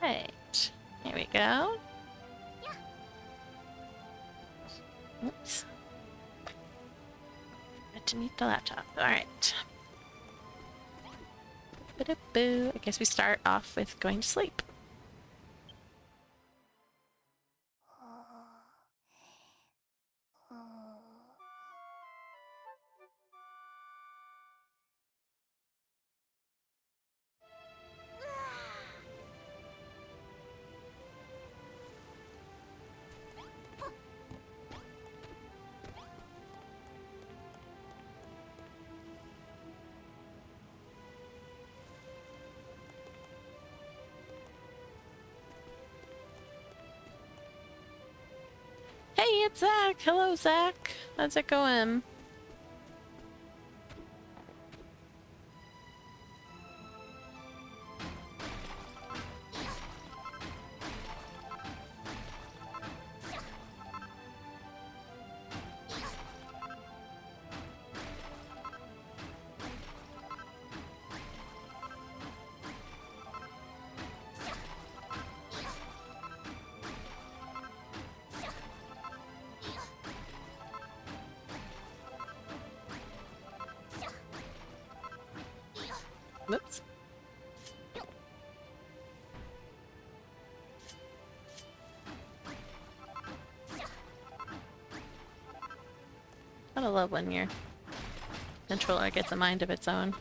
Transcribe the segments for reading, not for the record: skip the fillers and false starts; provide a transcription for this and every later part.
Right. Here we go. Oops. Got to mute the laptop. Alright. Ba-da-boo. I guess we start off with going to sleep. Hey, it's Zach! Hello, Zach! How's it going? Whoops. Gotta love when your controller gets a mind of its own.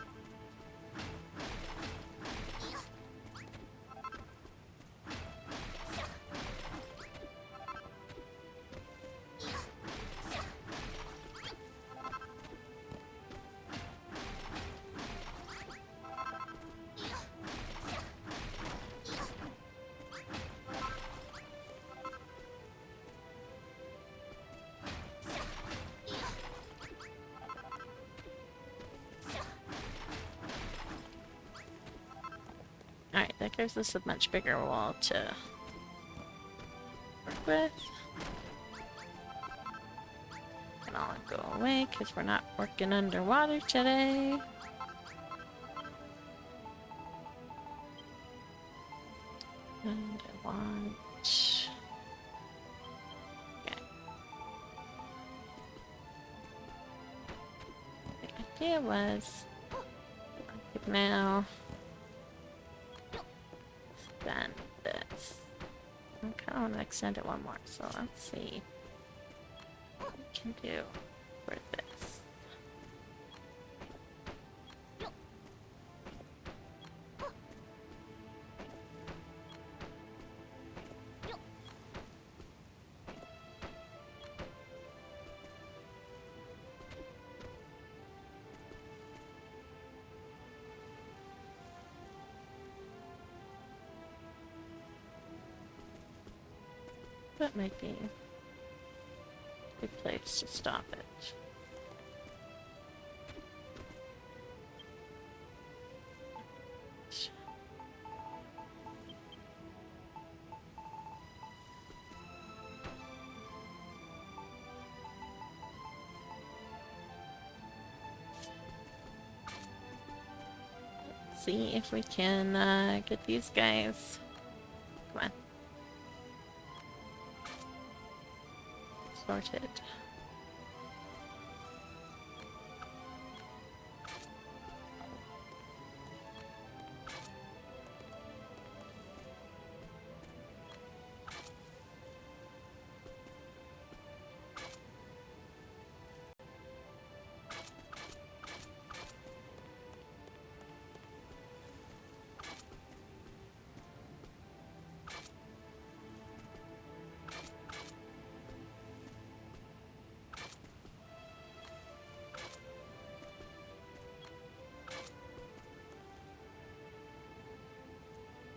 Alright, that gives us a much bigger wall to work with. And I'll go away because we're not working underwater today. And I want... Okay. The idea was... now... extend this. I kind of want to extend it one more, so let's see what we can do for this. That might be a good place to stop it. Let's see if we can get these guys. Come on. Sorted.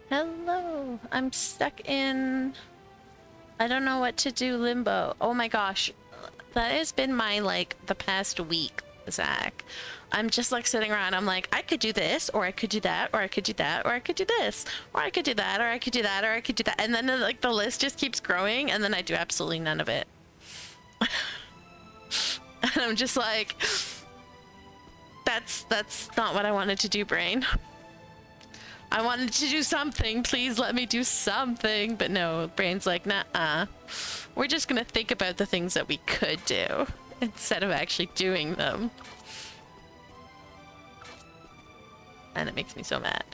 Hello, I'm stuck in, I don't know what to do, limbo. Oh my gosh, that has been my, like, the past week, Zach. I'm just like sitting around, I'm like, I could do this, or I could do that, or I could do that, or I could do this, or I could do that, or I could do that, or I could do that, and then like the list just keeps growing, and then I do absolutely none of it. And I'm just like, that's not what I wanted to do, brain. I wanted to do something. Please let me do something. But no, brain's like, nah. We're just gonna think about the things that we could do instead of actually doing them. And it makes me so mad.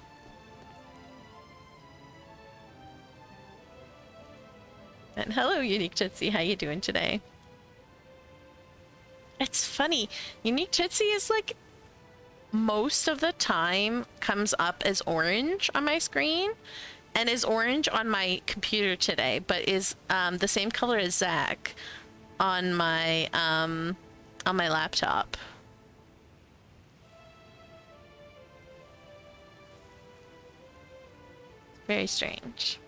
And hello, Unique Tootsie. How you doing today? It's funny. Unique Tootsie is like most of the time comes up as orange on my screen and is orange on my computer today, but is the same color as Zach on my laptop. Very strange.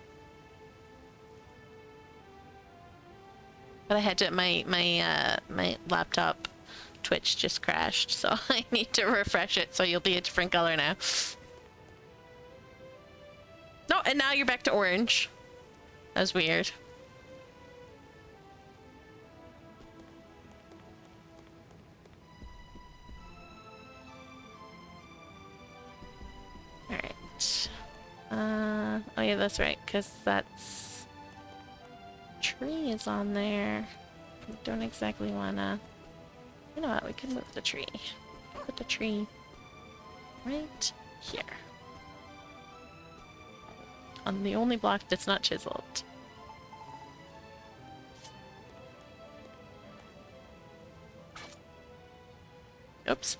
But I had to my laptop Twitch just crashed, so I need to refresh it so you'll be a different color now. No, and now you're back to orange. That was weird. Alright. Oh yeah, that's right, because that's... tree is on there. We don't exactly wanna... You know what, we can move the tree. Put the tree right here. On the only block that's not chiseled. Oops.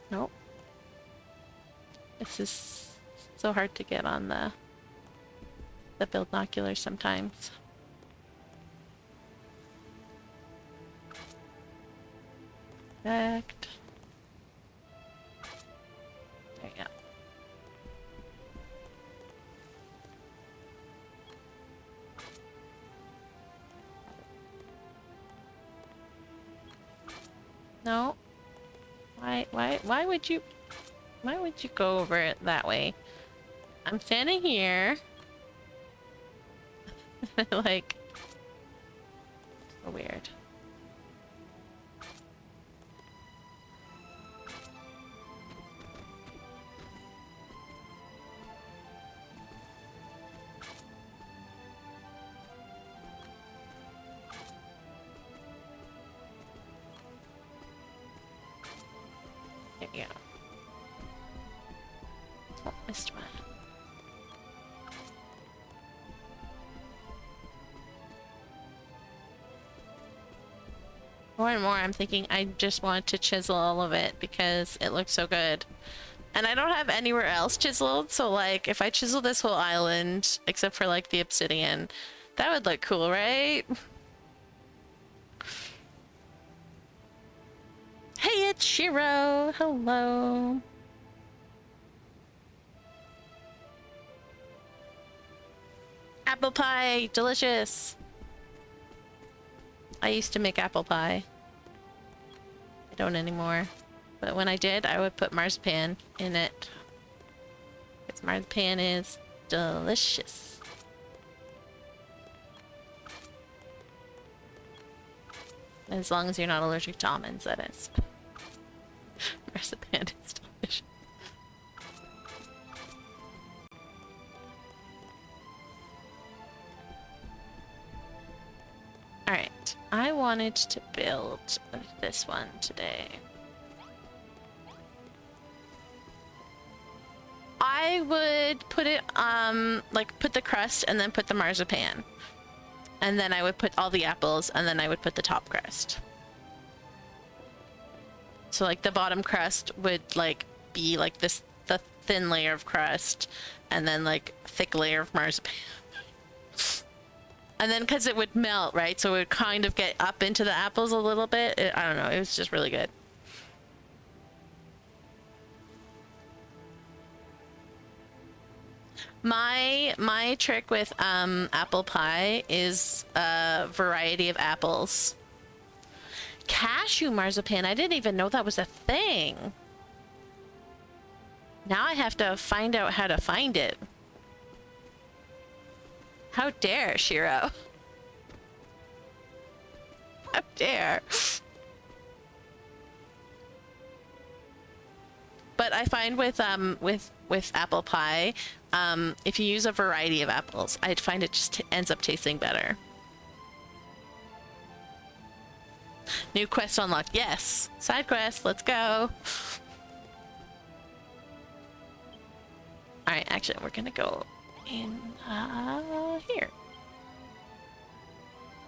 Nope. This is so hard to get on the binoculars sometimes. Perfect. There you go. No. Why would you go over it that way? I'm standing here. Like, so weird. There we go. Oh, missed one. More and more I'm thinking I just want to chisel all of it because it looks so good. And I don't have anywhere else chiseled, so like if I chisel this whole island, except for like the obsidian, that would look cool, right? Hey, it's Shiro! Hello! Apple pie! Delicious! I used to make apple pie. I don't anymore. But when I did, I would put marzipan in it. Because marzipan is delicious. As long as you're not allergic to almonds, that is. Marzipan is delicious. Alright, I wanted to build this one today. I would put it, like put the crust and then put the marzipan. And then I would put all the apples and then I would put the top crust. So like the bottom crust would like be like this, the thin layer of crust and then like thick layer of marzipan. And then because it would melt, right? So it would kind of get up into the apples a little bit. I don't know. It was just really good. My trick with apple pie is a variety of apples. Cashew marzipan. I didn't even know that was a thing. Now I have to find out how to find it. How dare, Shiro? How dare? But I find with apple pie, if you use a variety of apples, I find it just ends up tasting better. New quest unlocked. Yes, side quest. Let's go. All right, actually, we're gonna go in here.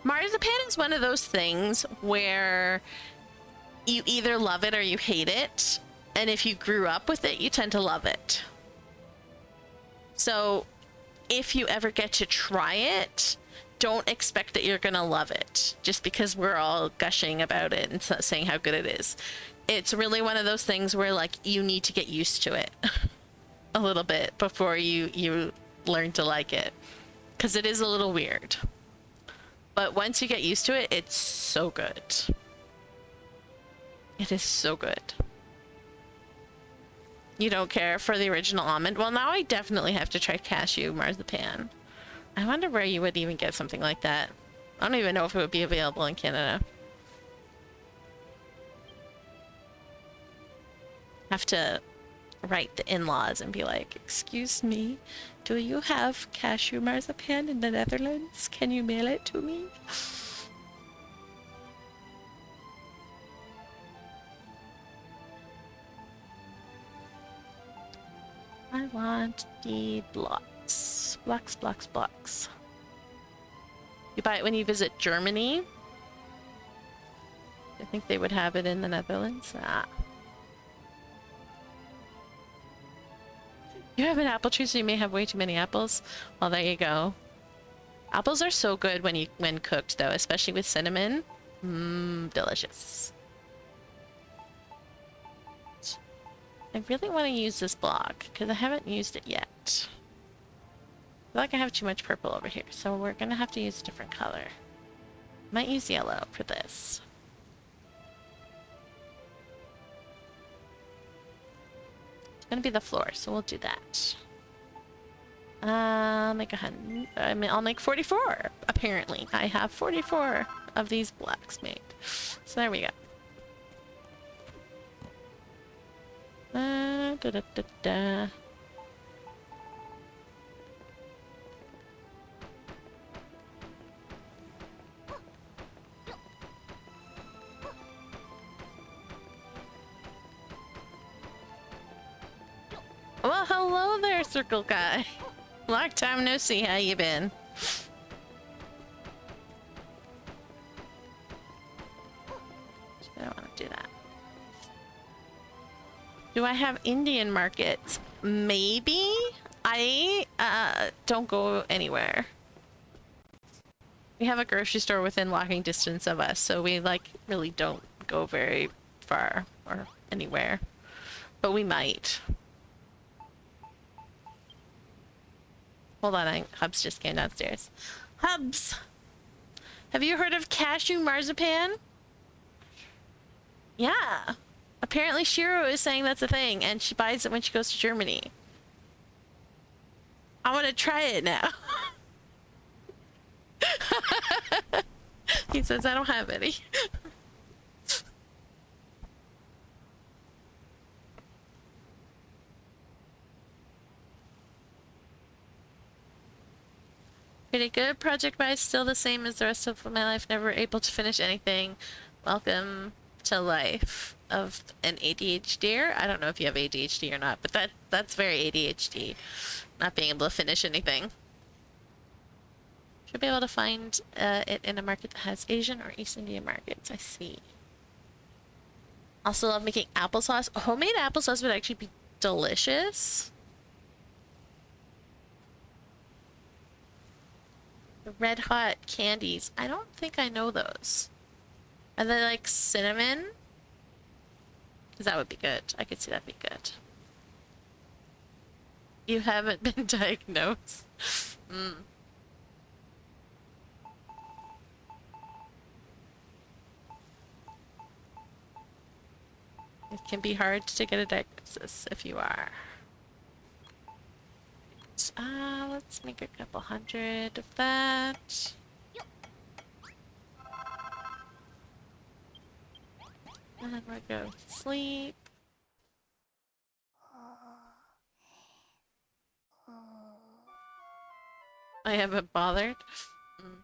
Marzipan is one of those things where you either love it or you hate it, and if you grew up with it, you tend to love it. So if you ever get to try it, don't expect that you're gonna love it just because we're all gushing about it and saying how good it is. It's really one of those things where like you need to get used to it a little bit before you learn to like it, because it is a little weird. But once you get used to it, it's so good. It is so good. You don't care for the original almond? Well, now I definitely have to try cashew marzipan. I wonder where you would even get something like that. I don't even know if it would be available in Canada. Have to write the in-laws and be like, excuse me, do you have cashew marzipan in the Netherlands? Can you mail it to me? I want the blocks. Blocks, blocks, blocks. You buy it when you visit Germany? I think they would have it in the Netherlands. Ah. You have an apple tree, so you may have way too many apples. Well, there you go. Apples are so good when cooked, though, especially with cinnamon. Mmm, delicious. I really want to use this block because I haven't used it yet. I feel like I have too much purple over here, so we're gonna have to use a different color. Might use yellow for this. It's gonna be the floor, so we'll do that. I'll make 100. I mean, I'll make 44. Apparently, I have 44 of these blocks made. So there we go. Da, da, da, da. Well, hello there, Circle Guy. Long time no see. How you been? I don't want to do that. Do I have Indian markets? Maybe. I don't go anywhere. We have a grocery store within walking distance of us, so we like really don't go very far or anywhere. But we might. Hold on, Hubs just came downstairs. Hubs! Have you heard of cashew marzipan? Yeah. Apparently Shiro is saying that's a thing, and she buys it when she goes to Germany. I want to try it now. He says I don't have any. Pretty good. Project buy still the same as the rest of my life. Never able to finish anything. Welcome to life of an ADHDer. I don't know if you have ADHD or not, but that's very ADHD. Not being able to finish anything. Should be able to find it in a market that has Asian or East Indian markets. I see. Also love making applesauce. Homemade applesauce would actually be delicious. The red hot candies. I don't think I know those. Are they like cinnamon? Because that would be good. I could see that be good. You haven't been diagnosed. Mm. It can be hard to get a diagnosis if you are. Let's make a couple hundred of that. And then we'll go to sleep. I haven't bothered. Mm.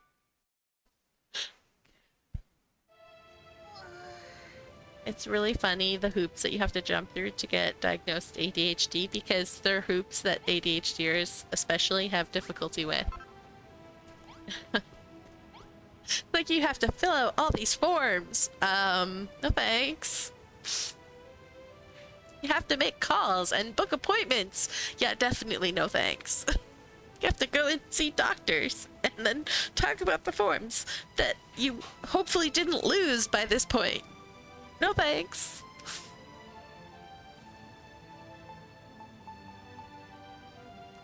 It's really funny, the hoops that you have to jump through to get diagnosed ADHD, because they're hoops that ADHDers especially have difficulty with. Like, you have to fill out all these forms. No thanks. You have to make calls and book appointments. Yeah, definitely no thanks. You have to go and see doctors and then talk about the forms that you hopefully didn't lose by this point. No thanks.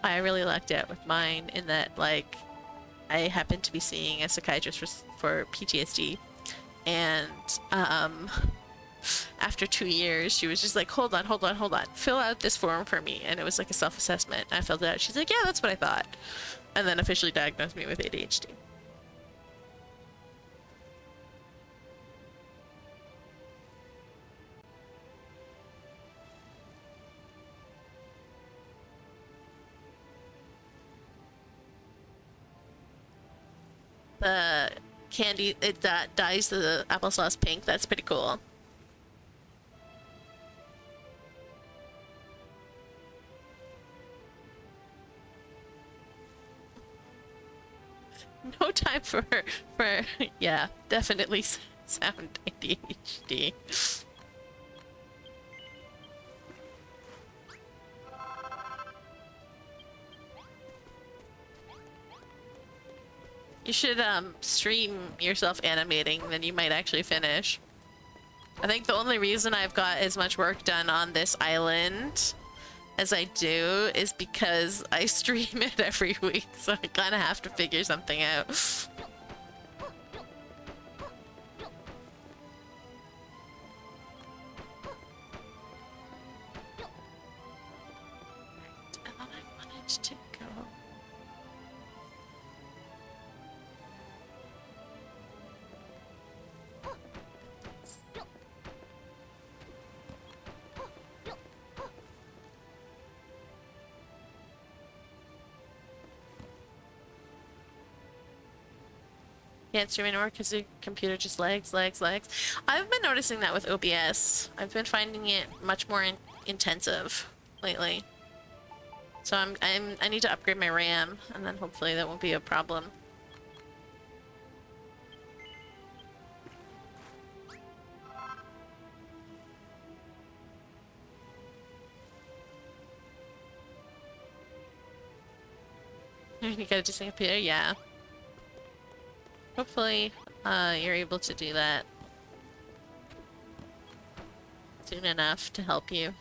I really lucked out with mine in that, like, I happened to be seeing a psychiatrist for PTSD, and after 2 years, she was just like, hold on, fill out this form for me. And it was like a self-assessment. I filled it out. She's like, yeah, that's what I thought. And then officially diagnosed me with ADHD. The candy, it dyes the applesauce pink. That's pretty cool. No time for yeah, definitely sound ADHD. You should stream yourself animating, then you might actually finish. I think the only reason I've got as much work done on this island as I do is because I stream it every week, so I kind of have to figure something out. And then I wanted to go. Can't stream anymore because the computer just lags. I've been noticing that with OBS. I've been finding it much more intensive lately. So I need to upgrade my RAM, and then hopefully that won't be a problem. You gotta do something computer, yeah. Hopefully, you're able to do that soon enough to help you.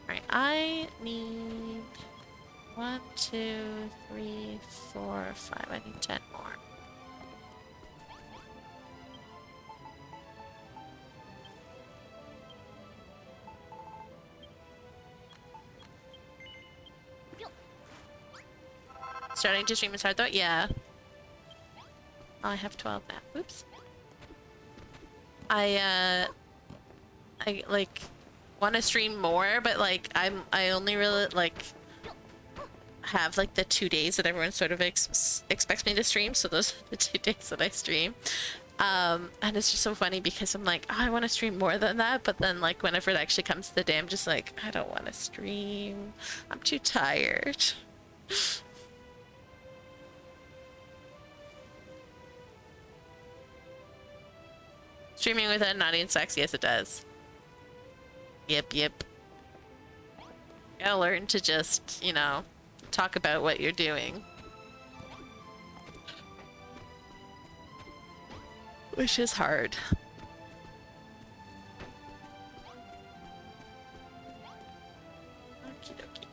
Alright, I need 1, 2, 3, 4, 5. I need 10 more. Starting to stream is hard though? Yeah. Oh, I have 12 now. Oops. I like want to stream more, but like I only really like have like the 2 days that everyone sort of expects me to stream, so those are the 2 days that I stream. And it's just so funny because I'm like, oh, I want to stream more than that, but then like whenever it actually comes to the day, I'm just like, I don't want to stream. I'm too tired. Streaming without an audience sucks. Yes, it does. Yep. Gotta learn to just, you know, talk about what you're doing. Which is hard. Okie dokie.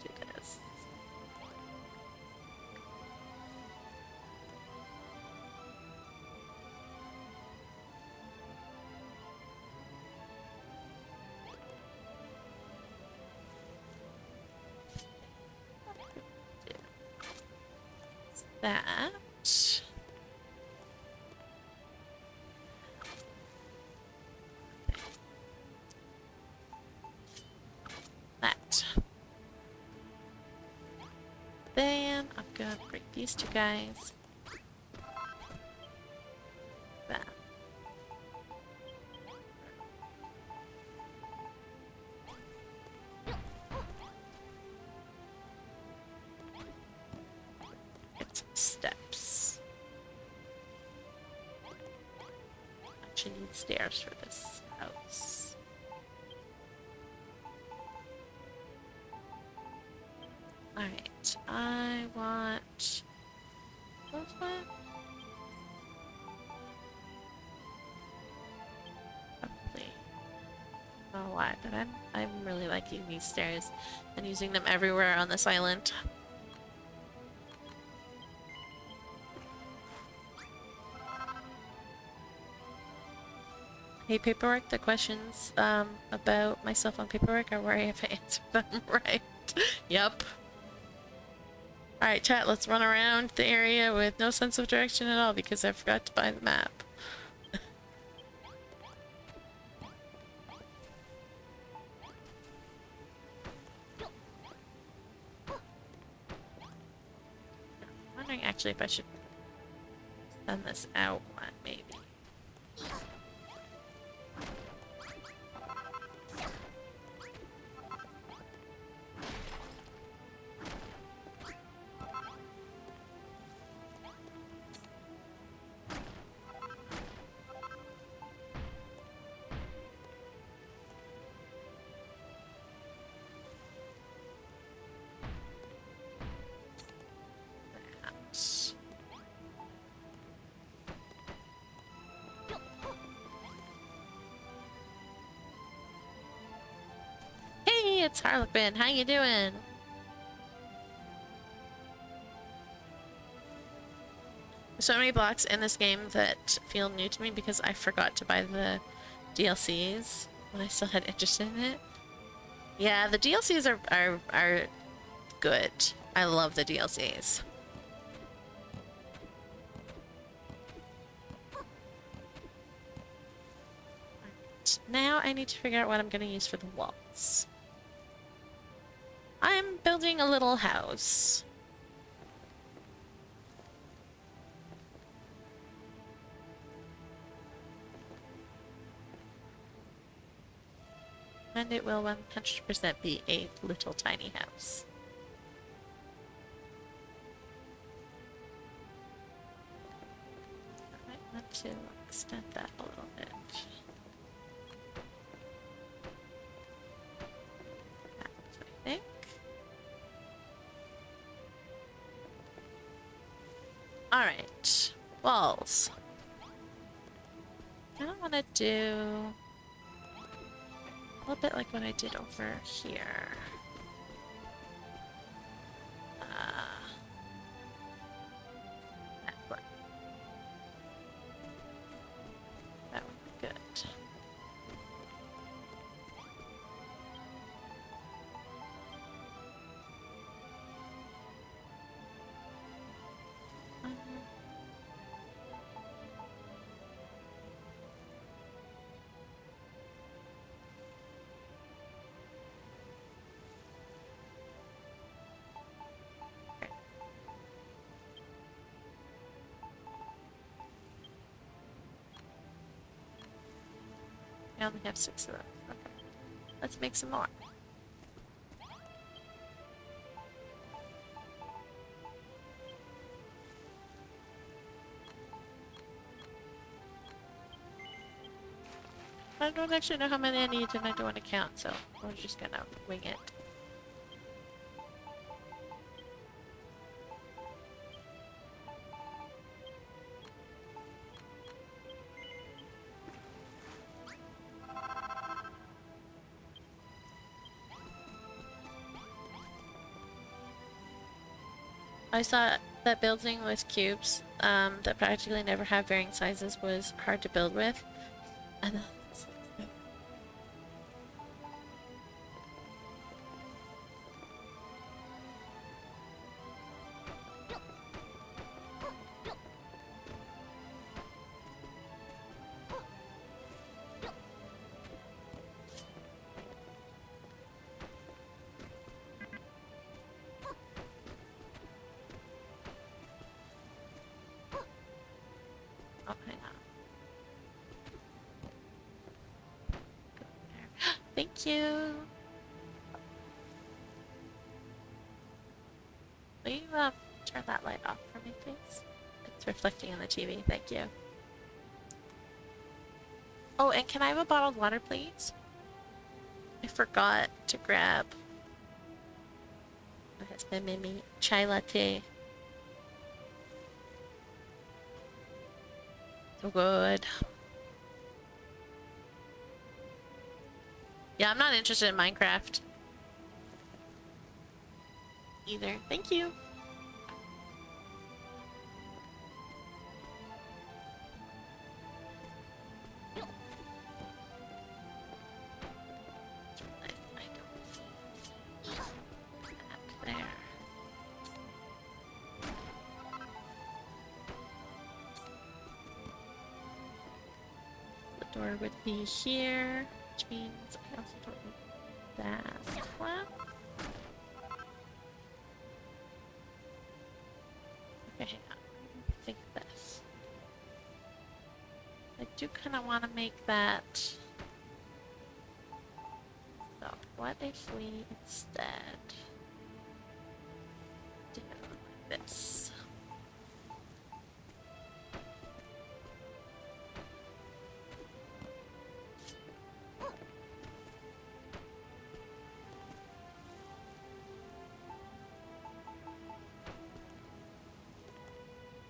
Do this. that. That. Then I'm gonna break these two guys. That. Get some steps. Actually need stairs for this house. Alright, I want... What's that? Probably. I don't know why, but I'm really liking these stairs and using them everywhere on this island. Hey, paperwork, the questions about myself on paperwork are where I have to answer them right. Yep. Alright, chat, let's run around the area with no sense of direction at all because I forgot to buy the map. I'm wondering actually if I should send this out one, maybe. Hey, it's Harlequin. How you doing? There's so many blocks in this game that feel new to me because I forgot to buy the DLCs when I still had interest in it. Yeah, the DLCs are good. I love the DLCs. Now I need to figure out what I'm going to use for the walls. I'm building a little house. And it will 100% be a little tiny house. I might want to extend that a little bit. That's what I think. Alright. Walls. I don't want to do... a little bit like what I did over here. That one. That would be good. I only have 6 of those. Okay. Let's make some more. I don't actually know how many I need and I don't want to count, so we're just gonna wing it. I saw that building with cubes that practically never have varying sizes was hard to build with. And Thank you. Will you turn that light off for me, please? It's reflecting on the TV. Thank you. Oh, and can I have a bottled water, please? I forgot to grab. My husband made me chai latte. So good. Yeah, I'm not interested in Minecraft either. Thank you. There. The door would be here, which means I also don't need that. Well, okay, hang on. Think this. I do kind of want to make that. So, what if we instead do this?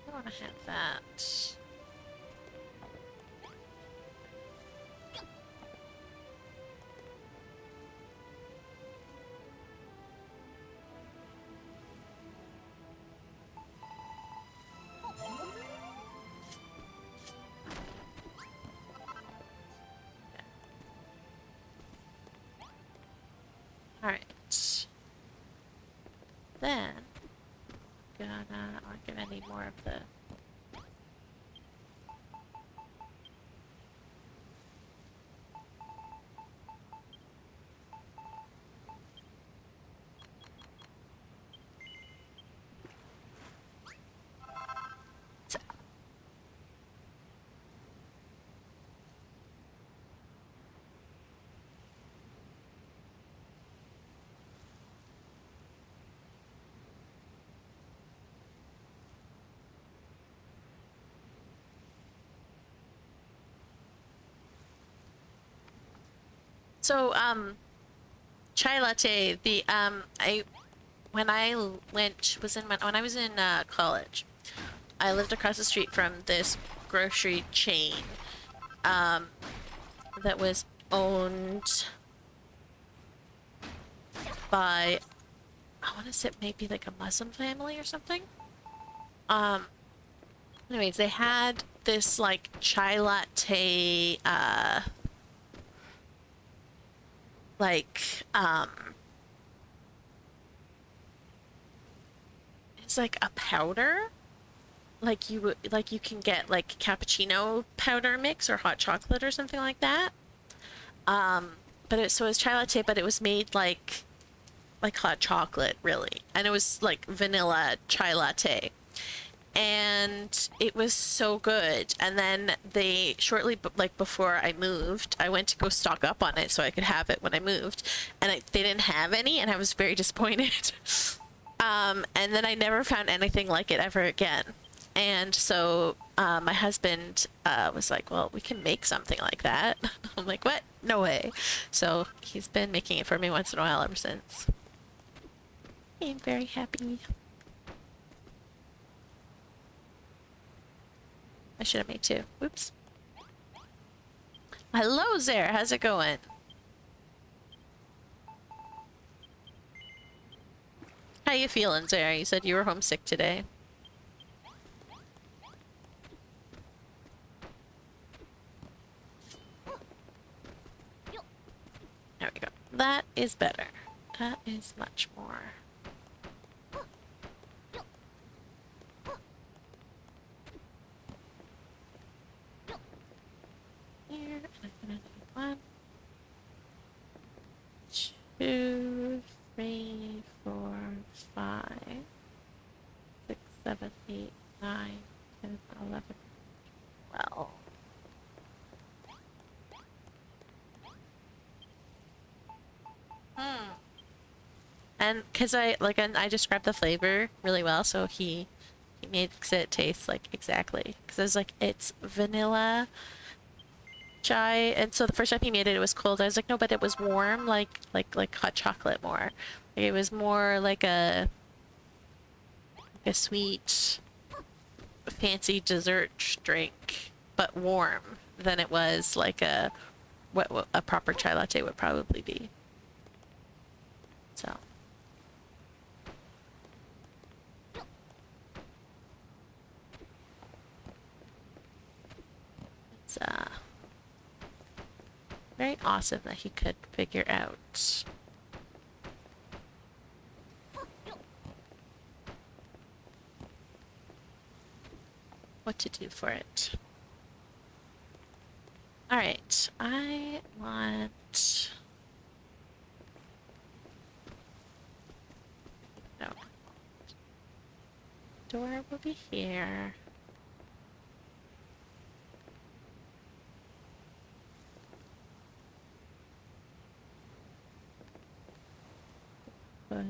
I want to have that. Alright. Then, I'm gonna need more of the... So, chai latte, when I was in college, I lived across the street from this grocery chain, that was owned by, I want to say maybe like a Muslim family or something. Anyways, they had this like chai latte, like, it's like a powder. Like you can get like cappuccino powder mix or hot chocolate or something like that. But so it was chai latte, but it was made like hot chocolate really, and it was like vanilla chai latte, and it was so good. And then they shortly like before I moved, I went to go stock up on it so I could have it when I moved, and they didn't have any, and I was very disappointed. And then I never found anything like it ever again. And so my husband was like, well, we can make something like that. I'm like, what? No way. So he's been making it for me once in a while ever since. I'm very happy. I should have made two. Whoops. Hello there. How's it going? How you feeling, Zara? You said you were homesick today. There we go. That is better. That is much more. Here, and I'm gonna do 1, 2, 3, 4, 5, 6, 7, 8, 9, 10, 11, 12. And because I described the flavor really well, so he makes it taste like exactly. Because I was like, it's vanilla chai, and so the first time he made it, it was cold. I was like, no, but it was warm, like hot chocolate more. Like, it was more like a sweet, fancy dessert drink, but warm than it was like what a proper chai latte would probably be. So. It's very awesome that he could figure out what to do for it. Alright, I want... No. Door will be here. But...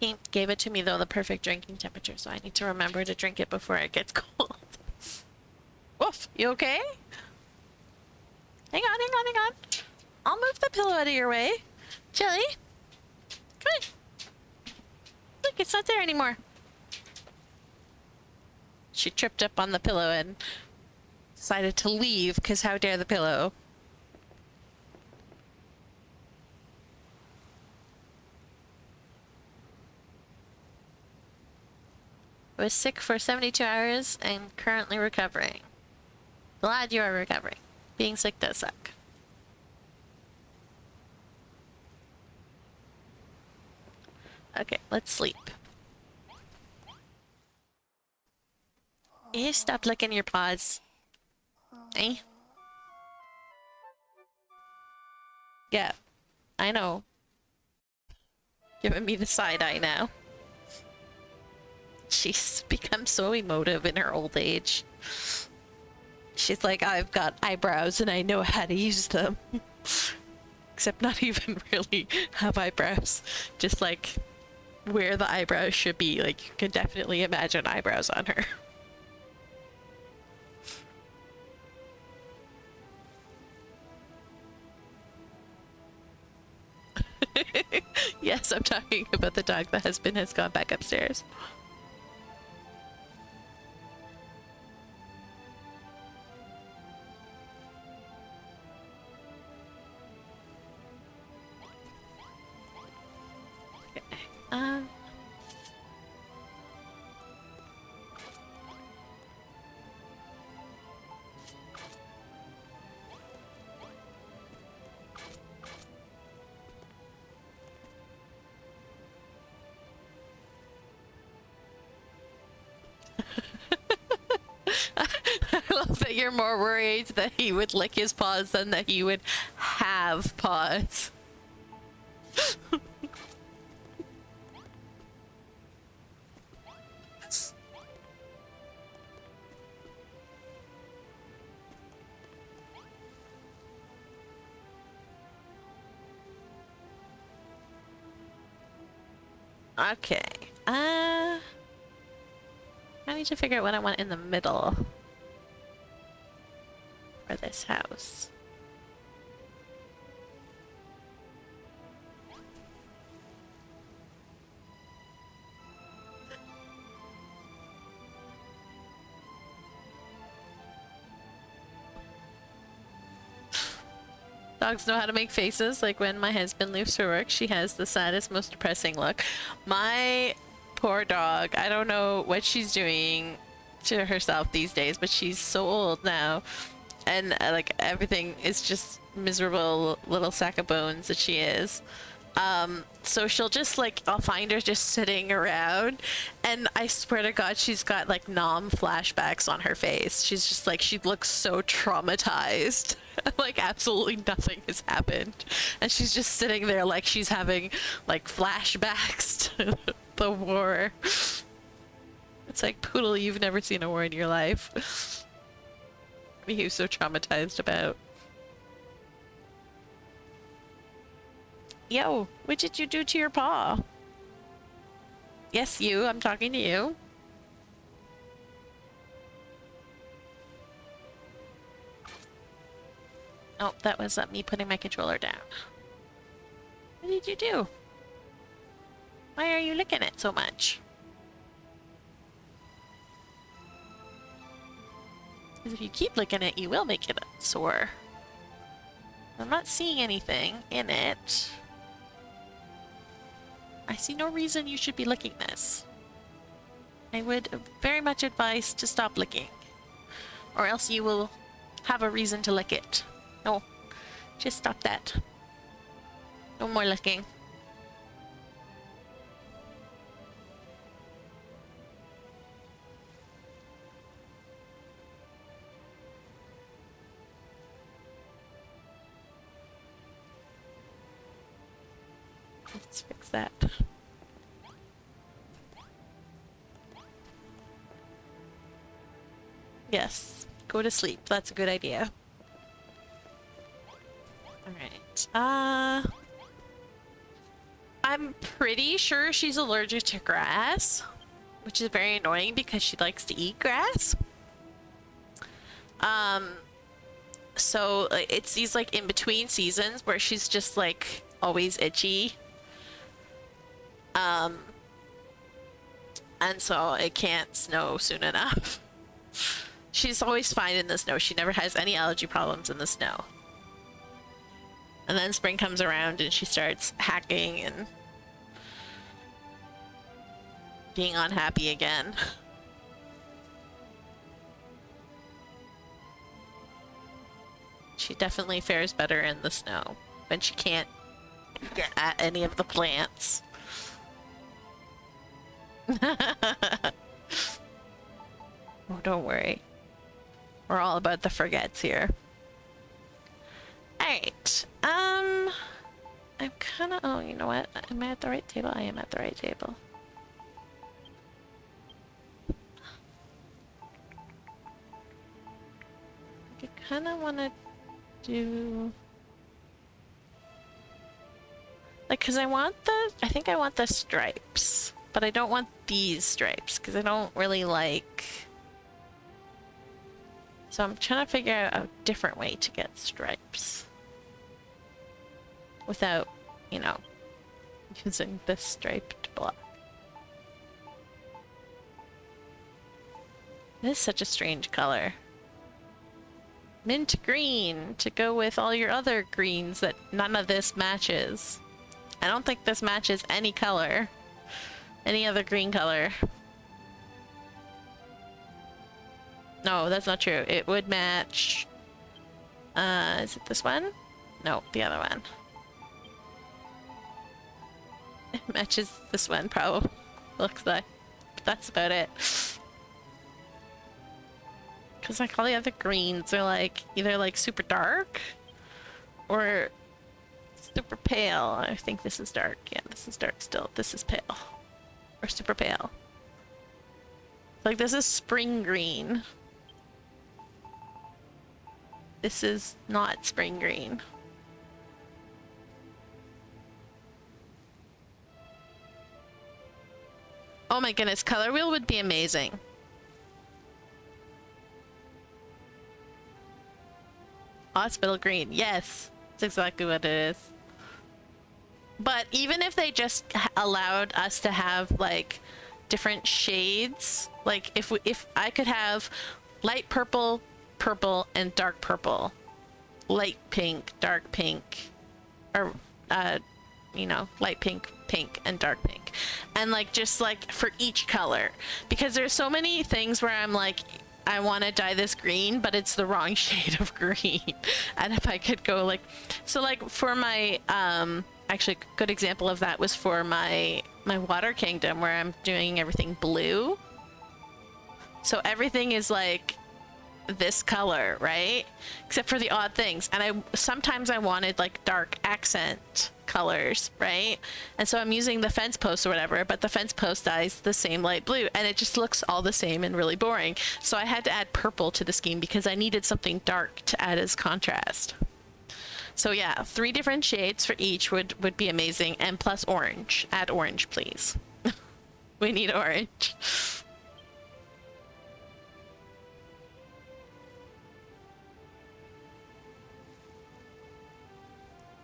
He gave it to me though the perfect drinking temperature, so I need to remember to drink it before it gets cold. Woof, you okay? Hang on, hang on, hang on. I'll move the pillow out of your way. Jelly, come on. Look, it's not there anymore. She tripped up on the pillow and decided to leave, because how dare the pillow. I was sick for 72 hours and currently recovering. Glad you are recovering. Being sick does suck. Okay, let's sleep. You stop licking your paws. Eh? Yeah, I know. Giving me the side eye now. She's become so emotive in her old age. She's like, I've got eyebrows and I know how to use them. Except not even really have eyebrows. Just like where the eyebrows should be. Like, you can definitely imagine eyebrows on her. Yes, I'm talking about the dog. The husband has gone back upstairs. Okay. I love that you're more worried that he would lick his paws than that he would have paws. Okay. I need to figure out what I want in the middle for this house. Dogs know how to make faces. Like when my husband leaves for work, she has the saddest, most depressing look. My poor dog, I don't know what she's doing to herself these days, but she's so old now. And like everything is just miserable little sack of bones that she is. So she'll just like, I'll find her just sitting around, and I swear to God, she's got like nom flashbacks on her face. She's just like, she looks so traumatized. Like absolutely nothing has happened. And she's just sitting there like she's having like flashbacks to the war. It's like, Poodle, you've never seen a war in your life. What are you so traumatized about? Yo, what did you do to your paw? Yes, you. I'm talking to you. Oh, that was me putting my controller down. What did you do? Why are you licking it so much? Because if you keep licking it, you will make it sore. I'm not seeing anything in it. I see no reason you should be licking this. I would very much advise to stop licking, or else you will have a reason to lick it. No, just stop that. No more licking. Let's fix that. Yes, go to sleep. That's a good idea. Alright. I'm pretty sure she's allergic to grass, which is very annoying because she likes to eat grass. So it's these like in between seasons where she's just like always itchy. And so it can't snow soon enough. She's always fine in the snow. She never has any allergy problems in the snow. And then spring comes around and she starts hacking and being unhappy again. She definitely fares better in the snow when she can't get at any of the plants. Oh, don't worry. We're all about the forgets here. Alright. I'm kinda... Oh, you know what? Am I at the right table? I am at the right table. I kinda wanna do... Like, cause I want the... I think I want the stripes. But I don't want these stripes, because I don't really like... So I'm trying to figure out a different way to get stripes. Without, you know, using this striped block. This is such a strange color. Mint green to go with all your other greens that none of this matches. I don't think this matches any color. Any other green color. No, that's not true. It would match... is it this one? No, the other one. It matches this one, probably. Looks like. But that's about it. Because like all the other greens are like either like super dark or super pale. I think this is dark. Yeah, this is dark still. This is pale. Or super pale. Like this is spring green. This is not spring green. Oh my goodness, color wheel would be amazing. Hospital green, yes. That's exactly what it is. But even if they just allowed us to have like different shades, like if I could have light purple, purple, and dark purple, light pink, dark pink, or you know, light pink, pink, and dark pink, and like just like for each color, because there's so many things where I'm like, I want to dye this green, but it's the wrong shade of green. And if I could go like, so like for my actually a good example of that was for my water kingdom, where I'm doing everything blue. So everything is like this color, right? Except for the odd things. And sometimes I wanted like dark accent colors, right? And so I'm using the fence post or whatever, but the fence post dyes the same light blue, and it just looks all the same and really boring. So I had to add purple to the scheme because I needed something dark to add as contrast. So yeah, 3 different shades for each would be amazing, and plus orange. Add orange, please. We need orange.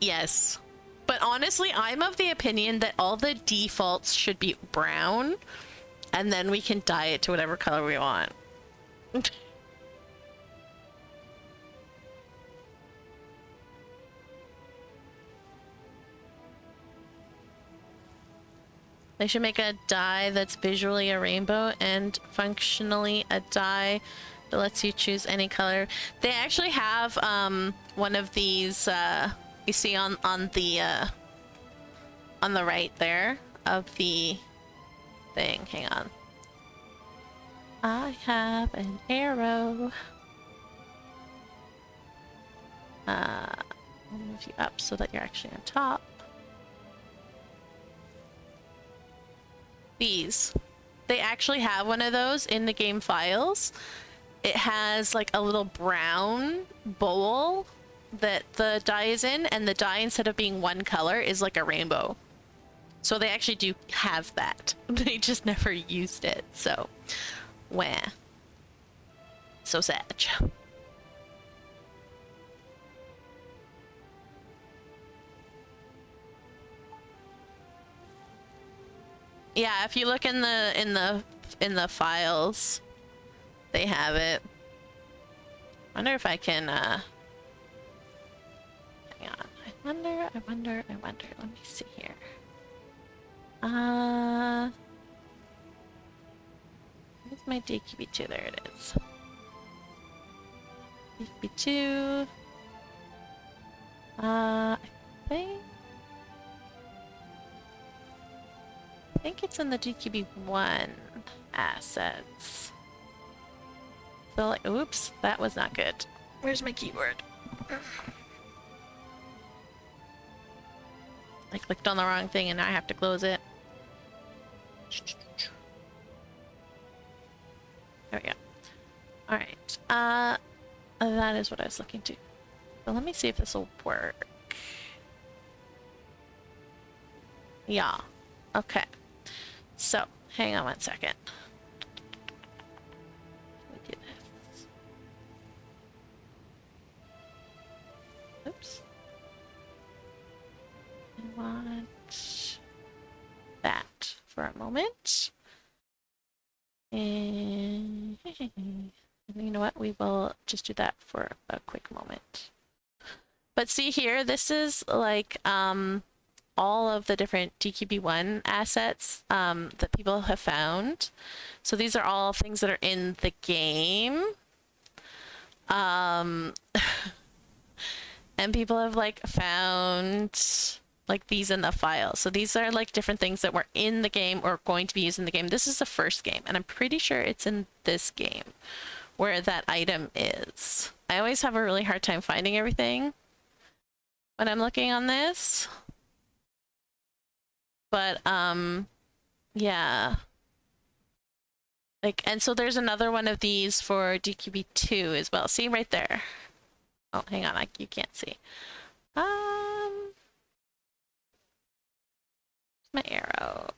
Yes. But honestly, I'm of the opinion that all the defaults should be brown, and then we can dye it to whatever color we want. They should make a dye that's visually a rainbow and functionally a dye that lets you choose any color. They actually have one of these you see on the right there of the thing. Hang on. I have an arrow. I'll move you up so that you're actually on top. These. They actually have one of those in the game files. It has like a little brown bowl that the dye is in, and the dye, instead of being one color, is like a rainbow. So they actually do have that. They just never used it, so wah. So sad. Yeah, if you look in the files, they have it. I wonder if I can hang on. I wonder. Let me see here. Where's my DQB2? There it is. DQB2. I think it's in the DQB1 assets. So like, oops, that was not good. Where's my keyboard? I clicked on the wrong thing and now I have to close it. There we go. Alright. That is what I was looking to. So let me see if this will work. Yeah. Okay. So, hang on one second. Let me do this. Oops. I want that for a moment. And you know what? We will just do that for a quick moment. But see here, this is like all of the different DQB1 assets that people have found. So these are all things that are in the game. And people have like found like these in the file. So these are like different things that were in the game or going to be used in the game. This is the first game, and I'm pretty sure it's in this game where that item is. I always have a really hard time finding everything when I'm looking on this. But yeah. Like, and so there's another one of these for DQB2 as well. See right there. Oh, hang on, you can't see. My arrow.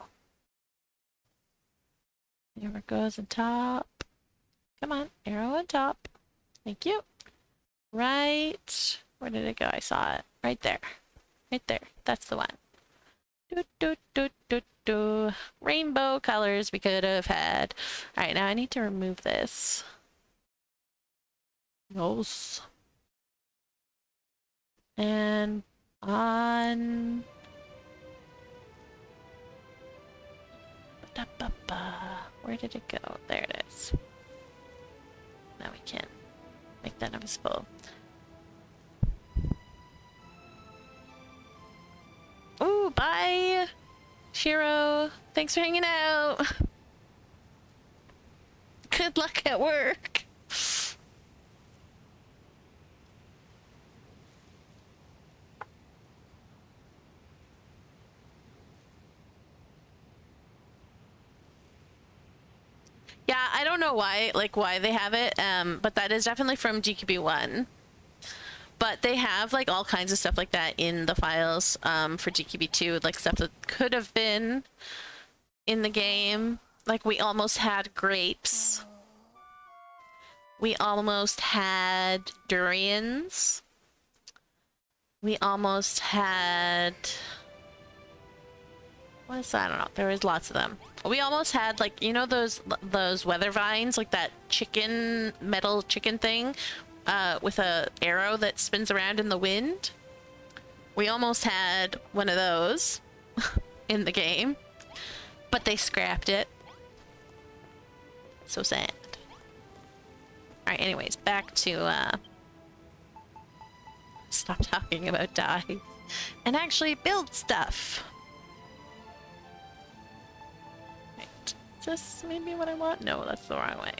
There it goes on top. Come on, arrow on top. Thank you. Right. Where did it go? I saw it. Right there. Right there. That's the one. Do, do, do, do, do. Rainbow colors we could have had. Alright, now I need to remove this. Yes. And on. Where did it go? There it is. Now we can make that invisible. Ooh, Ooh, bye, Shiro. Thanks for hanging out. Good luck at work. Yeah, I don't know why, like why they have it, but that is definitely from DQB1. But they have like all kinds of stuff like that in the files for DQB2, like stuff that could have been in the game. Like we almost had grapes. We almost had durians. We almost had... what is that? I don't know. There was lots of them. We almost had, like, you know those weather vines, like that chicken, metal chicken thing with a arrow that spins around in the wind? We almost had one of those in the game, but they scrapped it. So sad. Alright, anyways, back to stop talking about dyes and actually build stuff. Right. Is this maybe what I want? No, that's the wrong way.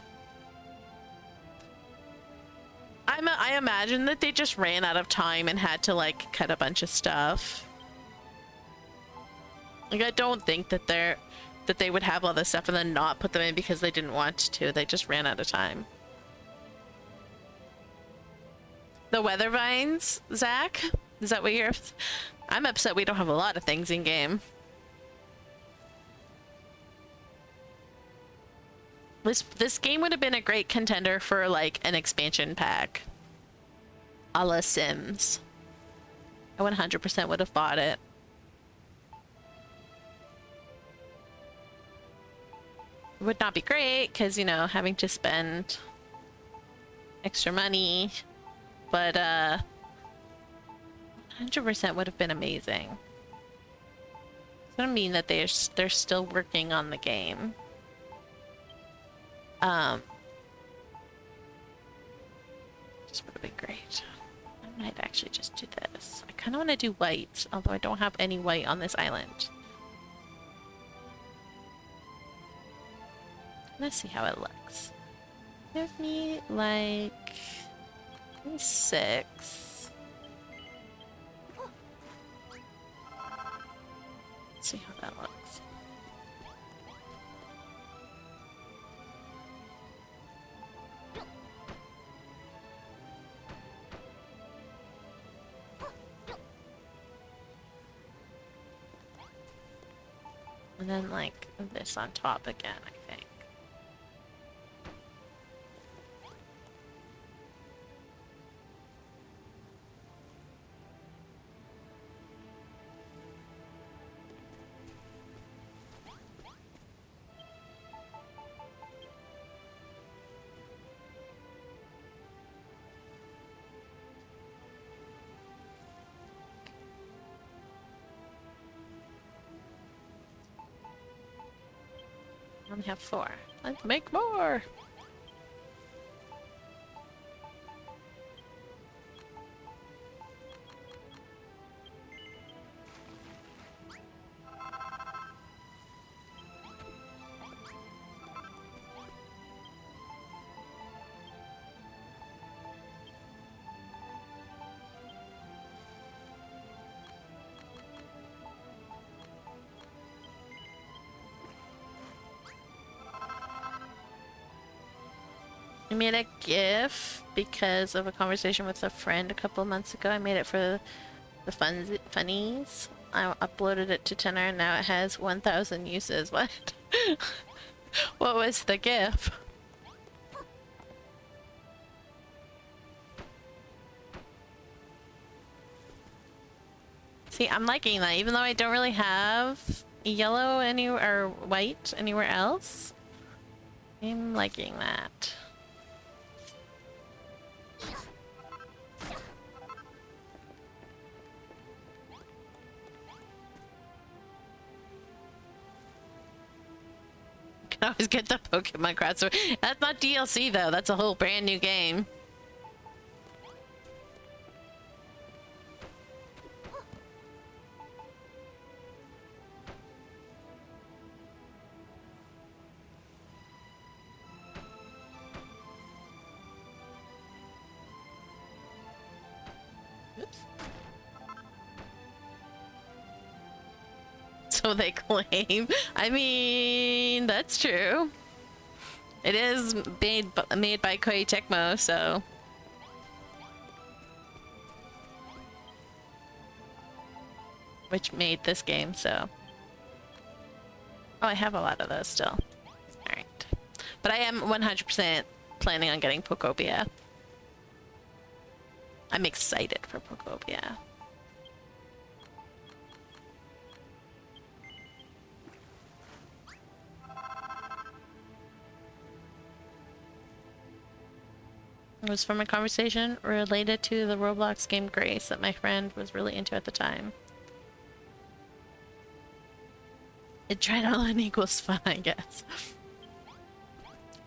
I imagine that they just ran out of time and had to like cut a bunch of stuff. Like I don't think that they would have all this stuff and then not put them in because they didn't want to. They just ran out of time. The weather vines, Zach? Is that what you're... I'm upset we don't have a lot of things in game. This game would have been a great contender for like an expansion pack. A la Sims. I 100% would have bought it. It would not be great because, you know, having to spend extra money, but 100% would have been amazing. It doesn't mean that they're still working on the game. Just would have been great. I might actually just do this. I kind of want to do white, although I don't have any white on this island. Let's see how it looks. Give me like 6. Let's see how that looks. And then like this on top again, I think. I only have 4. Let's make more! I made a GIF because of a conversation with a friend a couple months ago. I made it for the funnies. I uploaded it to Tenor and now it has 1,000 uses. What? What was the GIF? See, I'm liking that, even though I don't really have yellow anywhere or white anywhere else. I'm liking that. I always get the Pokemon crowdsource. That's not DLC though, that's a whole brand new game. Oops. So they claim. I mean, that's true. It is made by Koei Tecmo, so. Which made this game, so. Oh, I have a lot of those still. Alright. But I am 100% planning on getting Pokopia. I'm excited for Pokopia. It was from a conversation related to the Roblox game Grace that my friend was really into at the time. It tried all and equals fun, I guess.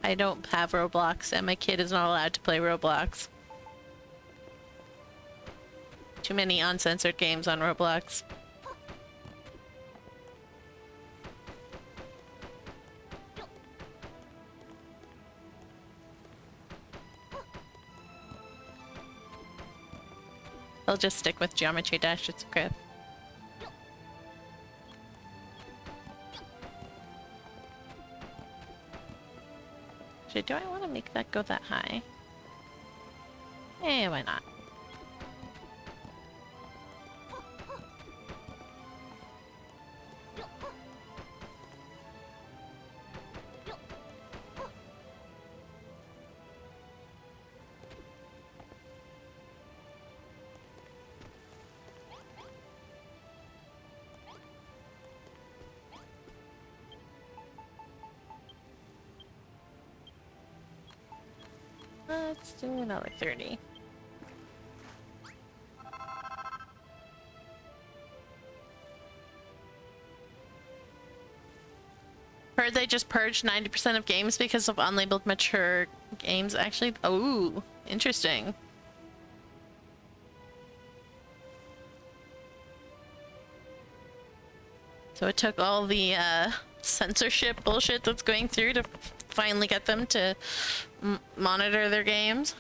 I don't have Roblox and my kid is not allowed to play Roblox. Too many uncensored games on Roblox. I'll just stick with Geometry Dash, it's okay. Actually, do I want to make that go that high? Eh, why not? Let's do another 30. Heard they just purged 90% of games because of unlabeled mature games. Actually, oh, interesting. So it took all the censorship bullshit that's going through to finally get them to monitor their games.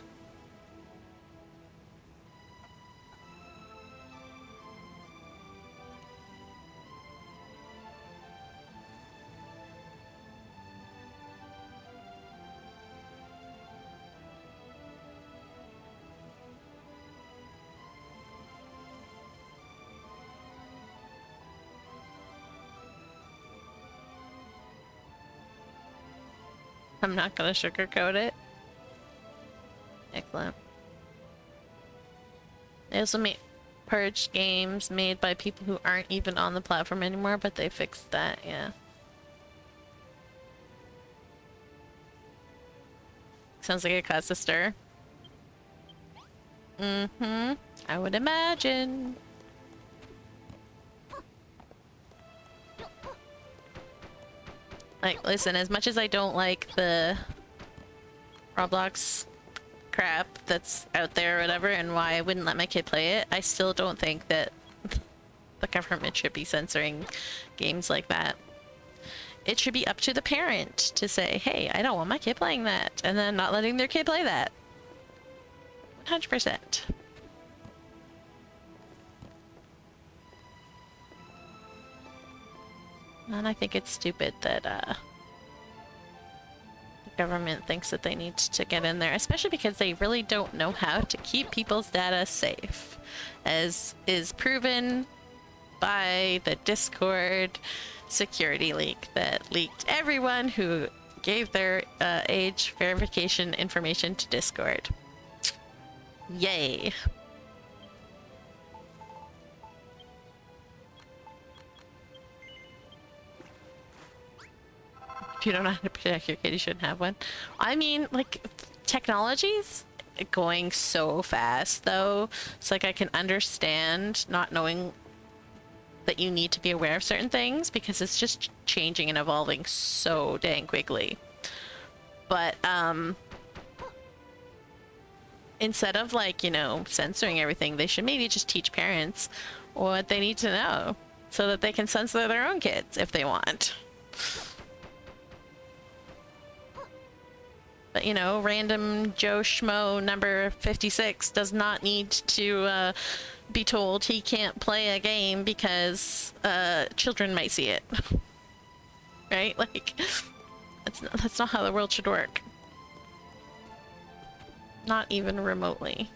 I'm not gonna sugarcoat it. Excellent. They also purged games made by people who aren't even on the platform anymore, but they fixed that, yeah. Sounds like it caused a stir. Mm-hmm. I would imagine. Like, listen, as much as I don't like the Roblox crap that's out there or whatever, and why I wouldn't let my kid play it, I still don't think that the government should be censoring games like that. It should be up to the parent to say, hey, I don't want my kid playing that, and then not letting their kid play that. 100%. And I think it's stupid that the government thinks that they need to get in there, especially because they really don't know how to keep people's data safe, as is proven by the Discord security leak that leaked everyone who gave their age verification information to Discord. Yay. If you don't know how to protect your kid, you shouldn't have one. I mean, like, technology's going so fast, though. It's like I can understand not knowing that you need to be aware of certain things because it's just changing and evolving so dang quickly. But, instead of, like, you know, censoring everything, they should maybe just teach parents what they need to know so that they can censor their own kids if they want. But, you know, random Joe Schmo number 56 does not need to be told he can't play a game because children might see it. Right? Like, that's not how the world should work. Not even remotely.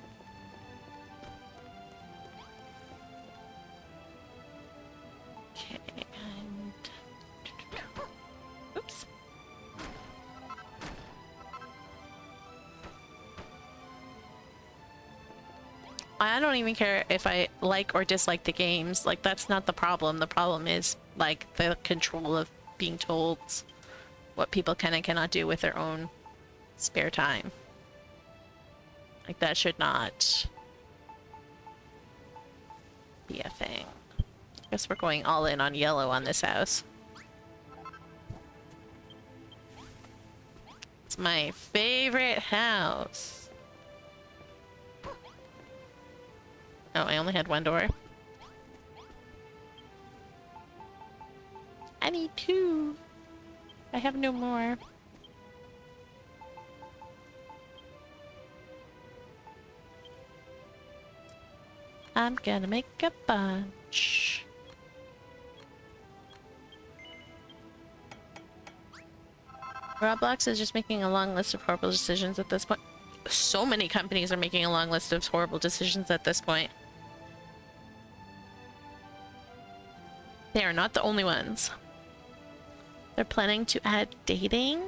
Okay, and... Oops. I don't even care if I like or dislike the games. Like, that's not the problem. The problem is, like, the control of being told what people can and cannot do with their own spare time. Like, that should not be a thing. I guess we're going all in on yellow on this house. It's my favorite house. Oh, I only had one door. I need two. I have no more. I'm gonna make a bunch. Roblox is just making a long list of horrible decisions at this point. So many companies are making a long list of horrible decisions at this point. They are not the only ones. They're planning to add dating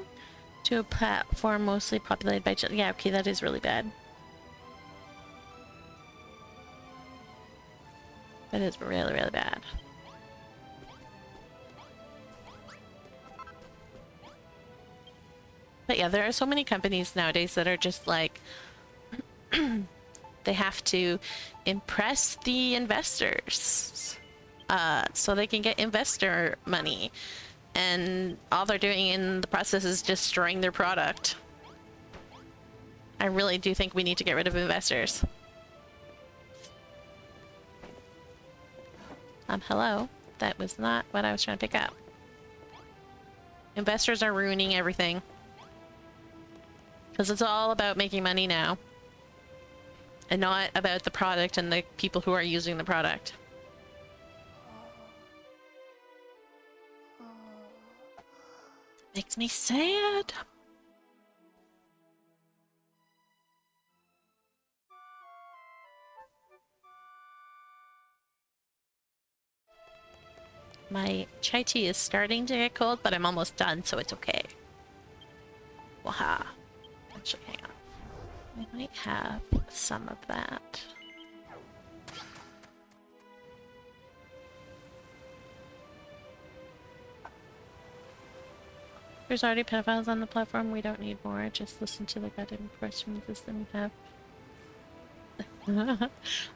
to a platform mostly populated by children. Yeah, okay, that is really bad. That is really, really bad. But yeah, there are so many companies nowadays that are just like, they have to impress the investors so they can get investor money. And all they're doing in the process is destroying their product. I really do think we need to get rid of investors. Hello? That was not what I was trying to pick up. Investors are ruining everything. Because it's all about making money now. And not about the product and the people who are using the product. Makes me sad. My chai tea is starting to get cold, but I'm almost done, so it's okay. Waha. Actually, hang on. I might have some of that. There's already pedophiles on the platform. We don't need more. Just listen to the goddamn question system we have.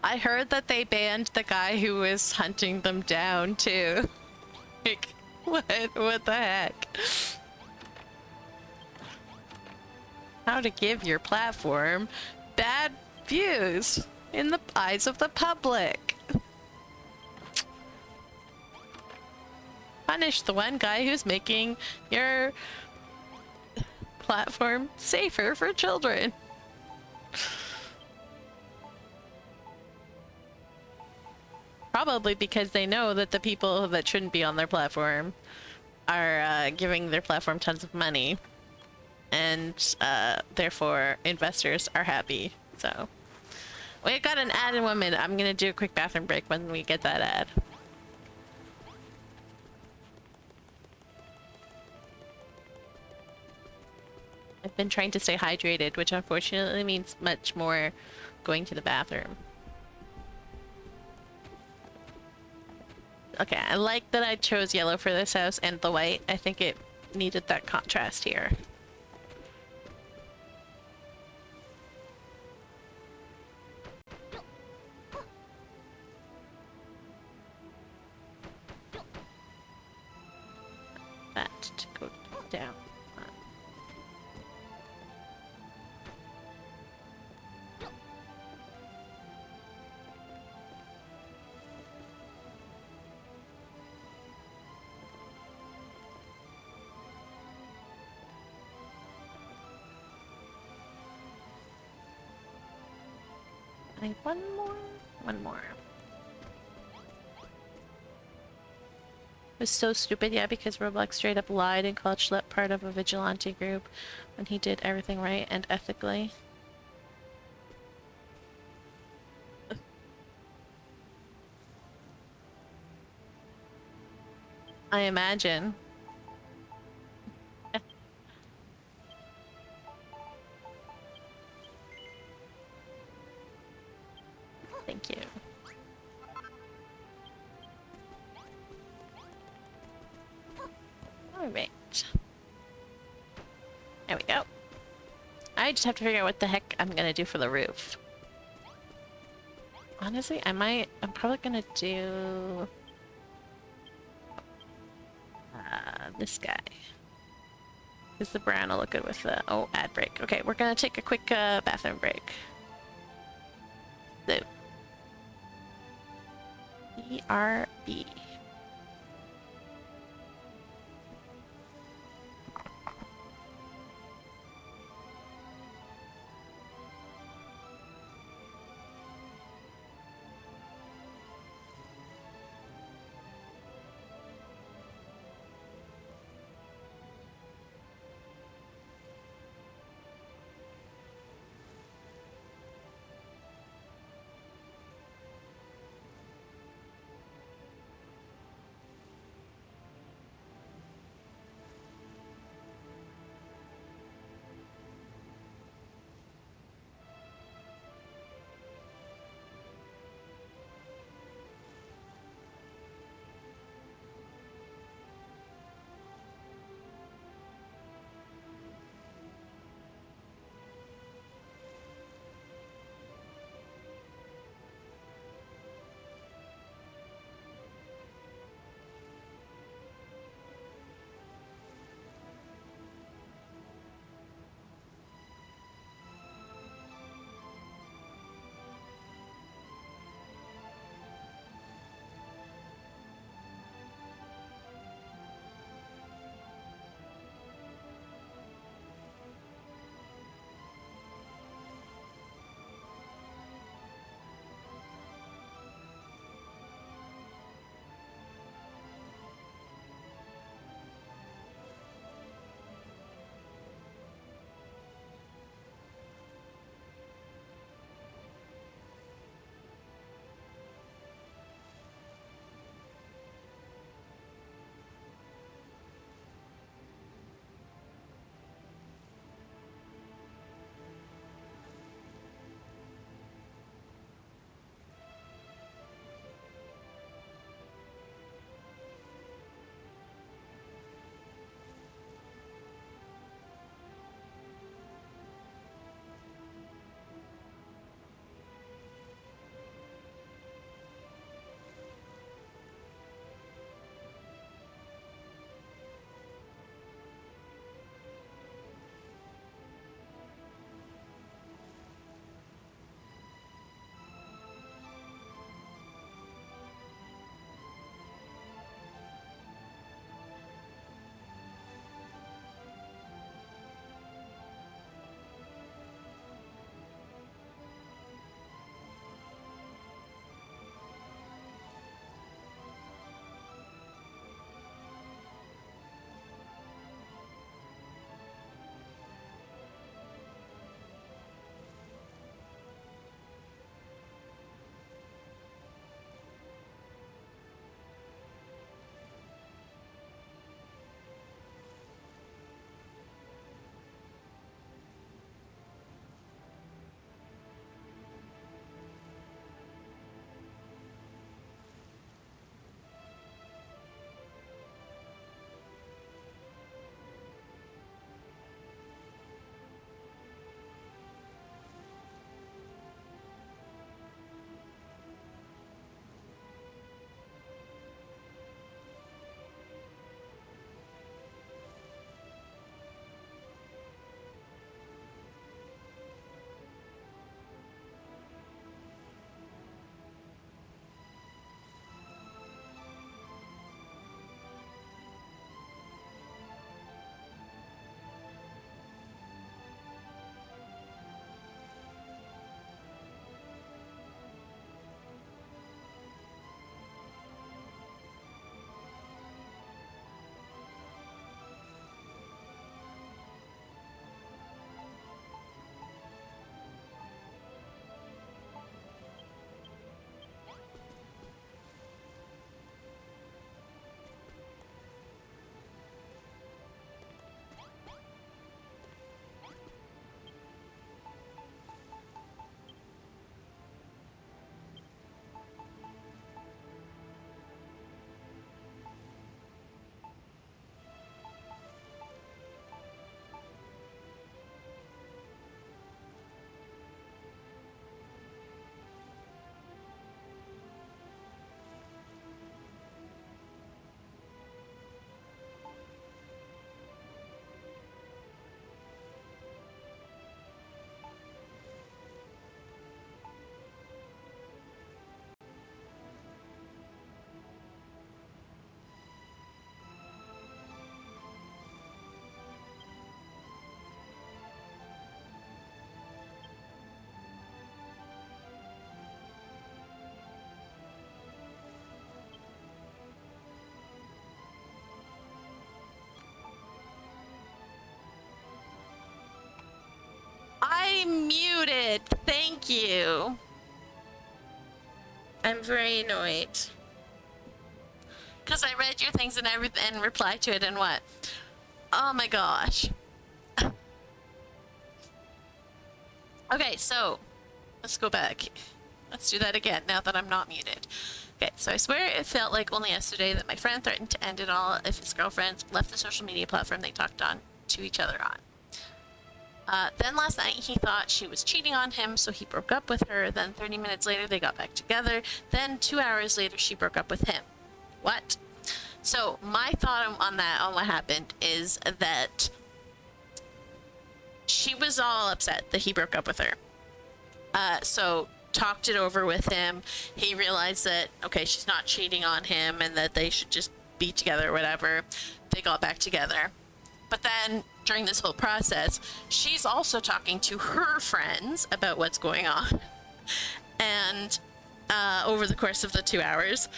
I heard that they banned the guy who was hunting them down too. Like, what the heck? How to give your platform bad views in the eyes of the public. Punish the one guy who's making your platform safer for children. Probably because they know that the people that shouldn't be on their platform are giving their platform tons of money. And therefore investors are happy. So we got an ad in 1 minute. I'm gonna do a quick bathroom break when we get that ad. I've been trying to stay hydrated, which unfortunately means much more going to the bathroom. Okay, I like that I chose yellow for this house and the white. I think it needed that contrast here. That to go down. I need one more. One more. It was so stupid, yeah, because Roblox straight up lied and called Schlep part of a vigilante group when he did everything right and ethically. I imagine. Thank you. Alright. There we go. I just have to figure out what the heck I'm gonna do for the roof. Honestly, I'm probably gonna do this guy. Because the brown will look good with the, oh, ad break. Okay, we're gonna take a quick bathroom break. So, BRB. Thank you. I'm very annoyed. Because I read your things and everything and replied to it and what? Oh my gosh. Okay, so let's go back. Let's do that again now that I'm not muted. Okay, so I swear it felt like only yesterday that my friend threatened to end it all if his girlfriend left the social media platform they talked on to each other on. Then last night he thought she was cheating on him, so he broke up with her. Then 30 minutes later they got back together. Then 2 hours later she broke up with him. What? So my thought on that, on what happened, is that she was all upset that he broke up with her. So talked it over with him. He realized that, okay, she's not cheating on him and that they should just be together or whatever. They got back together. But then during this whole process, she's also talking to her friends about what's going on. And over the course of the 2 hours,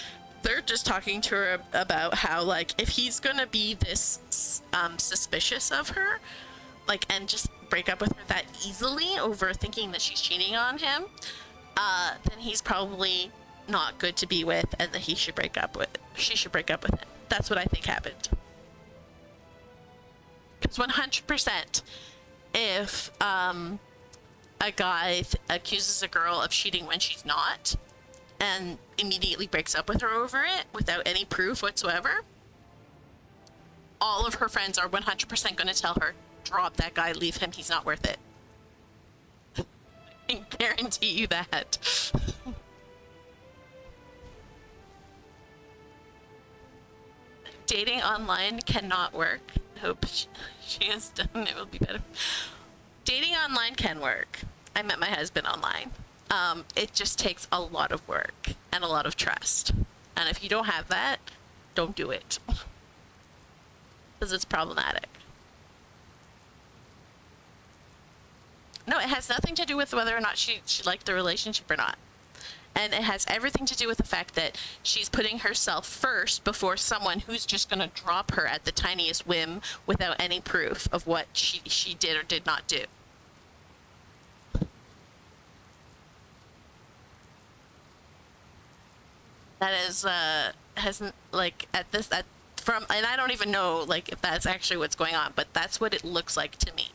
they're just talking to her about how, like, if he's gonna be this suspicious of her, like, and just break up with her that easily over thinking that she's cheating on him, then he's probably not good to be with, and that she should break up with him. That's what I think happened. Because 100%, if a guy accuses a girl of cheating when she's not, and immediately breaks up with her over it without any proof whatsoever, all of her friends are 100% going to tell her, drop that guy, leave him, he's not worth it. I guarantee you that. Dating online cannot work. Hope she has done it will be better. Dating online can work. I met my husband online. It just takes a lot of work and a lot of trust. And if you don't have that, don't do it. Because it's problematic. No, it has nothing to do with whether or not she liked the relationship or not. And it has everything to do with the fact that she's putting herself first before someone who's just going to drop her at the tiniest whim without any proof of what she did or did not do. That is, hasn't, like, and I don't even know, like, if that's actually what's going on, but that's what it looks like to me.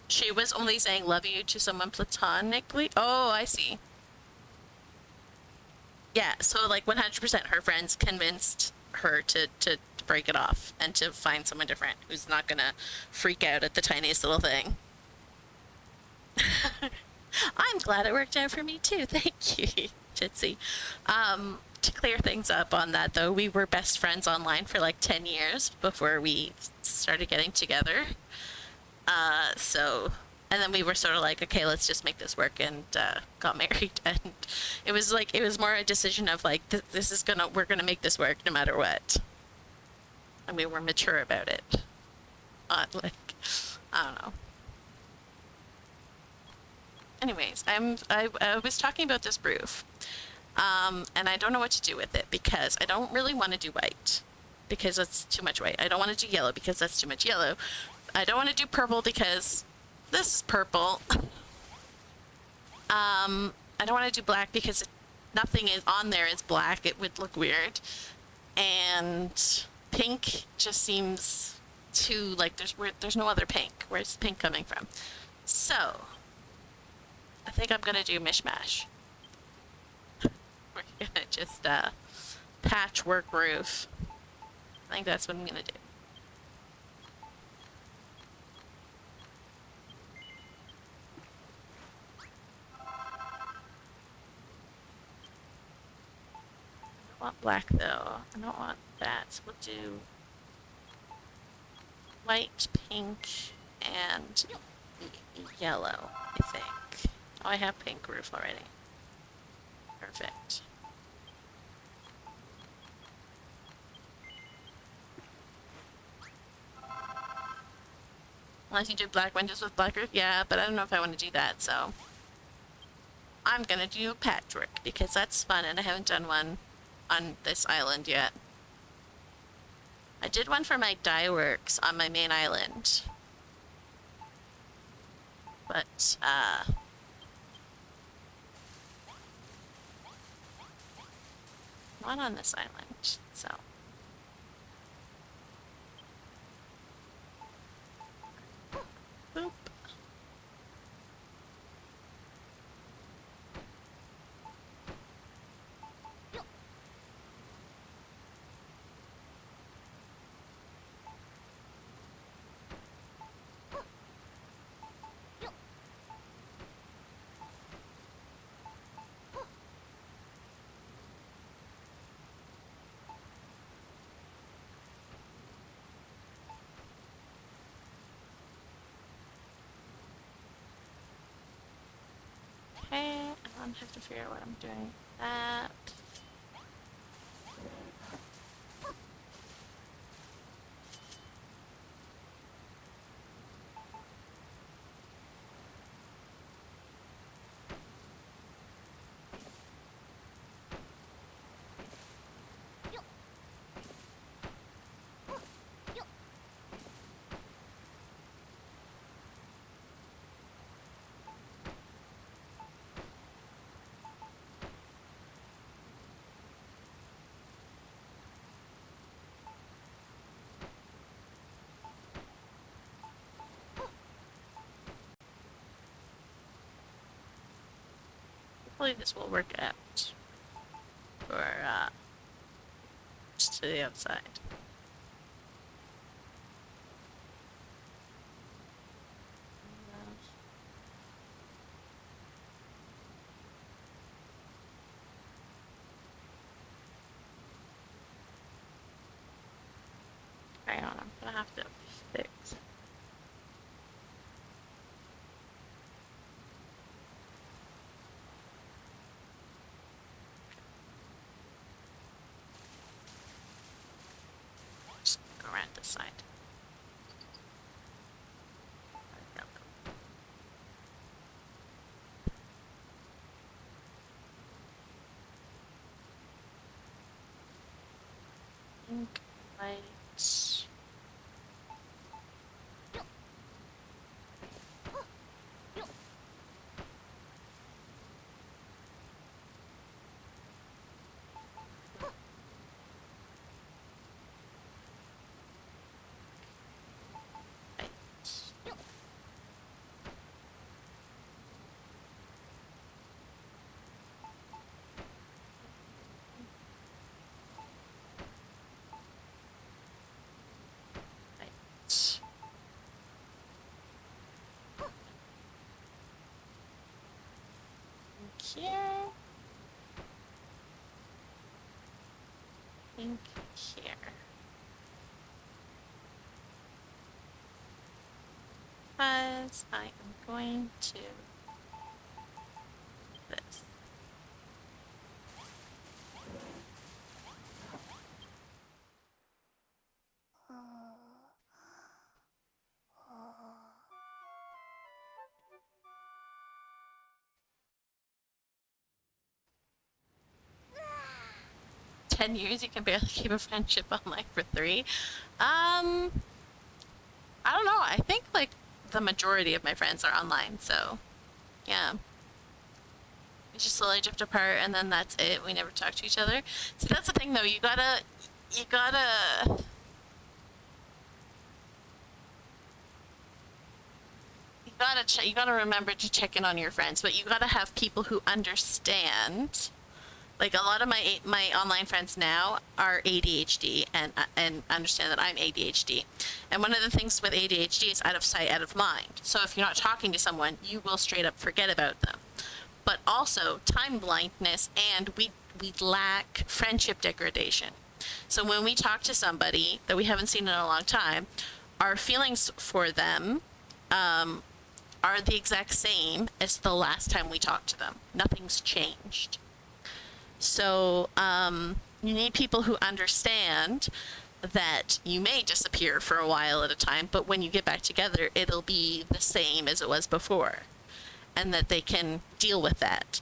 She was only saying love you to someone platonically? Oh, I see. Yeah, so, like, 100% her friends convinced her to break it off and to find someone different who's not gonna freak out at the tiniest little thing. I'm glad it worked out for me too. Thank you, Jitsi. To clear things up on that, though, we were best friends online for like 10 years before we started getting together. And then we were sort of like, okay, let's just make this work, and got married. And it was more a decision of like, we're gonna make this work no matter what. And we were mature about it. Like, I don't know. Anyways, I was talking about this roof, and I don't know what to do with it because I don't really want to do white because that's too much white. I don't want to do yellow because that's too much yellow. I don't want to do purple because this is purple. I don't want to do black because nothing is on there is black. It would look weird. And pink just seems too, like, there's no other pink. Where's the pink coming from? So I think I'm gonna do mishmash. We're gonna just patchwork roof. I think that's what I'm gonna do. I want black though. I don't want that. So we'll do white, pink, and yellow, I think. Oh, I have pink roof already. Perfect. Unless you do black windows with black roof? Yeah, but I don't know if I want to do that, so I'm gonna do patchwork because that's fun and I haven't done one on this island yet. I did one for my dye works on my main island. But, not on this island, so. Boop. Okay, I don't have to figure out what I'm doing with that. Hopefully this will work out for, just to the outside. Hang on, I'm gonna have to fix. Just go around this side. Pink lights. Here. Pink here. Because I am going to this. 10 years, you can barely keep a friendship online for 3. I don't know. I think like the majority of my friends are online, so yeah. We just slowly drift apart and then that's it. We never talk to each other. So that's the thing though, you gotta you gotta remember to check in on your friends, but you gotta have people who understand. Like a lot of my online friends now are ADHD and understand that I'm ADHD. And one of the things with ADHD is out of sight, out of mind. So if you're not talking to someone, you will straight up forget about them. But also time blindness, and we lack friendship degradation. So when we talk to somebody that we haven't seen in a long time, our feelings for them are the exact same as the last time we talked to them. Nothing's changed. So you need people who understand that you may disappear for a while at a time, but when you get back together, it'll be the same as it was before, and that they can deal with that.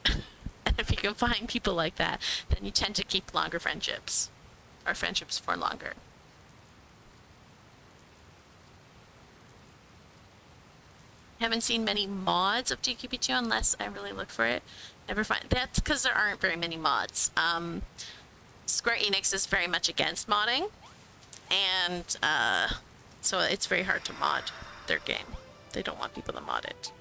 And If you can find people like that, then you tend to keep longer friendships, or friendships for longer. Haven't seen many mods of DQB2 unless I really look for it. Never find. That's because there aren't very many mods. Square Enix is very much against modding, and so it's very hard to mod their game. They don't want people to mod it.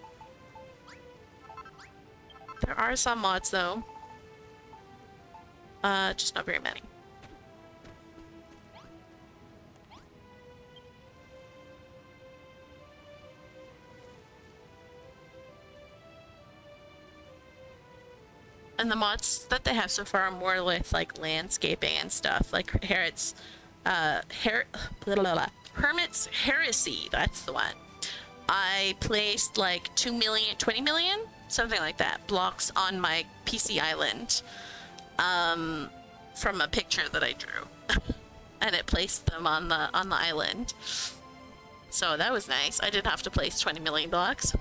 There are some mods though, just not very many. And the mods that they have so far are more with like landscaping and stuff. Like Hermit's Heresy, that's the one. I placed like 2 million, 20 million, something like that, blocks on my PC island, from a picture that I drew, and it placed them on the island. So that was nice. I didn't have to place 20 million blocks.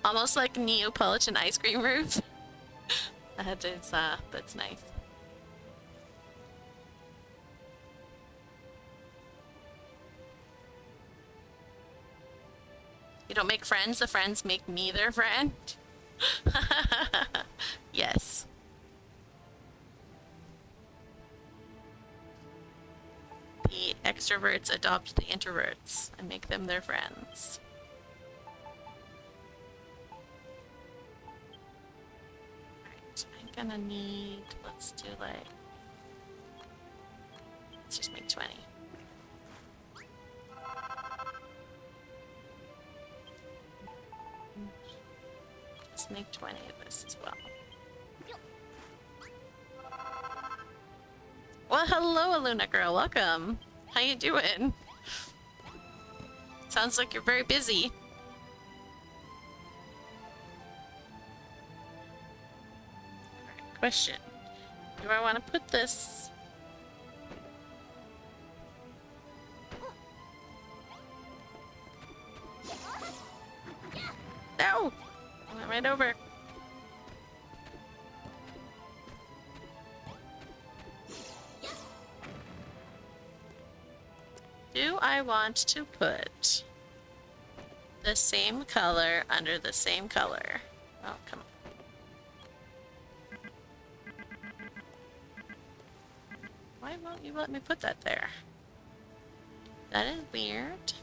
Almost like Neapolitan ice cream roof. That is, that's nice. You don't make friends, the friends make me their friend. Yes. The extroverts adopt the introverts and make them their friends. Gonna need, let's do like, let's just make 20. Let's make 20 of this as well. Well, hello, Aluna girl, welcome. How you doing? Sounds like you're very busy. Question. Do I want to put this? No! I went right over. Do I want to put the same color under the same color? Oh, come on. Why won't you let me put that there? That is weird.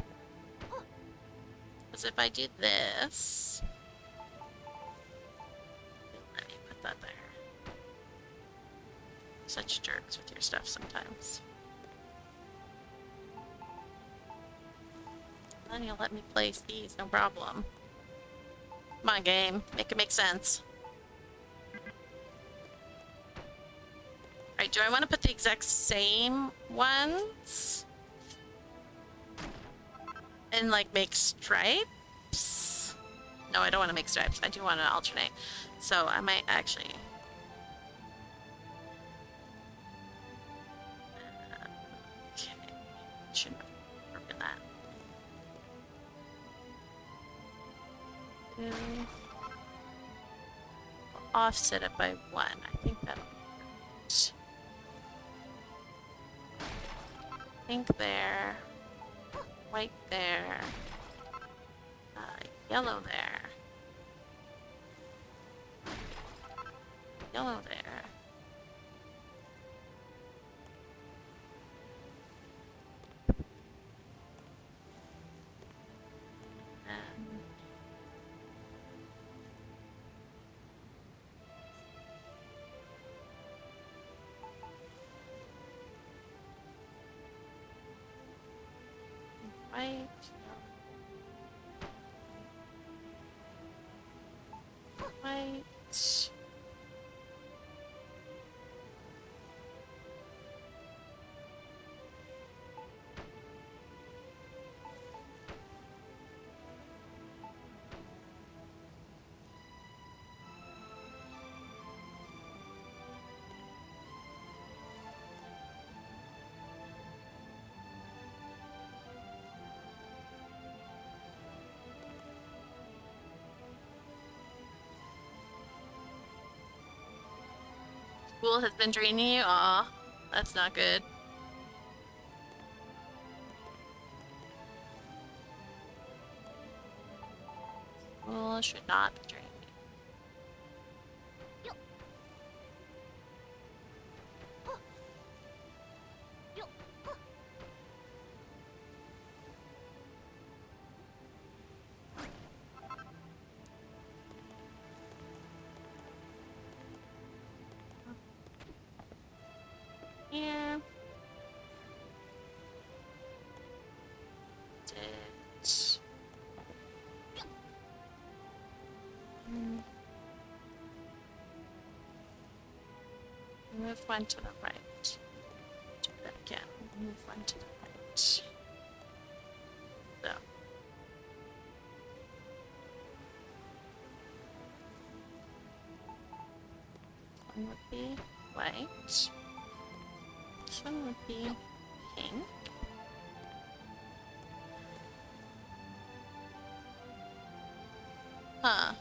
Because if I do this... Let me put that there. Such jerks with your stuff sometimes. Then you'll let me place these, no problem. Come on, game. Make it make sense. Alright, do I want to put the exact same ones? And like make stripes? No, I don't want to make stripes. I do want to alternate. So I might actually... Okay. Shouldn't have broken that. Offset it by 1. I think that'll be great. Pink there, white there, yellow there, yellow there. And white. White. School has been draining you? Aw, that's not good. School should not be draining. Yeah. Did... Move one to the right. Do that again. Move one to the right. So. One would be white. This one would be pink. Huh.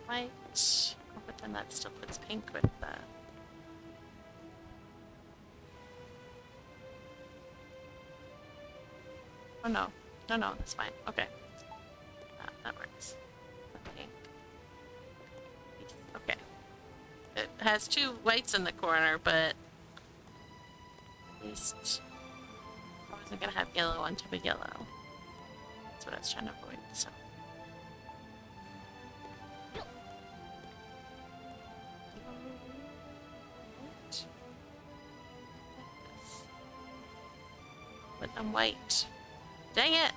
White. Oh, but then that still puts pink with the... Oh no. No, no, that's fine. Okay. That works. Pink. Okay. It has two whites in the corner, but at least I wasn't gonna have yellow on top of yellow. That's what I was trying to avoid, so. But I'm white. Dang it!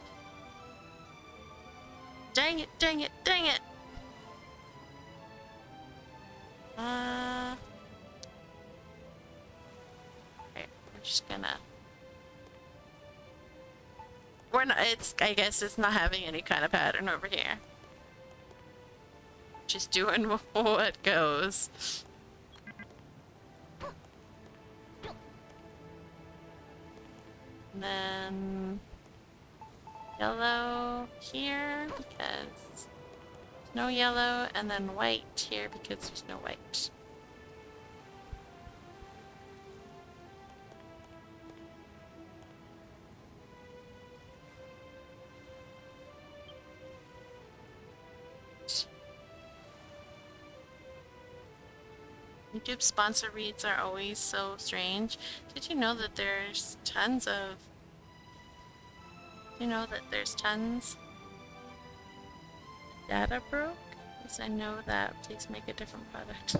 Dang it, dang it, dang it! Okay, we're just gonna... We're not, I guess it's not having any kind of pattern over here. Just doing what goes. And then yellow here because there's no yellow, and then white here because there's no white. YouTube sponsor reads are always so strange. Did you know that there's tons of... You know that there's tons... Data broke? Yes, I know that. Please make a different product.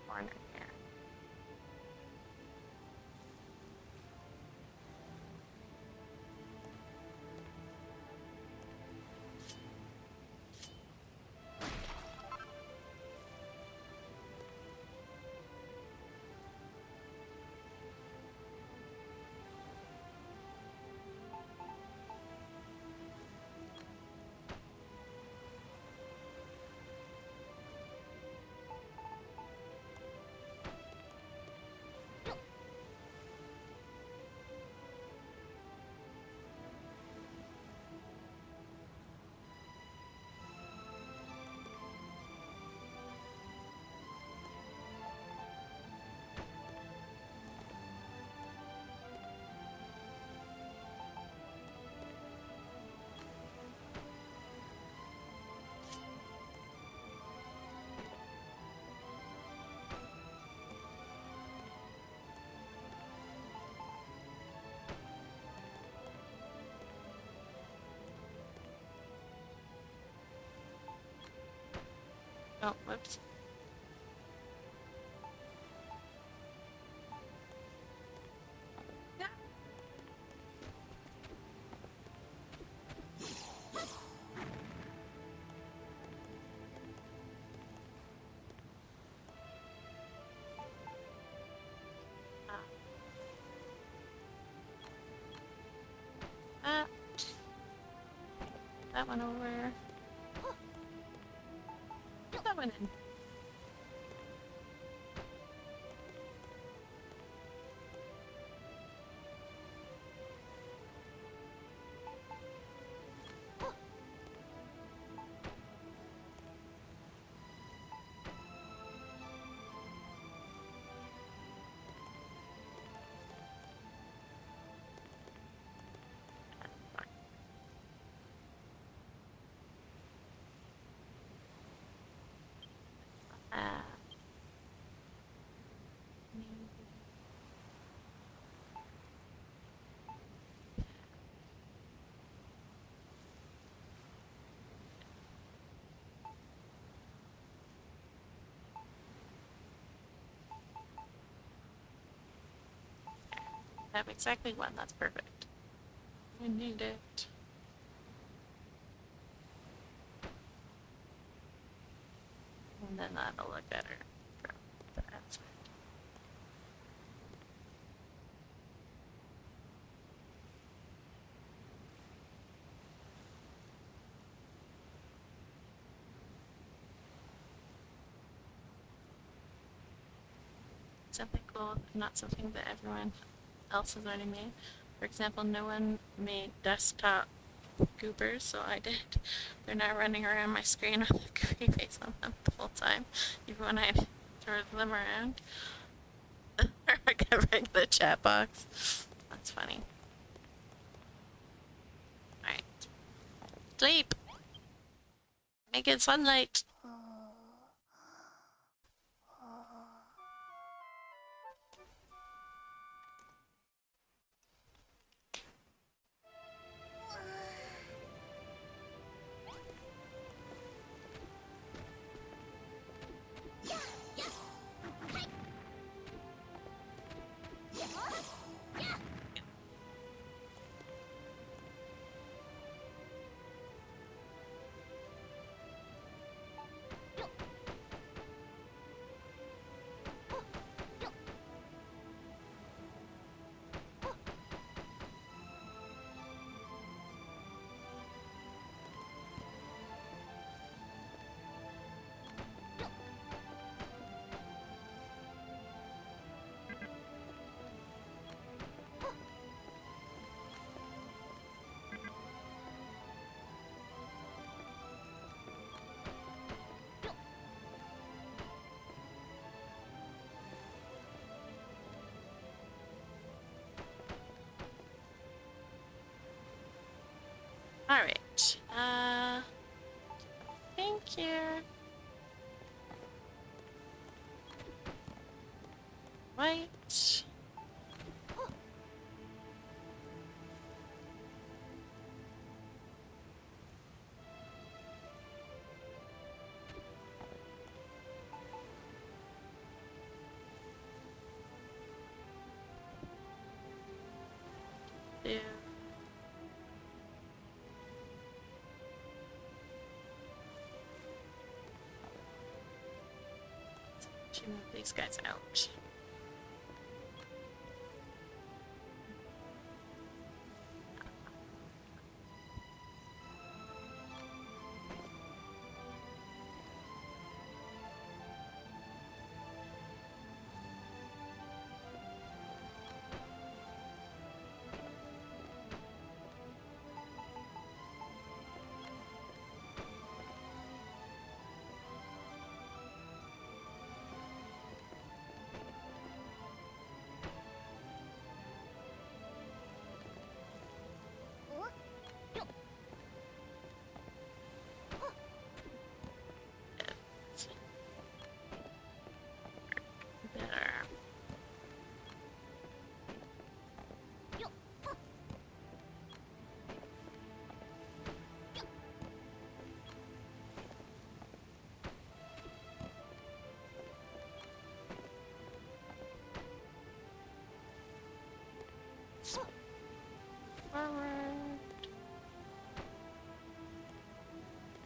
Corner here. Oh, whoops. That one over. Put that one in. I have exactly one. That's perfect. I need it. And then that'll look better from the outside. Something cool, not something that everyone else has already made. For example, no one made desktop goobers, so I did. They're now running around my screen with a goofy face on them the whole time, even when I throw them around. Or I covering the chat box. That's funny. Alright. Sleep! Make it sunlight! Alright, thank you. Right. Yeah. To move these guys out.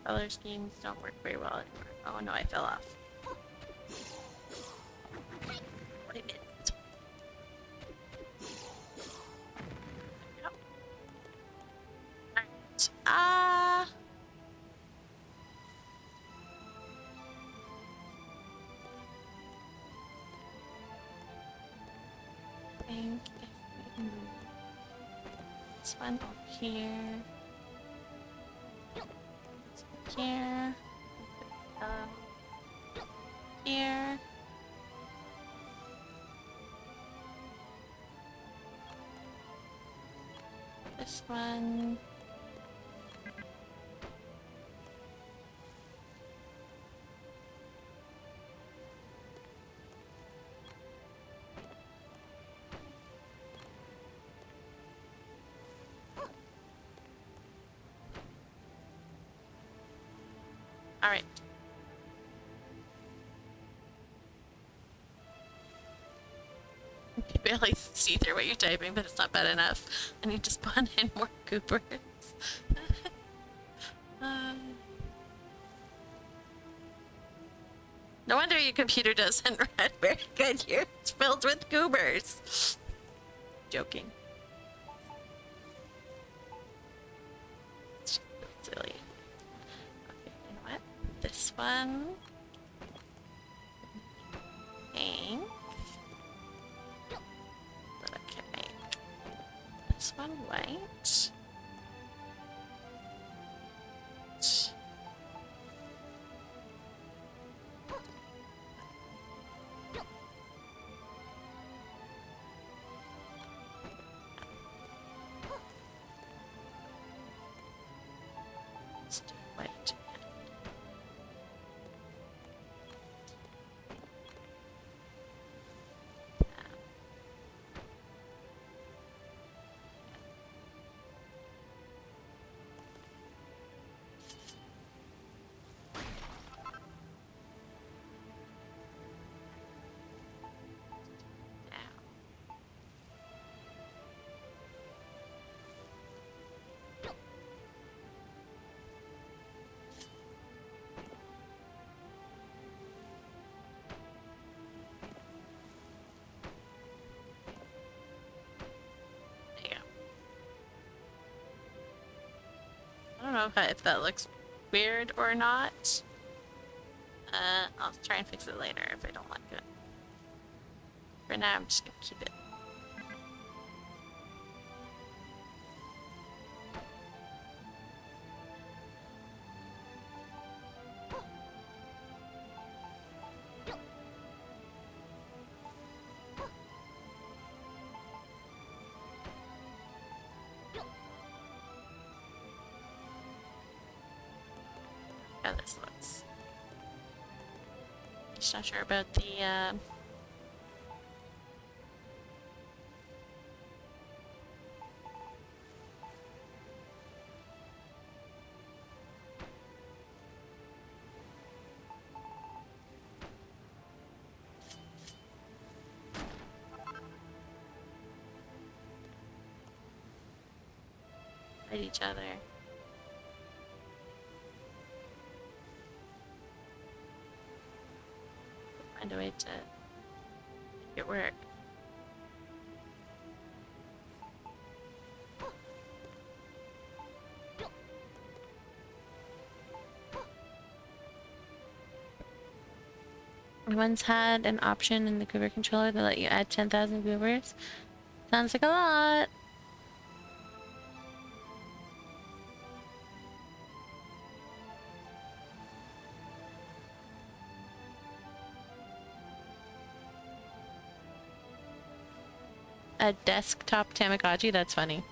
Color schemes don't work very well anymore. Oh no, I fell off. What I missed. Yep. Alright. I think if we move this one over here. This one here. Here. This one. All right. You can barely see through what you're typing, but it's not bad enough. I need to spawn in more goobers. No wonder your computer doesn't run very good here. It's filled with goobers. Joking. It's just silly. Okay, you know what? This one. Pink. Okay. This one white. Let's do white. I don't know if that looks weird or not. I'll try and fix it later if I don't like it. For now, I'm just gonna keep it. How this looks. Just not sure about the fight each other. Find a way to make it work. I once had an option in the Goober controller that let you add 10,000 Goobers. Sounds like a lot. A desktop Tamagotchi? That's funny.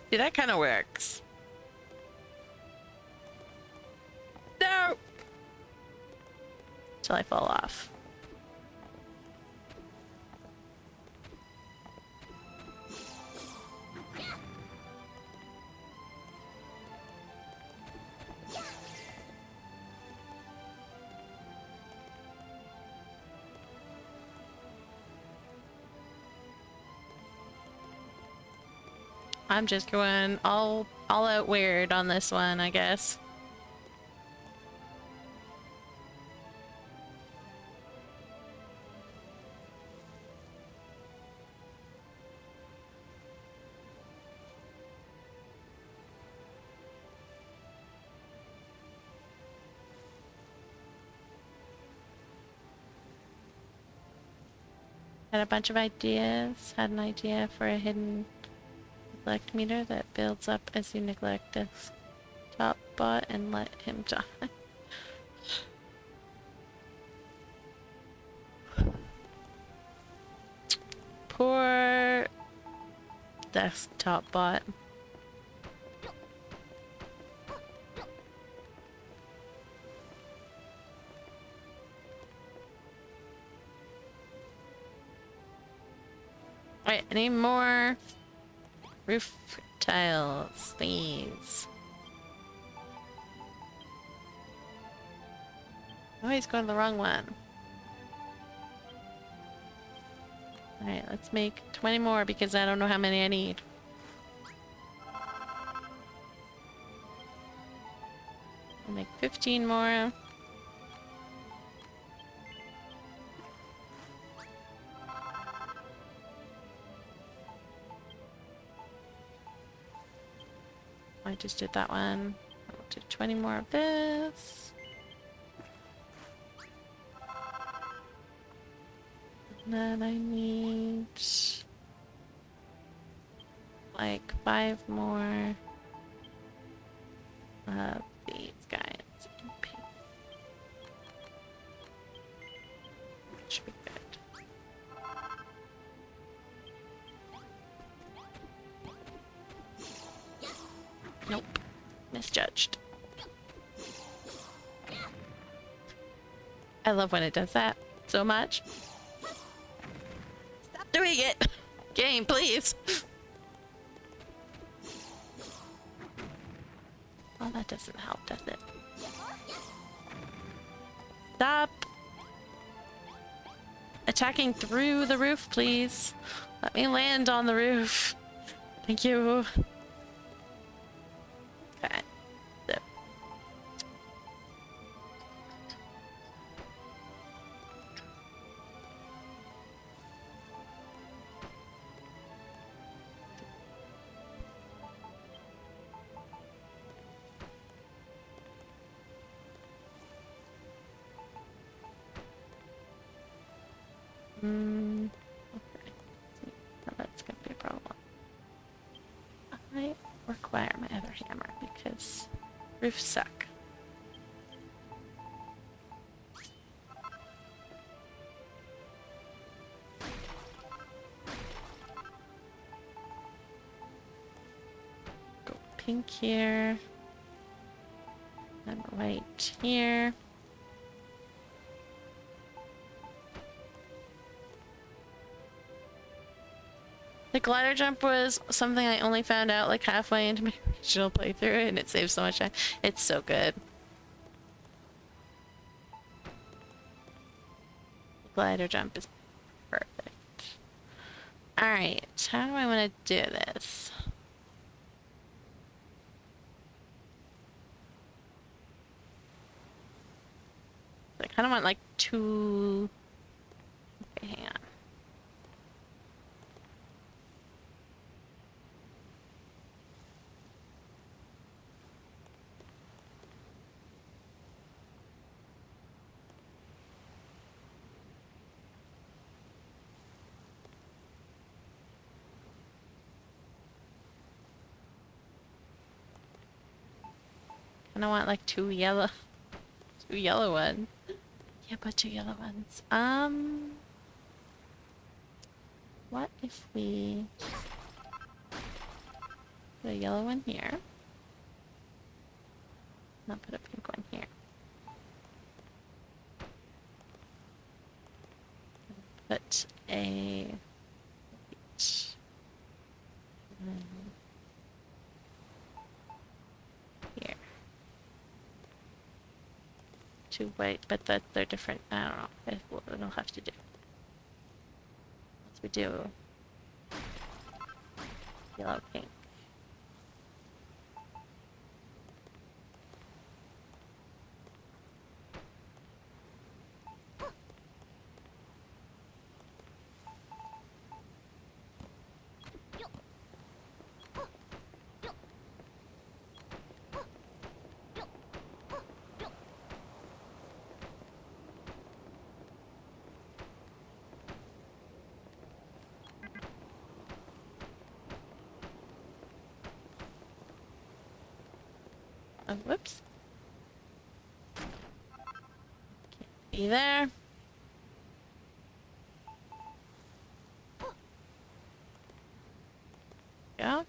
See, that kind of works. No! Till I fall off. I'm just going all out weird on this one, I guess. Had a bunch of ideas. Had an idea for a hidden neglect meter that builds up as you neglect the top bot and let him die. Poor desktop bot. Alright, I need more roof tiles, please. Oh, he's going the wrong one. Alright, let's make 20 more because I don't know how many I need. I'll make 15 more. I just did that one. I'll do 20 more of this. And then I need like 5 more of these guys. Should be good. Nope. Misjudged. I love when it does that so much. Stop doing it! Game, please! Well, that doesn't help, does it? Stop attacking through the roof, please. Let me land on the roof. Thank you. Okay. Zip. Okay. So that's gonna be a problem. I require my other hammer because roofs suck. Go pink here. And white here. The glider jump was something I only found out like halfway into my original playthrough, and it saves so much time. It's so good. The glider jump is perfect. Alright, how do I want to do this? I kind of want like 2... Okay, hang on. And I want like 2 yellow ones. Yeah, but 2 yellow ones. What if we Put a yellow one here. I'll put a pink one here. Put a here. Two white, but they're different. I don't know. It'll have to do. Let's we do yellow, pink. Oh, whoops. Can't be there. Go.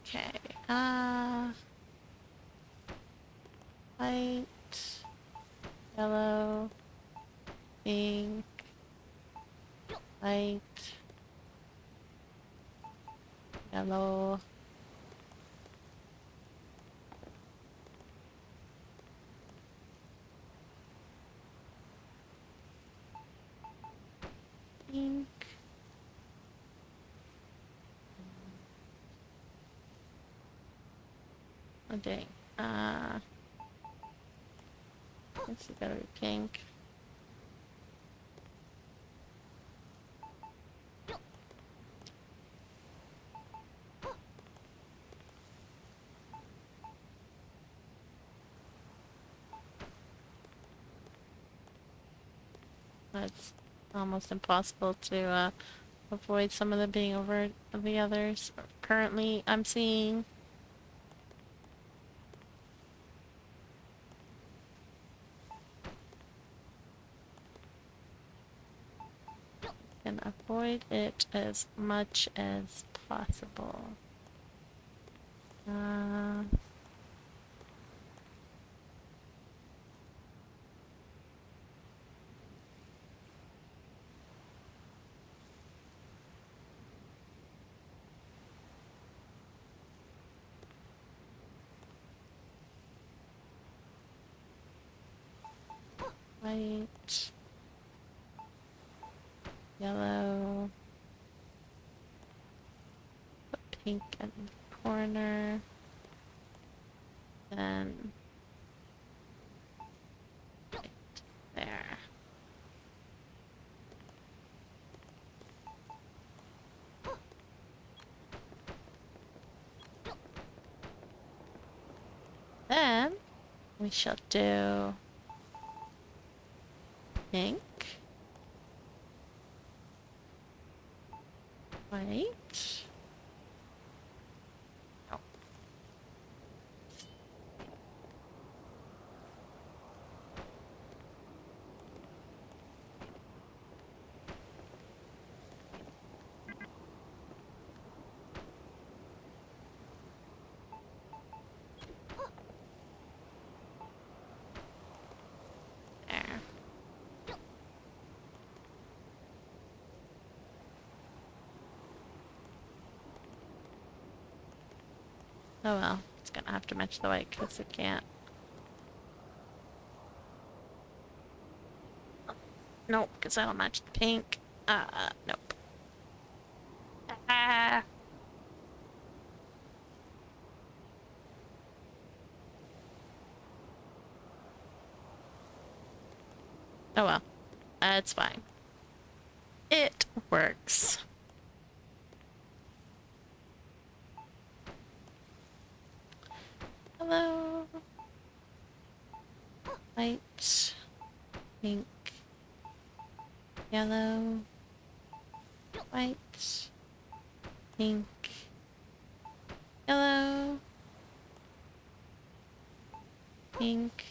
Okay. White, yellow, pink, white, yellow, pink. Oh dang. Guess it gotta be pink. It's almost impossible to avoid some of them being over the others. Currently, I'm seeing. And avoid it as much as possible. White, yellow, put pink in the corner, then white there. Then we shall do pink, white. Oh. There. Oh well, it's gonna have to match the white because it can't. Nope, because that'll match the pink. Nope. Ah. Oh well, it's fine. It works. Hello. White, pink, yellow, white, pink, yellow, pink,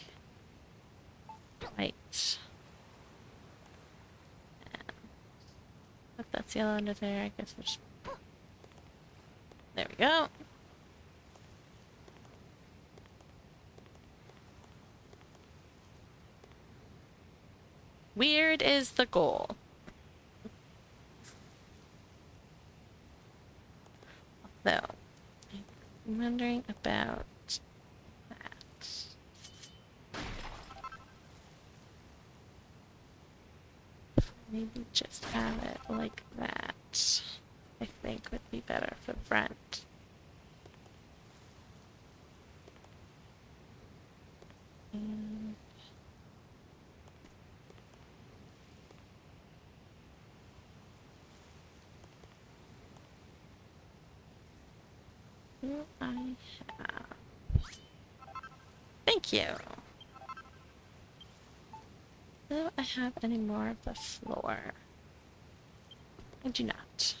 White. If that's yellow under there, I guess we'll just... There we go. Weird is the goal. Though, I'm wondering about that. Maybe just have it like that. I think would be better for front. And who I have. Thank you. Do I have any more of the floor? I do not.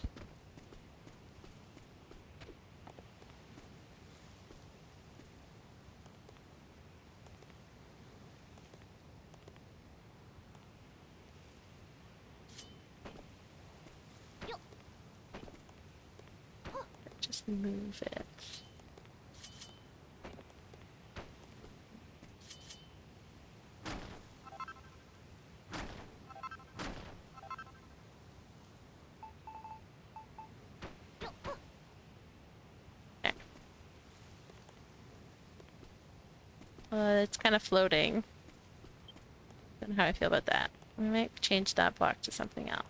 Just move it. It's kind of floating. Don't know how I feel about that. We might change that block to something else.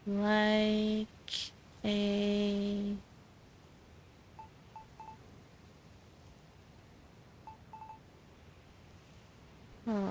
Like a... Huh.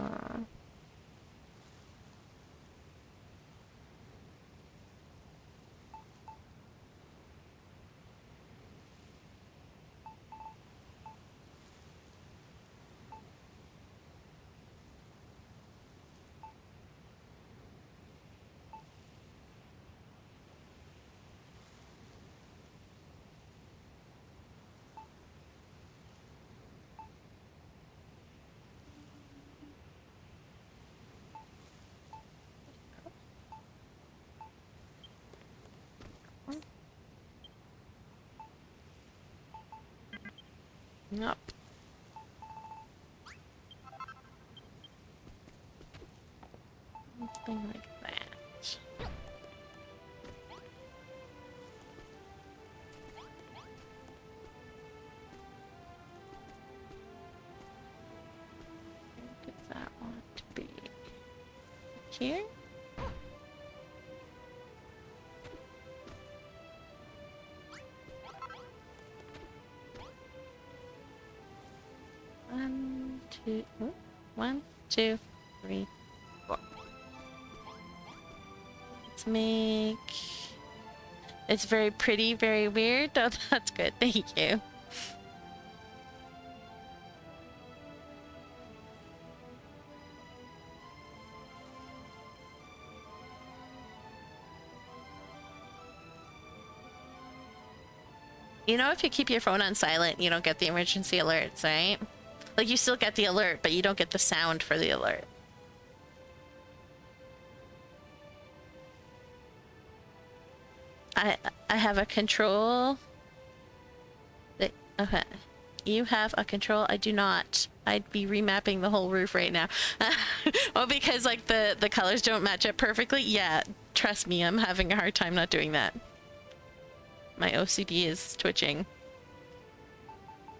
Nope. Something like that. Where does that want to be? Here? One, two, three, four. Let's make... It's very pretty, very weird. Oh, that's good. Thank you. You know, if you keep your phone on silent, you don't get the emergency alerts, right? Like, you still get the alert, but you don't get the sound for the alert. I have a control. Okay. You have a control. I do not. I'd be remapping the whole roof right now. Well, because like the colors don't match up perfectly. Yeah, trust me, I'm having a hard time not doing that. My OCD is twitching.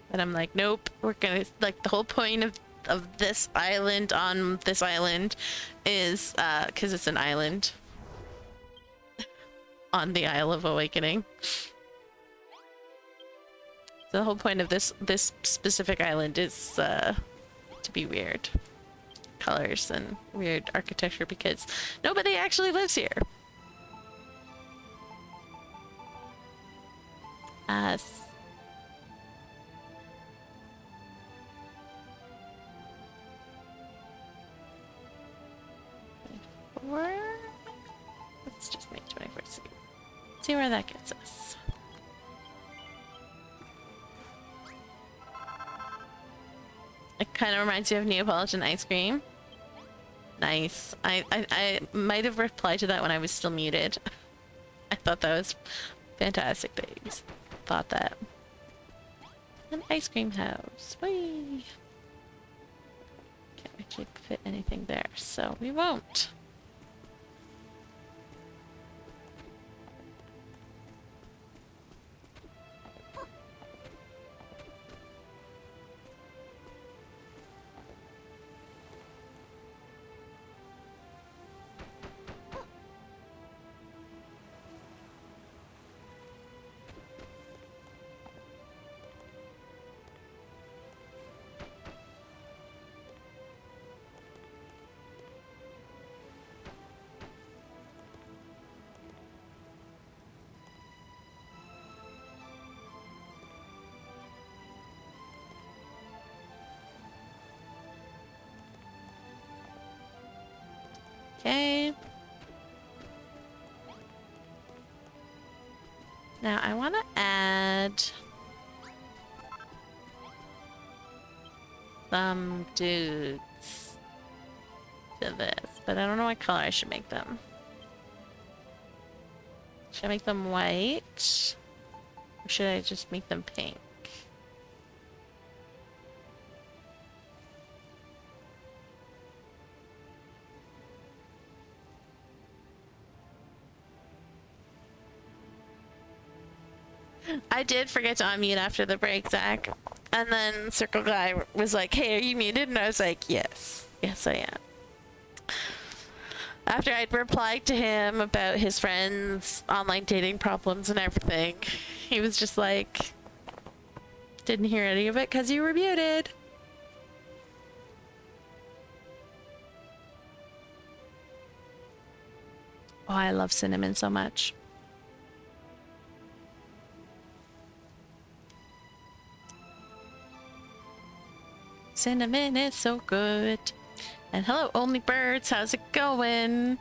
And I'm like, nope, we're gonna, like, the whole point of this island on this island is, because it's an island on the Isle of Awakening. So the whole point of this specific island is, to be weird colors and weird architecture because nobody actually lives here. Let's just make 24 seconds. See where that gets us. It kind of reminds you of Neapolitan ice cream. Nice. I might have replied to that when I was still muted. I thought that was fantastic that you thought that. An ice cream house. Whee! Can't actually fit anything there, so we won't. Okay. Now I want to add some dudes to this, but I don't know what color I should make them. Should I make them white? Or should I just make them pink? I did forget to unmute after the break, Zach. And then Circle Guy was like, hey, are you muted? And I was like, yes. Yes, I am. After I'd replied to him about his friends' online dating problems and everything, he was just like, didn't hear any of it because you were muted. Oh, I love cinnamon so much. Cinnamon is so good. And hello, Only Birds. How's it going?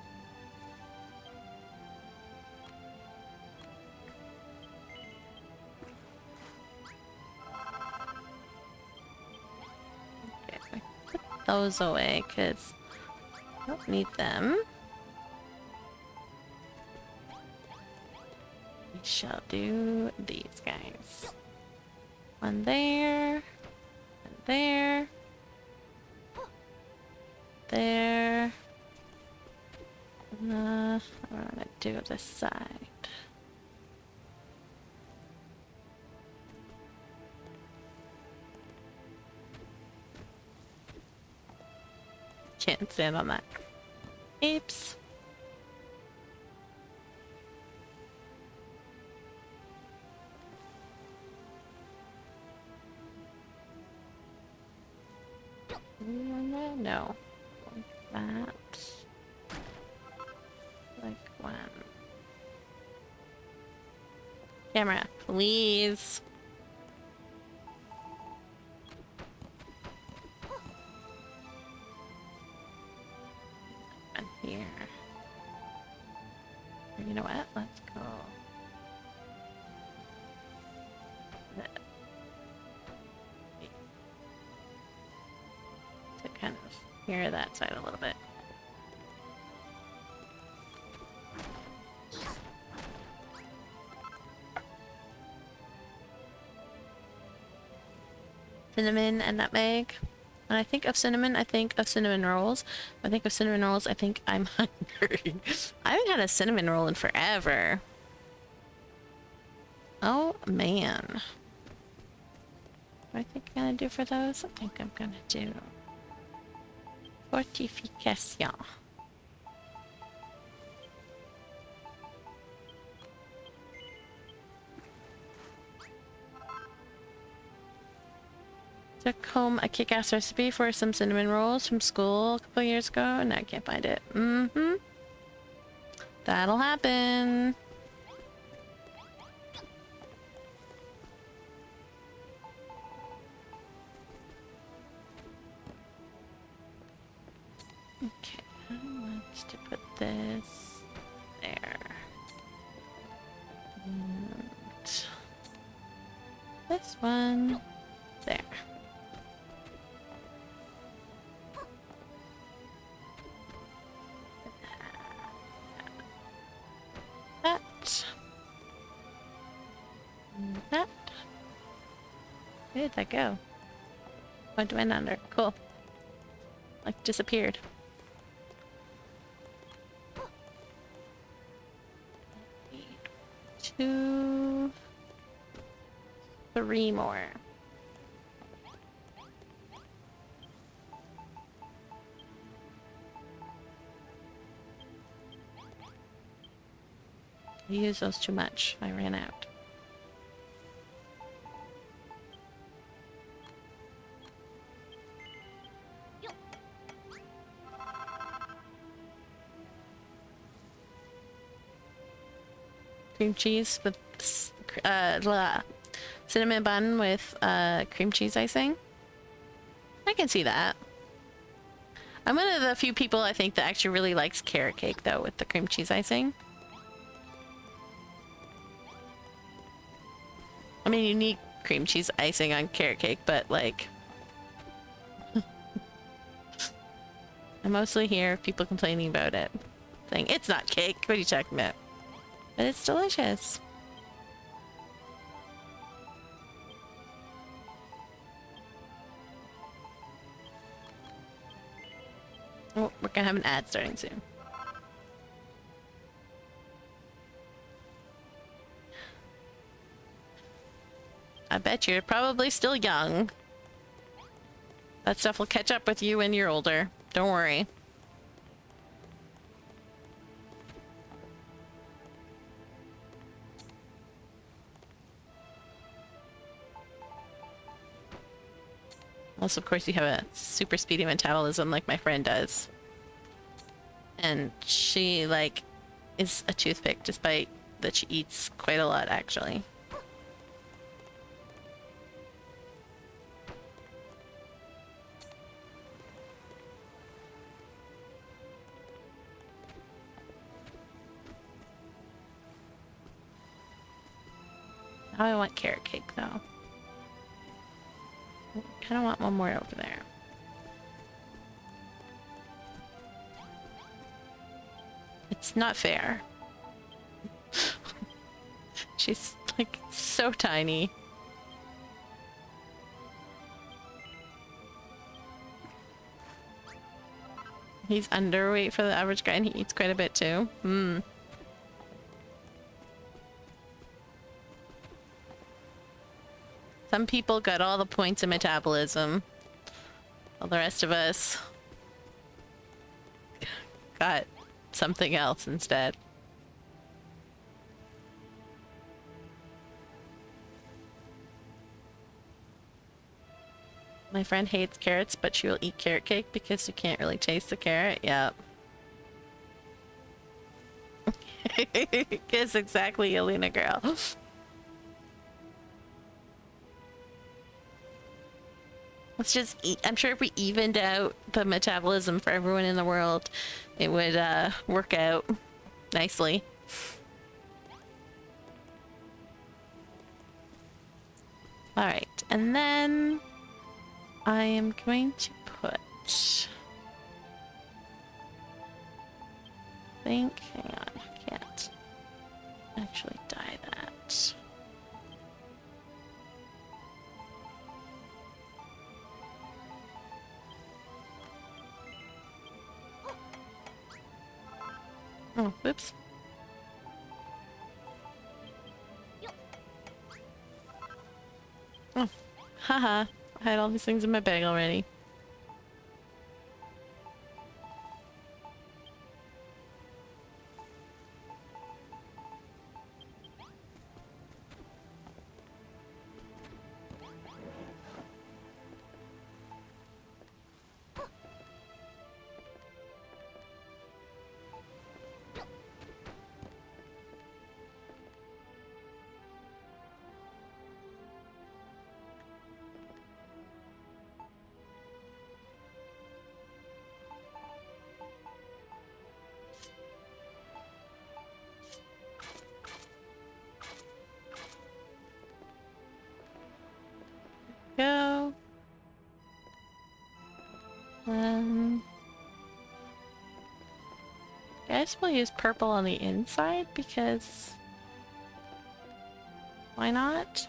Okay, put those away because I don't need them. We shall do these guys. One there. There. There. What am I gonna do this side? Can't stand on that. Apes. No. That. Like one. Camera, please. And here. You know what? Let's go. To kind of mirror that side a little bit. Cinnamon and nutmeg. When I think of cinnamon, I think of cinnamon rolls. When I think of cinnamon rolls, I think I'm hungry. I haven't had a cinnamon roll in forever. Oh man. What do I think I'm gonna do for those? I think I'm gonna do fortification. Took home a kick-ass recipe for some cinnamon rolls from school a couple years ago, and I can't find it. That'll happen. Okay, I want to put this there. And this one there. That. And that. Where did that go? What went under? Cool. Like disappeared. Two, three more. I used those too much. I ran out. Cream cheese with cinnamon bun with cream cheese icing. I can see that. I'm one of the few people I think that actually really likes carrot cake though with the cream cheese icing. I mean, you need cream cheese icing on carrot cake, but like I'm mostly hear people complaining about it, saying it's not cake. What are you talking about? But it's delicious. Oh, we're gonna have an ad starting soon. I bet you're probably still young. That stuff will catch up with you when you're older. Don't worry. Also, of course, you have a super speedy metabolism like my friend does. And she, like, is a toothpick despite that she eats quite a lot, actually. Now I want carrot cake, though. I kind of want one more over there. It's not fair. She's, like, so tiny. He's underweight for the average guy, and he eats quite a bit, too. Hmm. Some people got all the points of metabolism. While the rest of us got something else instead. My friend hates carrots, but she will eat carrot cake because you can't really taste the carrot. Yep. Guess exactly, Yelena girl. Let's just eat. I'm sure if we evened out the metabolism for everyone in the world, it would work out nicely. Alright, and then I am going to put... hang on, I can't actually dye that. Oh, whoops. Oh, haha. I had all these things in my bag already. I guess we'll use purple on the inside because why not?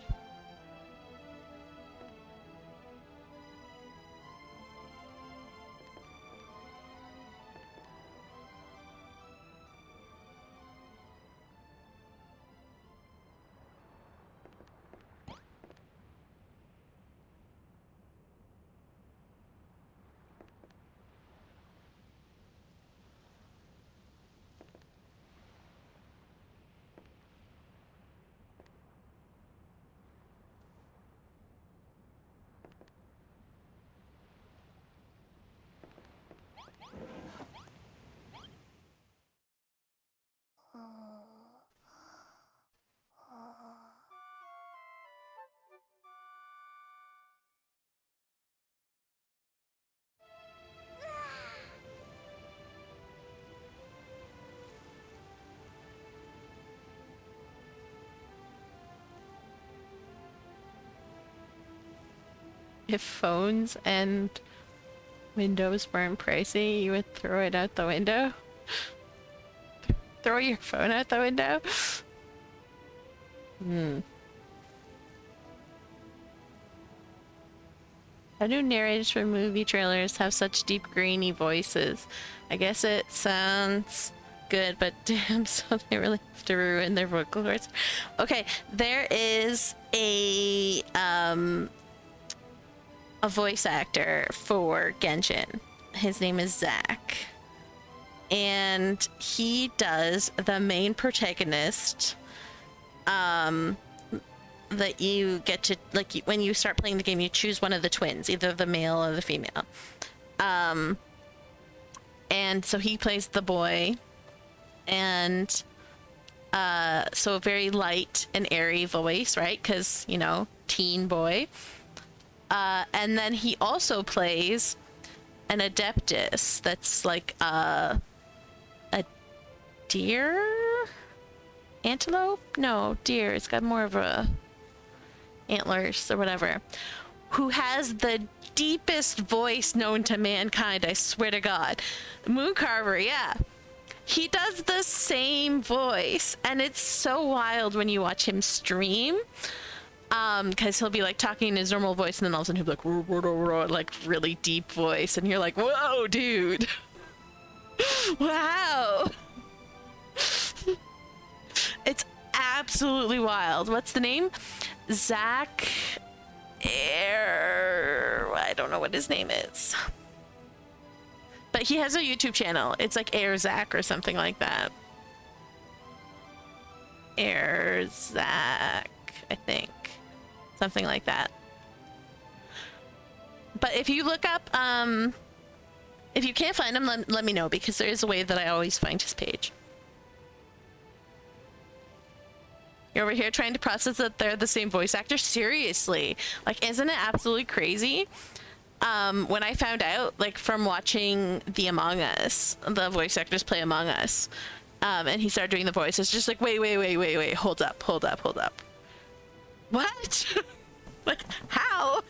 If phones and windows weren't pricey, you would throw it out the window? Throw your phone out the window? How do narrators for movie trailers have such deep grainy voices? I guess it sounds good, but damn, so they really have to ruin their vocal cords. Okay, there is a voice actor for Genshin. His name is Zach. And he does the main protagonist that you get to, like, when you start playing the game, you choose one of the twins, either the male or the female. And so he plays the boy, and so a very light and airy voice, right? Because, you know, teen boy. And then he also plays an adeptus that's like a deer? Antelope? No, deer. It's got more of a antlers or whatever. Who has the deepest voice known to mankind, I swear to God. Mooncarver, yeah. He does the same voice, and it's so wild when you watch him stream. Because he'll be like talking in his normal voice, and then all of a sudden he'll be like, "Whoa, whoa, whoa, whoa," like really deep voice, and you're like, whoa, dude. Wow. It's absolutely wild. What's the name? Zach Air. I don't know what his name is. But he has a YouTube channel. It's like Air Zach or something like that. Air Zach, I think. Something like that. But if you look up, if you can't find him, let me know, because there is a way that I always find his page. You're over here trying to process that they're the same voice actor? Seriously. Like, isn't it absolutely crazy? When I found out, like, from watching the Among Us, the voice actors play Among Us, and he started doing the voice, it's just like, wait, hold up. What? Like, how?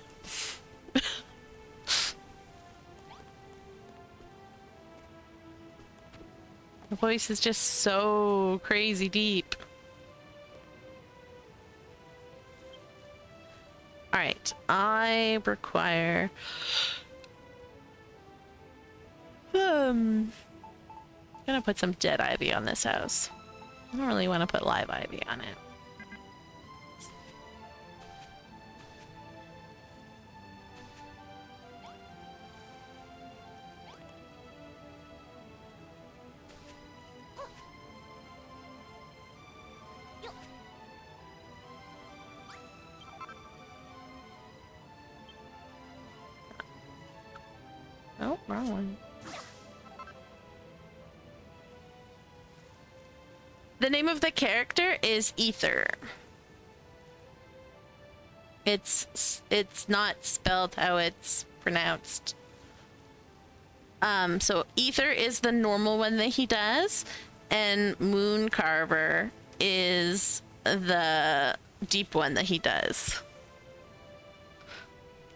The voice is just so crazy deep. Alright, I require... I'm gonna put some dead ivy on this house. I don't really want to put live ivy on it. Oh, wrong one. The name of the character is Ether. It's not spelled how it's pronounced. So Ether is the normal one that he does, and Mooncarver is the deep one that he does.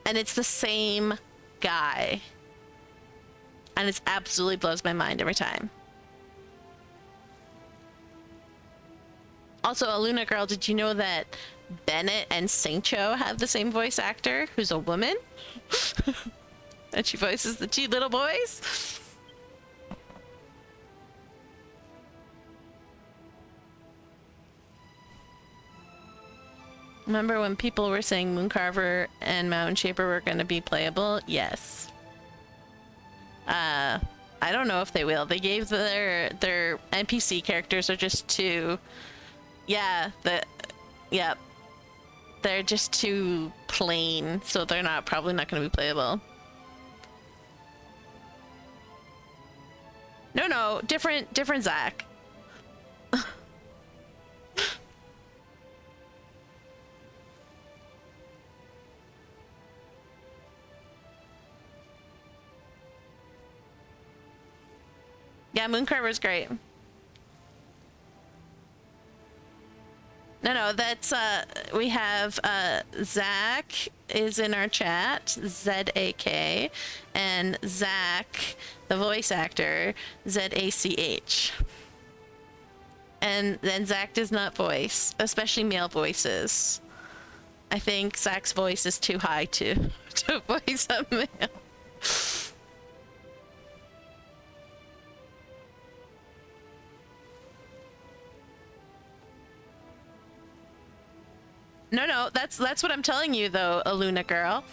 And it's the same guy. And it absolutely blows my mind every time. Also, Aluna girl, did you know that Bennett and Sancho have the same voice actor, who's a woman? And she voices the two little boys? Remember when people were saying Mooncarver and Mountain Shaper were going to be playable? Yes. I don't know if they will. They gave their NPC characters are just too... Yeah, yep. They're just too plain, so they're probably not going to be playable. No, different Zach. Yeah, Mooncarver's great. No, that's we have Zach is in our chat, Z-A-K, and Zach, the voice actor, Z-A-C-H. And then Zach does not voice, especially male voices. I think Zach's voice is too high to voice a male. No, that's what I'm telling you though, Aluna girl,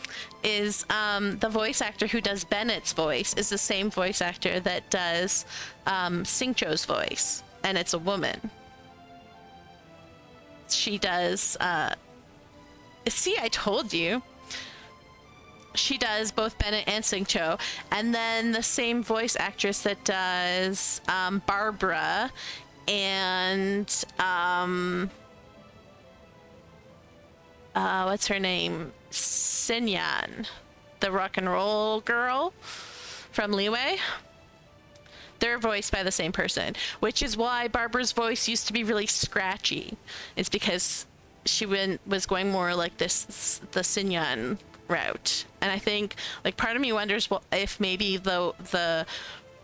is the voice actor who does Bennett's voice is the same voice actor that does Singcho's voice, and it's a woman. She does, see, I told you. She does both Bennett and Singcho, and then the same voice actress that does Barbara and what's her name? Sinyan, the rock and roll girl from Leeway. They're voiced by the same person, which is why Barbara's voice used to be really scratchy. It's because she was going more like the Sinyan route. And I think, like, part of me wonders if maybe the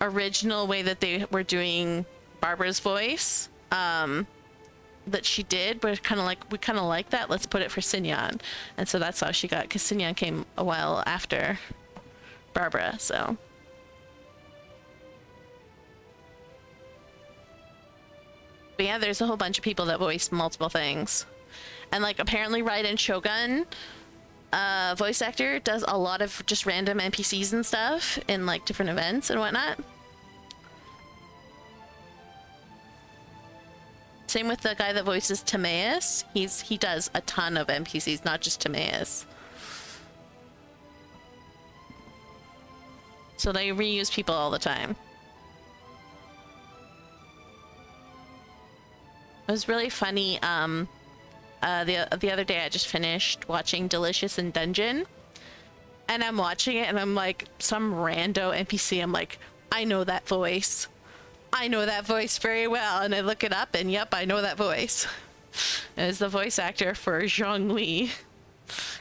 original way that they were doing Barbara's voice, that she did, but we kind of like that, let's put it for Sinyan. And so that's how she got, because Sinyan came a while after Barbara, so. But yeah, there's a whole bunch of people that voice multiple things. And like apparently Raiden Shogun voice actor does a lot of just random NPCs and stuff in like different events and whatnot. Same with the guy that voices Timaeus. He does a ton of NPCs, not just Timaeus. So they reuse people all the time. It was really funny. The other day I just finished watching Delicious in Dungeon, and I'm watching it and I'm like, some rando NPC, I'm like, I know that voice. I know that voice very well. And I look it up and yep, I know that voice. And it's the voice actor for Zhong Li,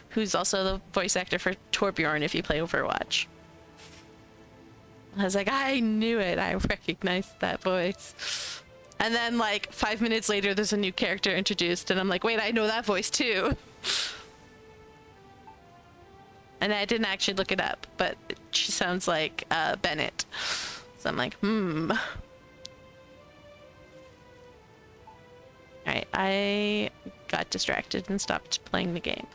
who's also the voice actor for Torbjorn if you play Overwatch. I was like, I knew it. I recognized that voice. And then like 5 minutes later, there's a new character introduced and I'm like, wait, I know that voice too. And I didn't actually look it up, but she sounds like Bennett. So I'm like, Alright, I got distracted and stopped playing the game.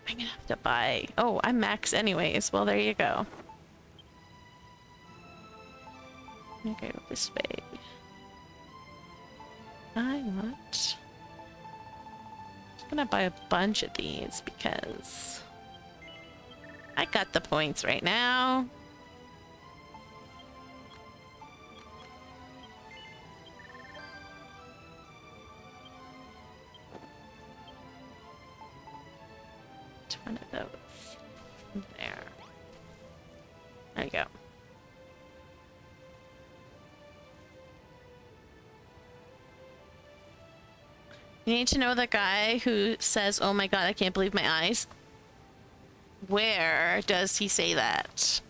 I'm gonna have to buy... Oh, I'm max anyways. Well, there you go. Okay, go this way. I'm just gonna buy a bunch of these because I got the points right now. One of those. There. There you go. You need to know the guy who says, "Oh my god, I can't believe my eyes." Where does he say that?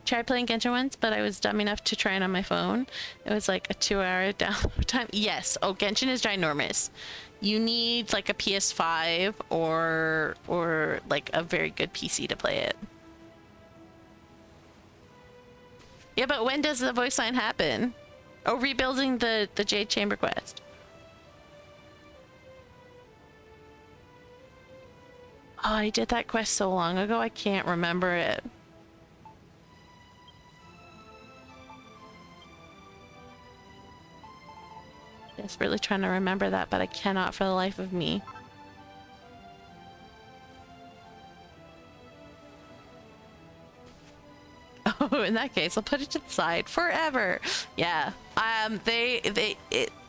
Tried playing Genshin once, but I was dumb enough to try it on my phone. It was like a 2-hour download time. Yes. Oh, Genshin is ginormous. You need like a PS5 or like a very good PC to play it. Yeah, but when does the voice line happen? Oh, rebuilding the Jade Chamber quest. Oh, I did that quest so long ago, I can't remember it. Desperately trying to remember that, but I cannot for the life of me. Oh, in that case, I'll put it to the side forever. Yeah.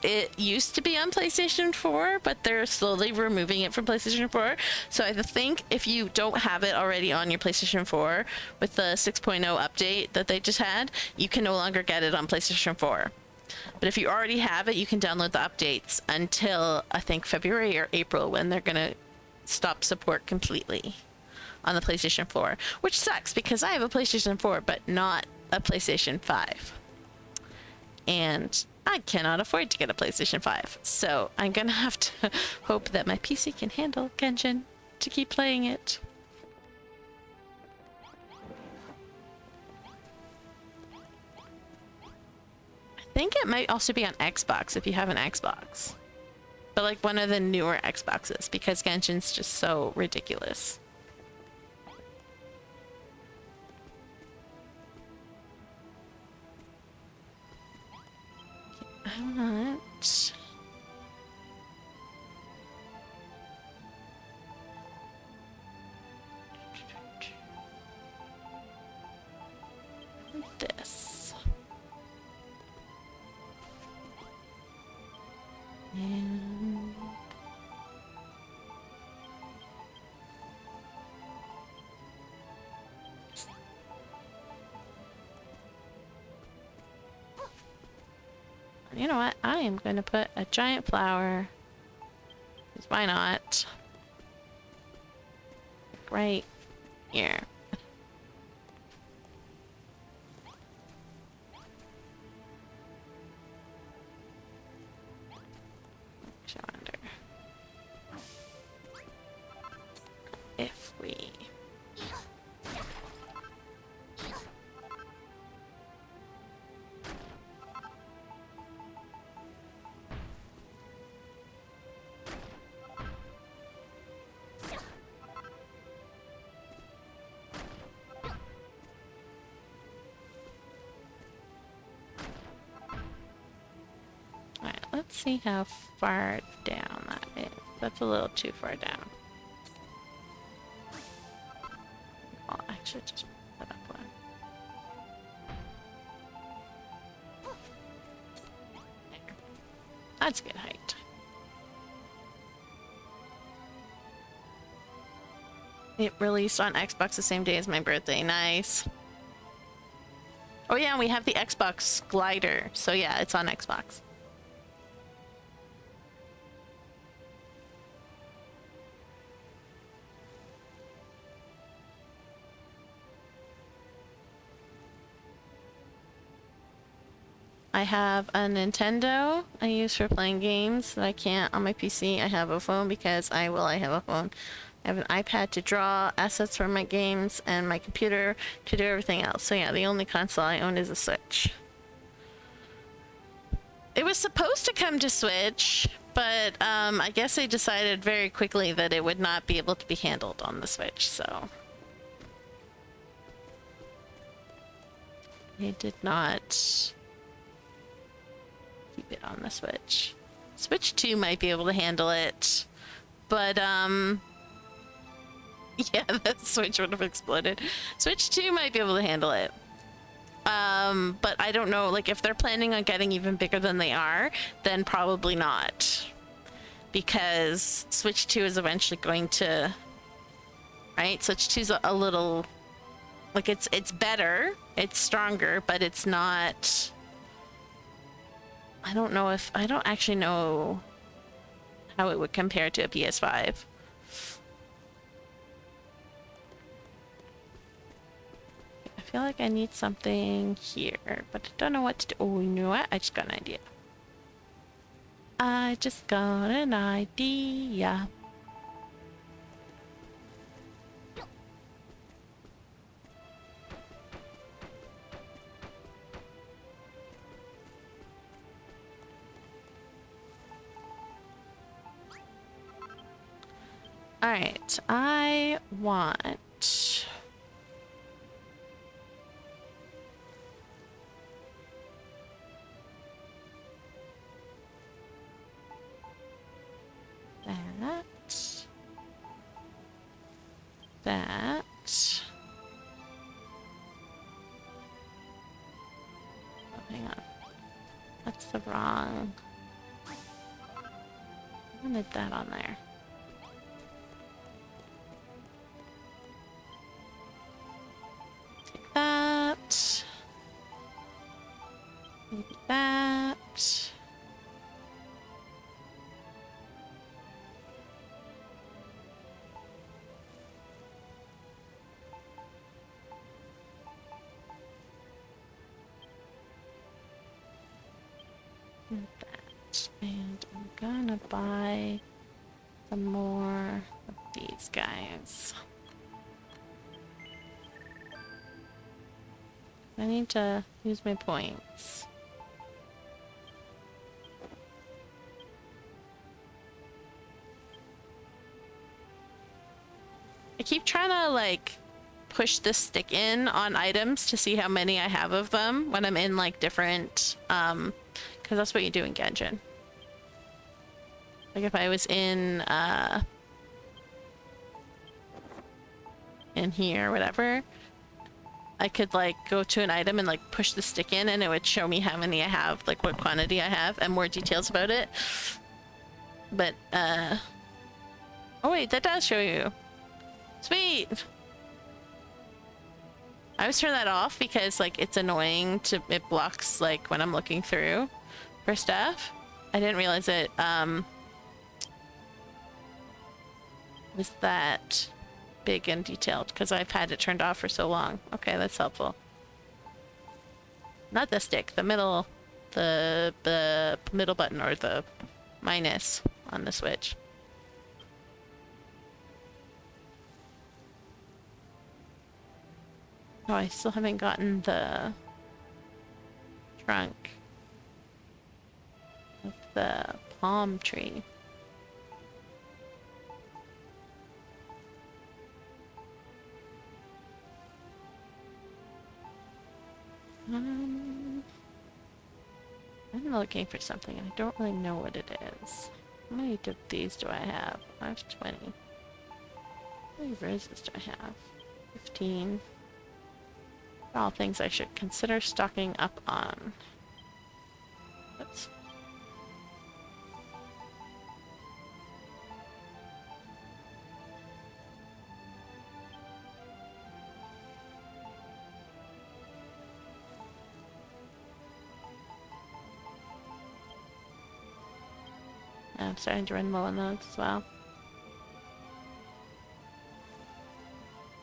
It used to be on PlayStation 4, but they're slowly removing it from PlayStation 4. So I think if you don't have it already on your PlayStation 4 with the 6.0 update that they just had, you can no longer get it on PlayStation 4. But if you already have it, you can download the updates until I think February or April, when they're gonna stop support completely on the PlayStation 4, which sucks because I have a PlayStation 4 but not a PlayStation 5, and I cannot afford to get a PlayStation 5, so I'm gonna have to hope that my PC can handle Genshin to keep playing it. I think it might also be on Xbox if you have an Xbox, but like one of the newer Xboxes, because Genshin's just so ridiculous. I'm not. This. And you know what? I am going to put a giant flower. Why not? Right here. I wonder if we. Let's see how far down that is. That's a little too far down. I'll actually just put up one. There. That's good height. It released on Xbox the same day as my birthday. Nice. Oh yeah, and we have the Xbox glider. So yeah, it's on Xbox. I have a Nintendo I use for playing games that I can't on my PC. I have a phone because I have a phone. I have an iPad to draw assets for my games, and my computer to do everything else. So yeah, the only console I own is a Switch. It was supposed to come to Switch, but I guess they decided very quickly that it would not be able to be handled on the Switch, so they did not keep it on the Switch. Switch 2 might be able to handle it, but yeah, the Switch would have exploded. Switch 2 might be able to handle it. But I don't know, like, if they're planning on getting even bigger than they are, then probably not. Because Switch 2 is eventually going to... Right? Switch 2's a little... Like, it's better, it's stronger, but it's not... I don't actually know how it would compare to a PS5. feel like I need something here, but I don't know what to do. Oh, you know what? I just got an idea. I just got an idea. All right, I want that. Oh, hang on. That's the wrong. I wanted that on there. Take that. Maybe that. That. And I'm gonna buy some more of these guys. I need to use my points. I keep trying to like push this stick in on items to see how many I have of them when I'm in like different because that's what you do in Genshin. Like if I was in here or whatever, I could like go to an item and like push the stick in and it would show me how many I have, like what quantity I have and more details about it. But oh wait, that does show you. Sweet. I always turn that off because like it's annoying to, it blocks like when I'm looking through for stuff. I didn't realize it was that big and detailed because I've had it turned off for so long. Okay, that's helpful. Not the stick, the middle button or the minus on the Switch. Oh, I still haven't gotten the trunk of the palm tree. I'm looking for something. I don't really know what it is. How many of these do I have? I have 20. How many roses do I have? 15. All things I should consider stocking up on. Oops. I'm starting to run low on those as well.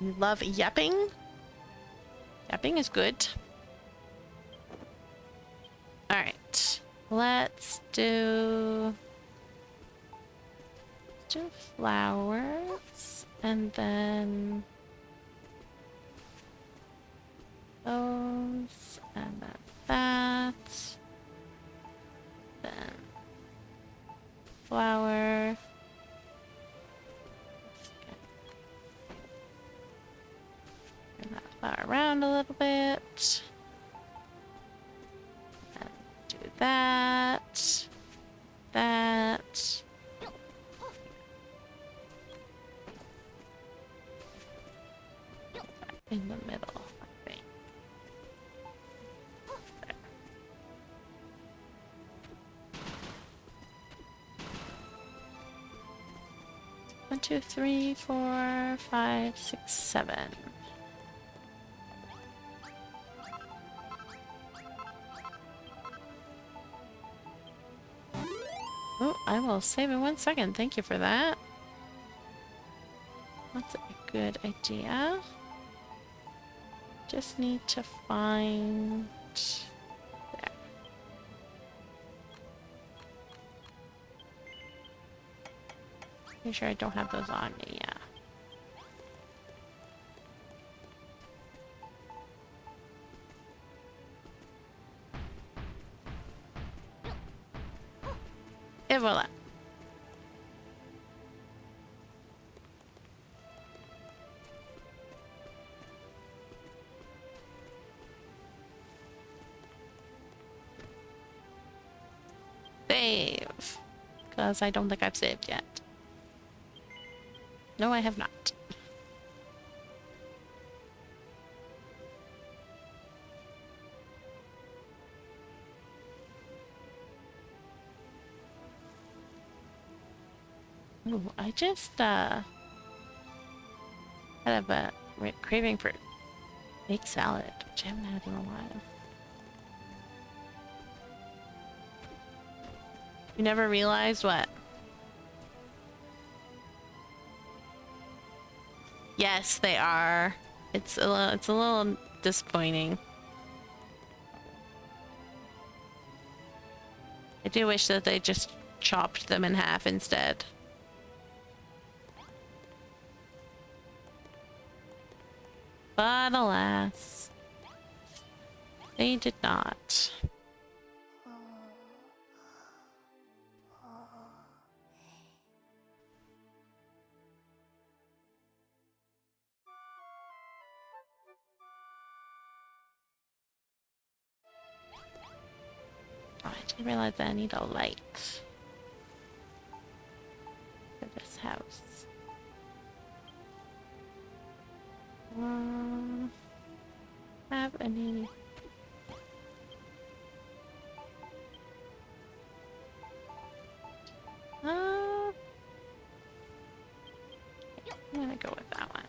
You love yapping? Yapping is good. Alright. Let's do flowers and then those and then that. Then flower. Turn that flower around a little bit. And do that. That. In the middle, I think. There. 1, 2, 3, 4, 5, 6, 7. Oh, I will save in 1 second. Thank you for that. That's a good idea. Just need to find... There. Pretty sure I don't have those on me, yeah. Et voila. Save. Because I don't think I've saved yet. No, I have not. Ooh, I just had a craving for baked salad, which I haven't had in a while. You never realized what? Yes, they are. It's a little disappointing. I do wish that they just chopped them in half instead. But alas, they did not. Oh, I didn't realize that I need a light for this house. Have any? I'm gonna go with that one.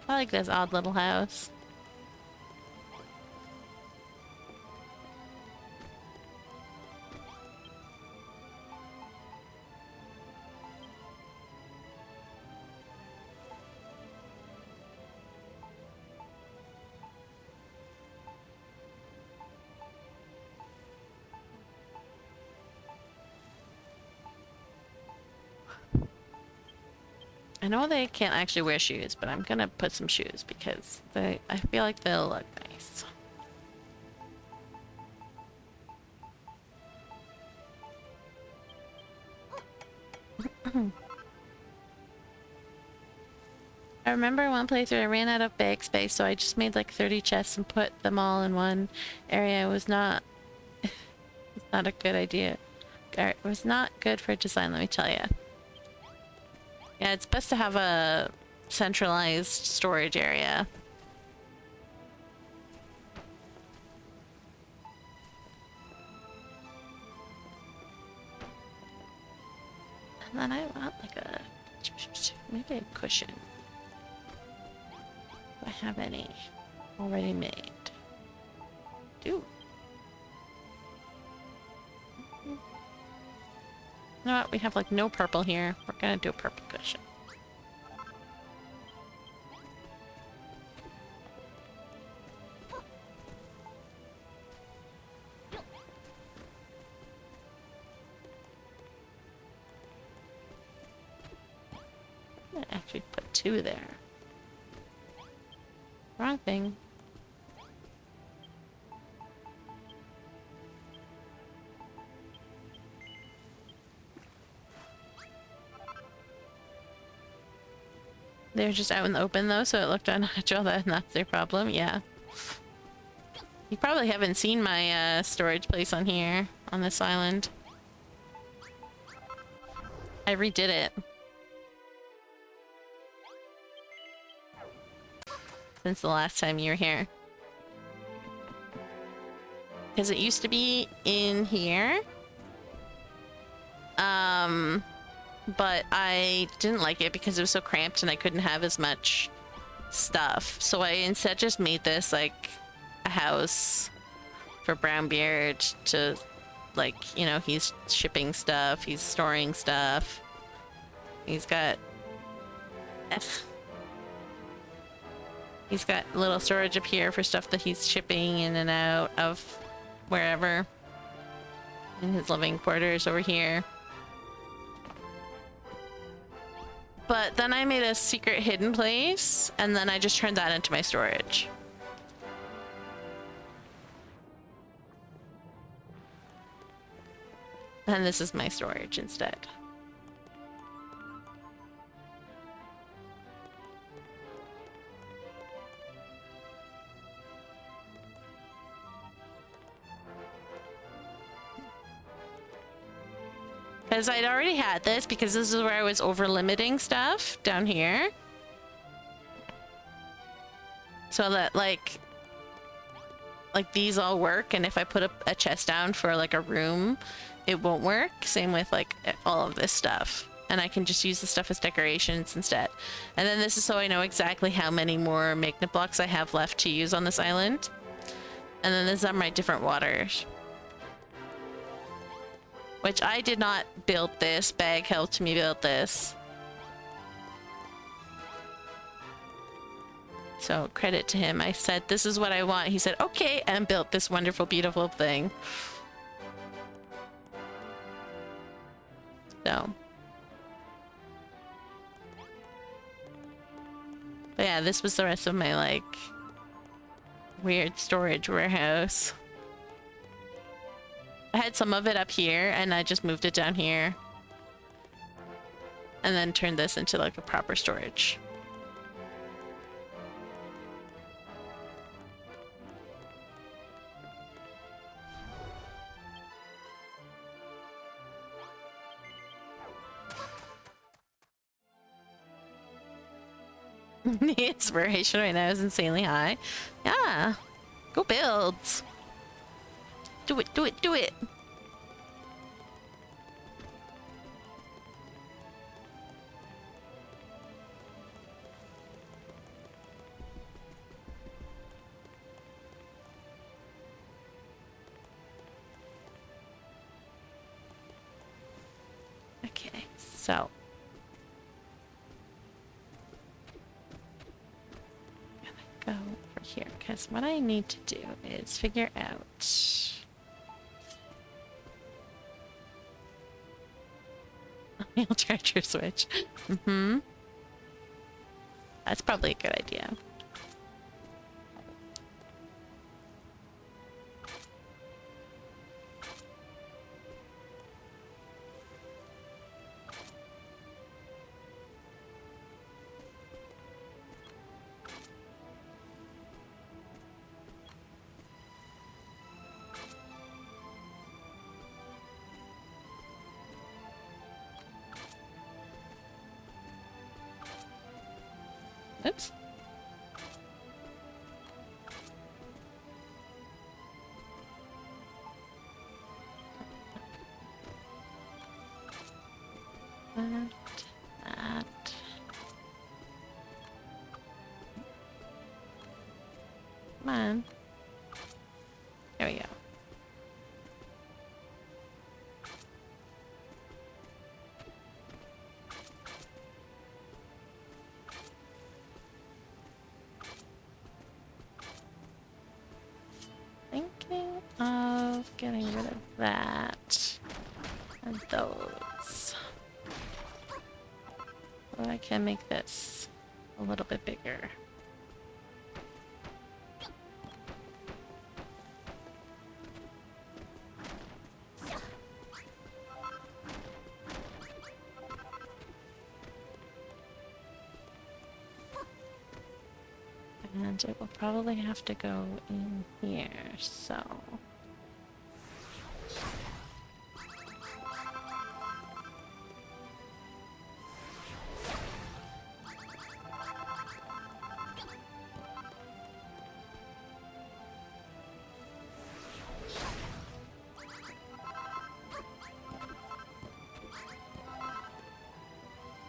I like this odd little house. I know they can't actually wear shoes, but I'm gonna put some shoes because I feel like they'll look nice. I remember one playthrough I ran out of bag space, so I just made like 30 chests and put them all in one area. It was not it's not a good idea. It was not good for design, let me tell you. Yeah, it's best to have a centralized storage area. And then I want like a maybe a cushion. Do I have any already made? Do. You know what? We have like no purple here. We're gonna do a purple cushion. I'm gonna actually put 2 there. Wrong thing. They're just out in the open though, so it looked unnatural. That's their problem, yeah. You probably haven't seen my storage place on here, on this island. I redid it. Since the last time you were here. Because it used to be in here. But I didn't like it because it was so cramped and I couldn't have as much stuff. So I instead just made this like a house for Brownbeard to, like, you know, he's shipping stuff, he's storing stuff. He's got he's got a little storage up here for stuff that he's shipping in and out of wherever. In his living quarters over here. But then I made a secret hidden place, and then I just turned that into my storage. And this is my storage instead. Because I'd already had this, because this is where I was over limiting stuff down here. So that like these all work, and if I put a chest down for like a room, it won't work. Same with like all of this stuff. And I can just use the stuff as decorations instead. And then this is so I know exactly how many more magnet blocks I have left to use on this island. And then these are my different waters. Which I did not build this. Bag helped me build this. So credit to him. I said, this is what I want. He said, okay, and built this wonderful, beautiful thing. So. But yeah, this was the rest of my, like, weird storage warehouse. I had some of it up here, and I just moved it down here. And then turned this into, like, a proper storage. The inspiration right now is insanely high. Yeah. Go build. Do it, do it, do it. Okay, so. Go over here, because what I need to do is figure out I'll charge your switch. That's probably a good idea. Oops. That. Come on. There we go. Thinking of getting rid of that and those. So I can make this a little bit bigger. And it will probably have to go in here, so...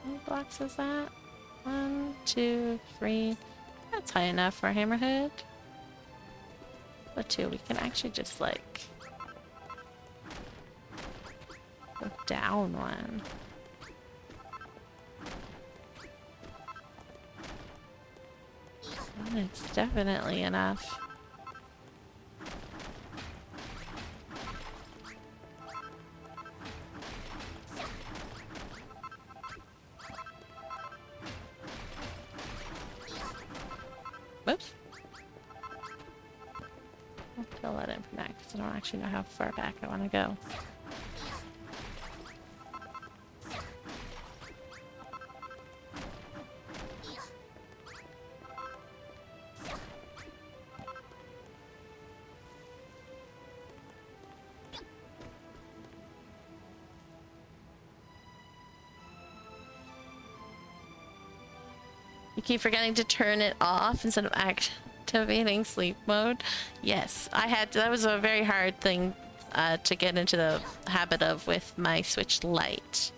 How many blocks is that? 1, 2, 3... That's high enough for a hammerhead. But too, we can actually just like go down one. And it's definitely enough. Whoops. I'll fill that in for now because I don't actually know how far back I want to go. You keep forgetting to turn it off instead of activating sleep mode. Yes, I had to, that was a very hard thing to get into the habit of with my Switch Lite,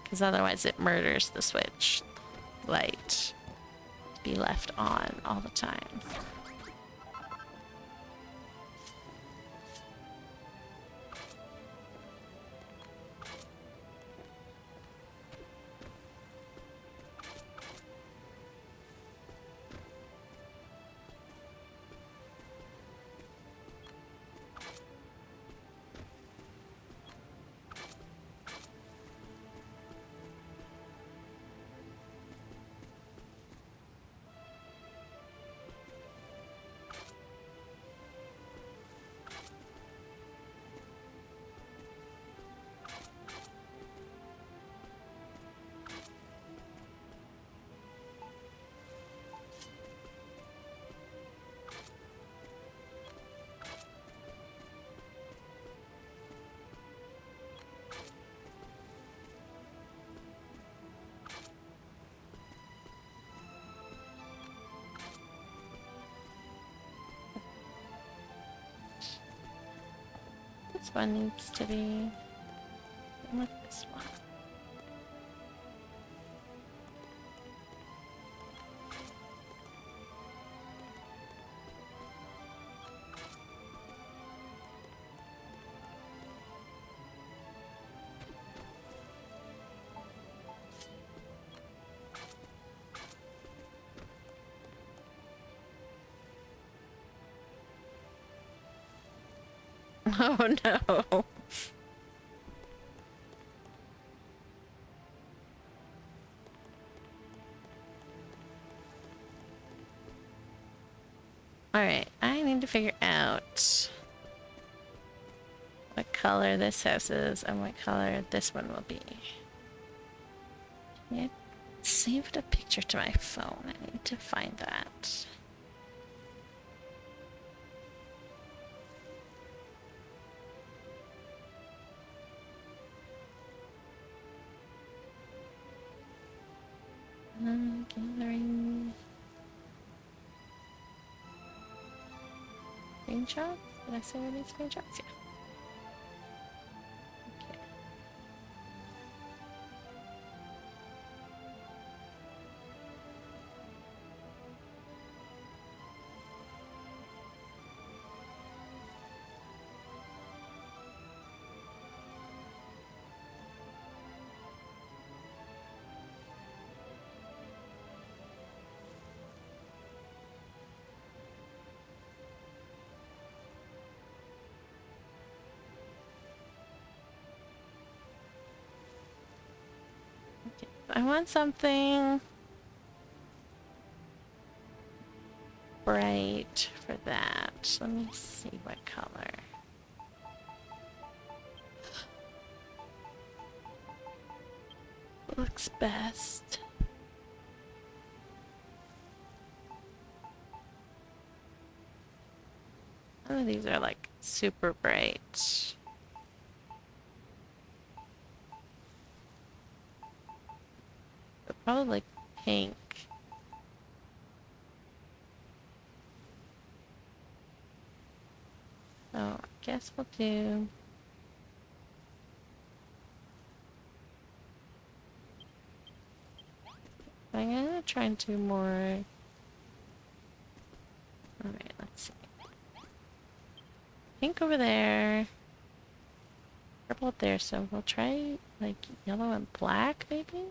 because otherwise it murders the Switch Lite to be left on all the time. This one needs to be with this one. Oh no. Alright, I need to figure out what color this house is and what color this one will be. I saved a picture to my phone. I need to find that. Gathering screenshots? Did I say we need screenshots? Yeah. Okay. I want something bright for that. Let me see what color. Looks best. None of these are like super bright. But probably pink. So I guess we'll do I'm gonna try and do more Alright, let's see. Pink over there. Purple up there, so we'll try like yellow and black maybe?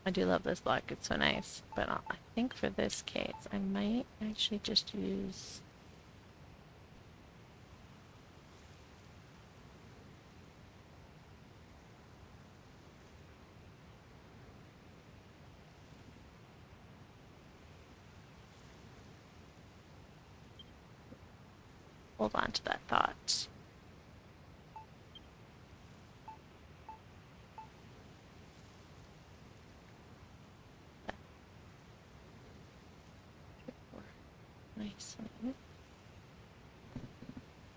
I do love this block, it's so nice. But I think for this case, I might actually just use... Hold on to that thought. Nice. I'm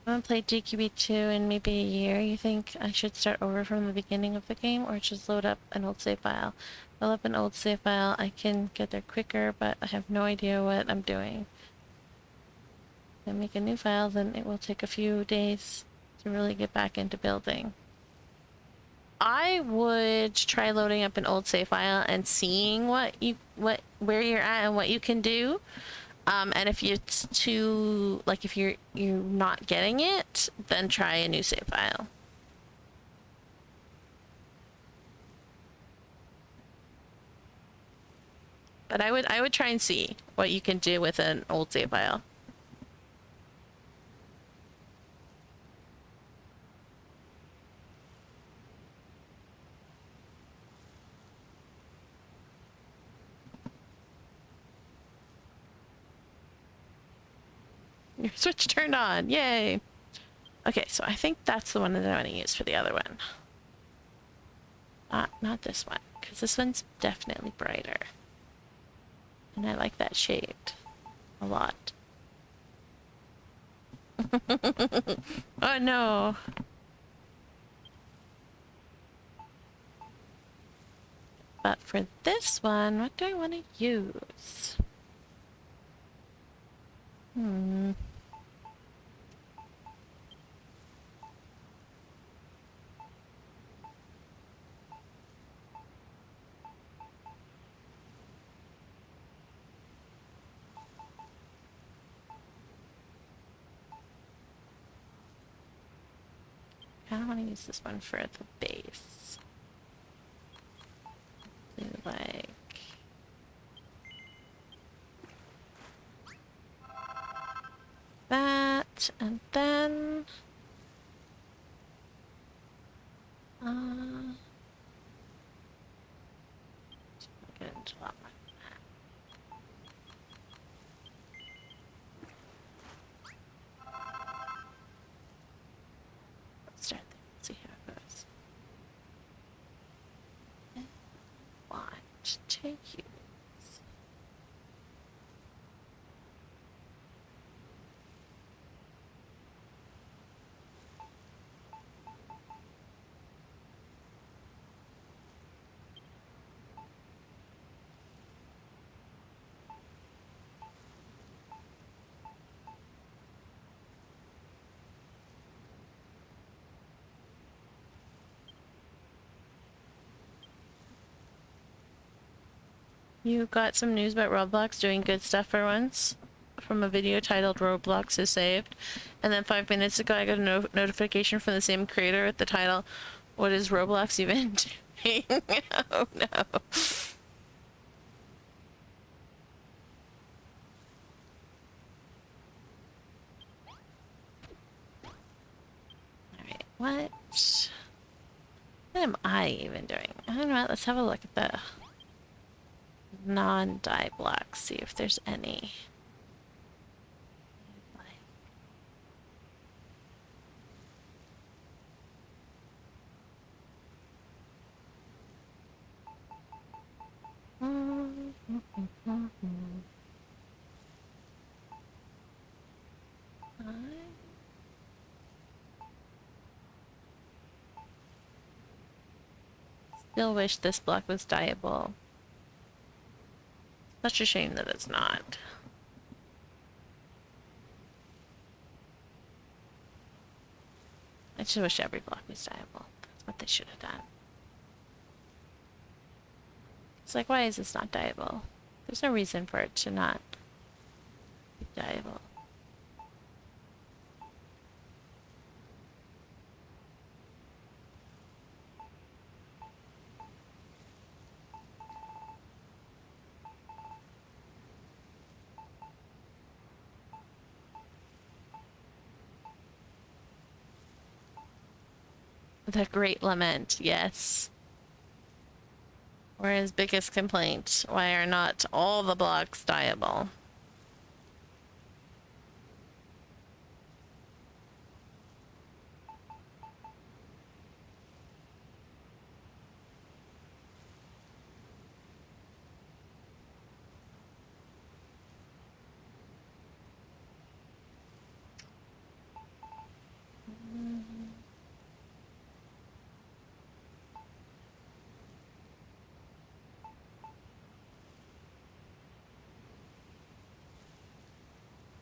gonna play DQB2 in maybe a year. You think I should start over from the beginning of the game or just load up an old save file? Load up an old save file, I can get there quicker, but I have no idea what I'm doing. If I make a new file, then it will take a few days to really get back into building. I would try loading up an old save file and seeing where you're at and what you can do. And if it's too, like if you're not getting it, then try a new save file. But I would try and see what you can do with an old save file. Your switch turned on, yay! Okay, so I think that's the one that I want to use for the other one. Not this one, because this one's definitely brighter. And I like that shade a lot. Oh no! But for this one, what do I want to use? I don't want to use this one for the base. Do like that, and then get into that one. Let's start there. Let's see how it goes. Want to use You got some news about Roblox doing good stuff for once from a video titled Roblox is saved. And then 5 minutes ago I got a notification from the same creator with the title, what is Roblox even doing? Oh no. Alright, what am I even doing? I don't know, let's have a look at the non-dye blocks, see if there's any. Still wish this block was dyeable. Such a shame that it's not. I just wish every block was dyeable. That's what they should have done. It's like, why is this not dyeable? There's no reason for it to not be dyeable. The great lament, yes. Or his biggest complaint, why are not all the blocks dyeable?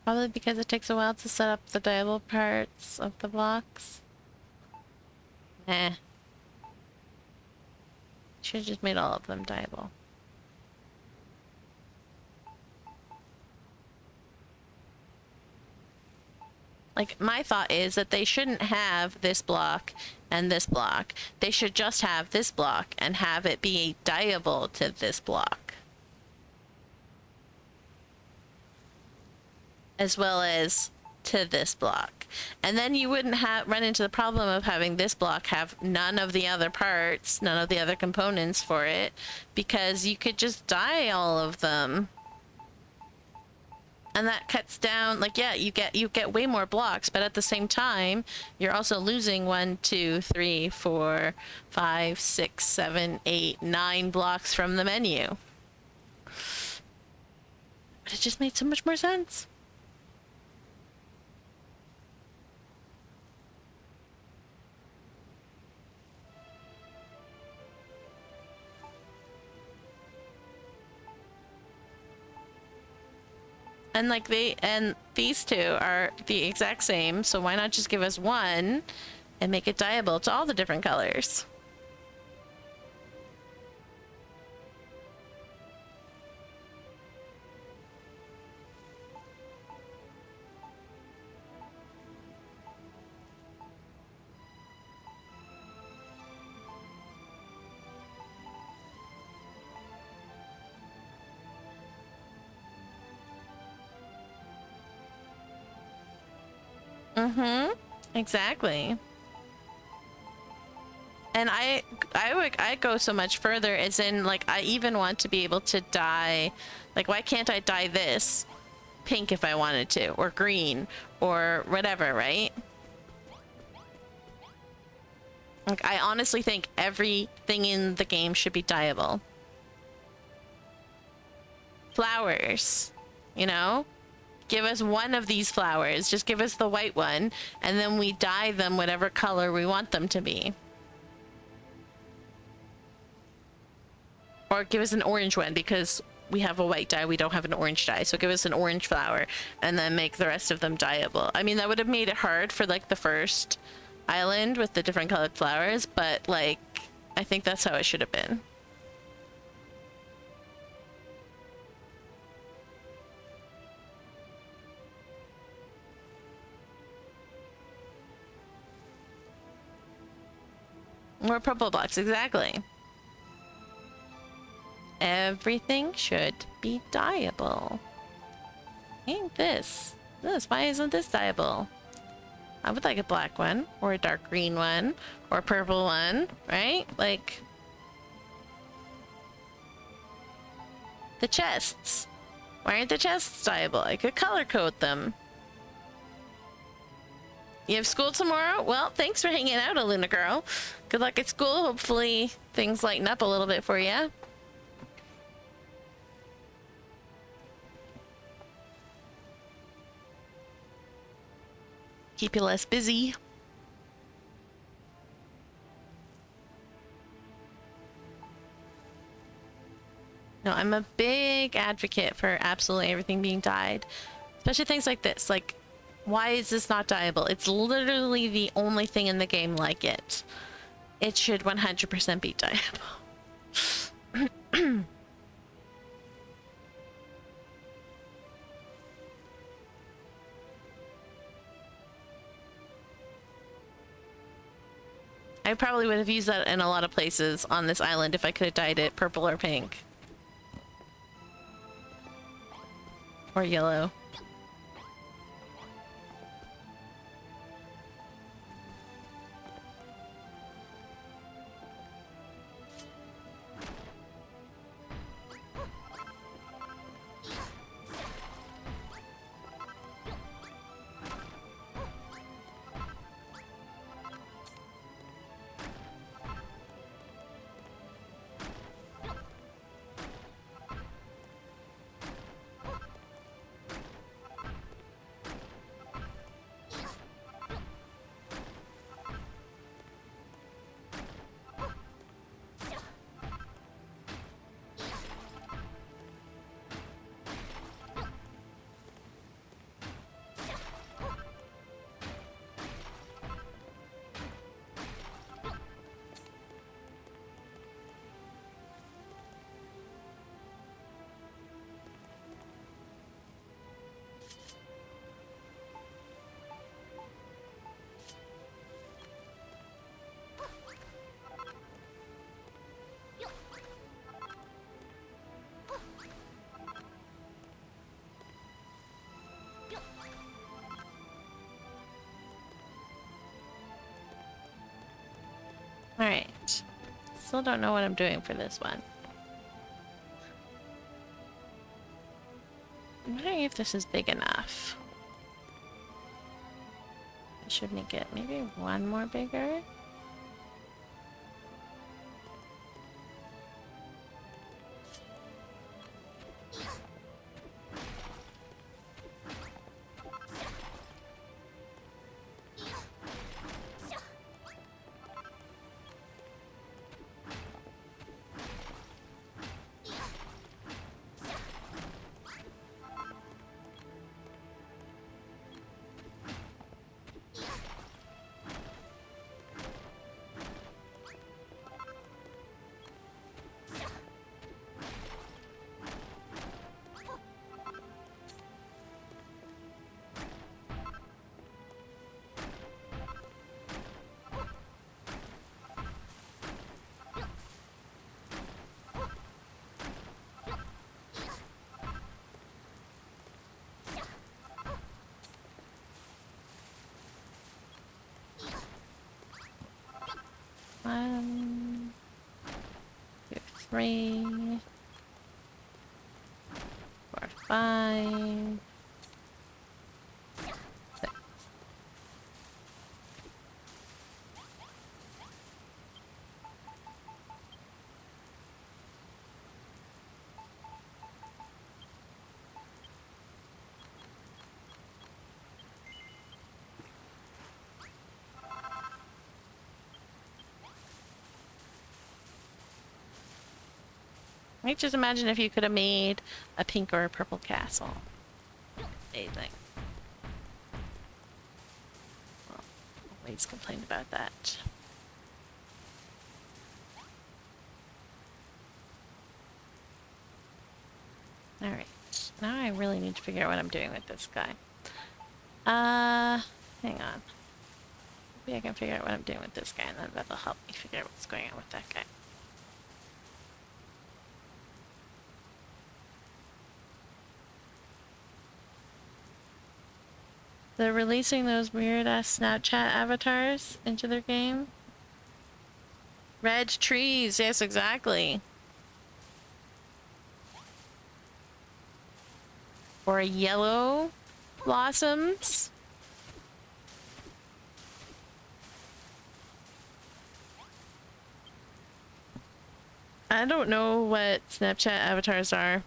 Probably because it takes a while to set up the dyeable parts of the blocks. Eh. Should've just made all of them dyeable. Like, my thought is that they shouldn't have this block and this block. They should just have this block and have it be dyeable to this block. As well as to this block. And then you wouldn't run into the problem of having this block have none of the other parts, none of the other components for it, because you could just dye all of them. And that cuts down, like, yeah, you get way more blocks, but at the same time, you're also losing 1, 2, 3, 4, 5, 6, 7, 8, 9 blocks from the menu. But it just made so much more sense. And like these two are the exact same, so why not just give us one and make it dyeable to all the different colors? Mm-hmm. Exactly. And I go so much further as in, like, I even want to be able to dye, like, why can't I dye this pink if I wanted to, or green, or whatever, right? Like, I honestly think everything in the game should be dyeable. Flowers, you know? Give us one of these flowers. Just give us the white one, and then we dye them whatever color we want them to be. Or give us an orange one, because we have a white dye, we don't have an orange dye. So give us an orange flower, and then make the rest of them dyeable. I mean, that would have made it hard for, like, the first island with the different colored flowers, but, like, I think that's how it should have been. More purple blocks, exactly. Everything should be dyeable. Ain't this? Why isn't this dyeable? I would like a black one, or a dark green one, or a purple one, right? Like, the chests. Why aren't the chests dyeable? I could color code them. You have school tomorrow? Well, thanks for hanging out, Aluna girl. Good luck at school. Hopefully things lighten up a little bit for you. Keep you less busy. No, I'm a big advocate for absolutely everything being dyed. Especially things like this. Like, why is this not dyeable? It's literally the only thing in the game like it. It should 100% be dyeable. I probably would have used that in a lot of places on this island if I could have dyed it purple or pink. Or yellow. Alright. Still don't know what I'm doing for this one. I'm wondering if this is big enough. I should make it maybe one more bigger. One, two, three, four, five, six. Like, just imagine if you could have made a pink or a purple castle. Amazing. Well, always complained about that. Alright. Now I really need to figure out what I'm doing with this guy. Hang on. Maybe I can figure out what I'm doing with this guy and then that'll help me figure out what's going on with that guy. They're releasing those weird-ass Snapchat avatars into their game. Red trees, yes, exactly. Or yellow blossoms. I don't know what Snapchat avatars are.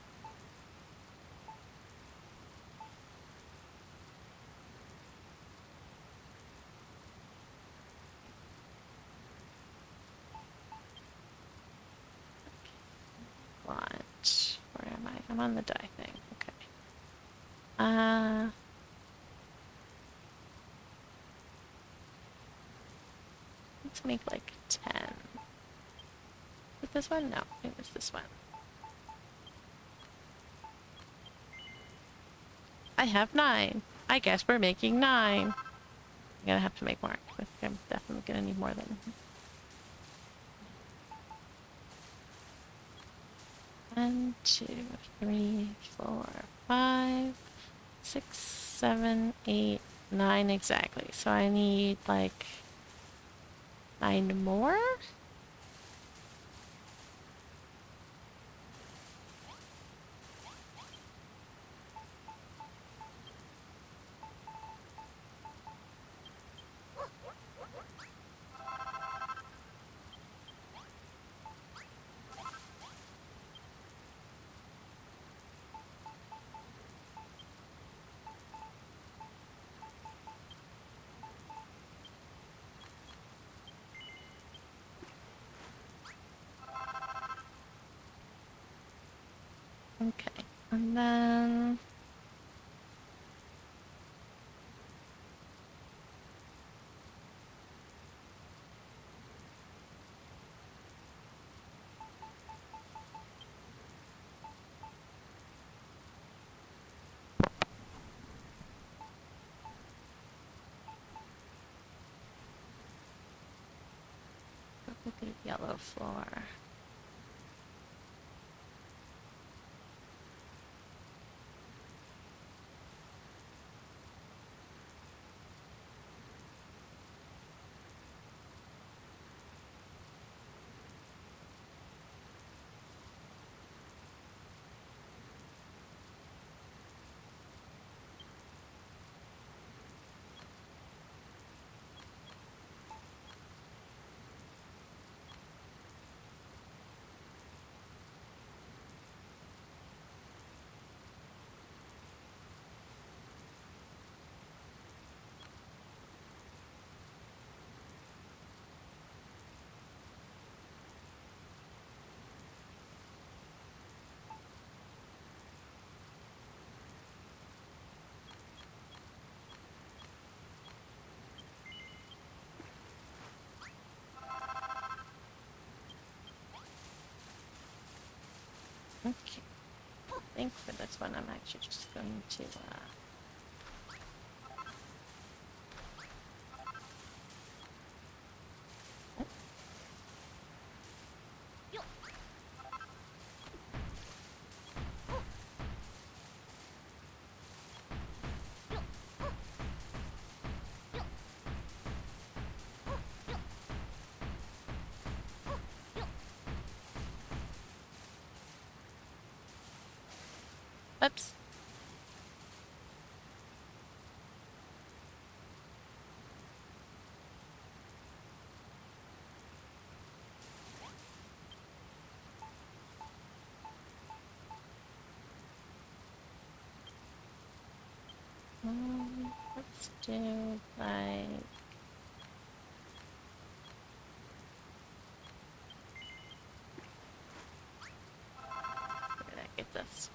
Launch. I'm on the die thing. Okay. Let's make like 10. Is this one? No, it was this one. I have 9. I guess we're making 9. I'm gonna have to make more. I'm definitely gonna need more than 1, 2, 3, 4, 5, 6, 7, 8, 9 exactly. So I need like 9 more? Okay, and then look at yellow floor. Okay, I think for this one I'm actually just going to oops. Let's do like, where did I get this?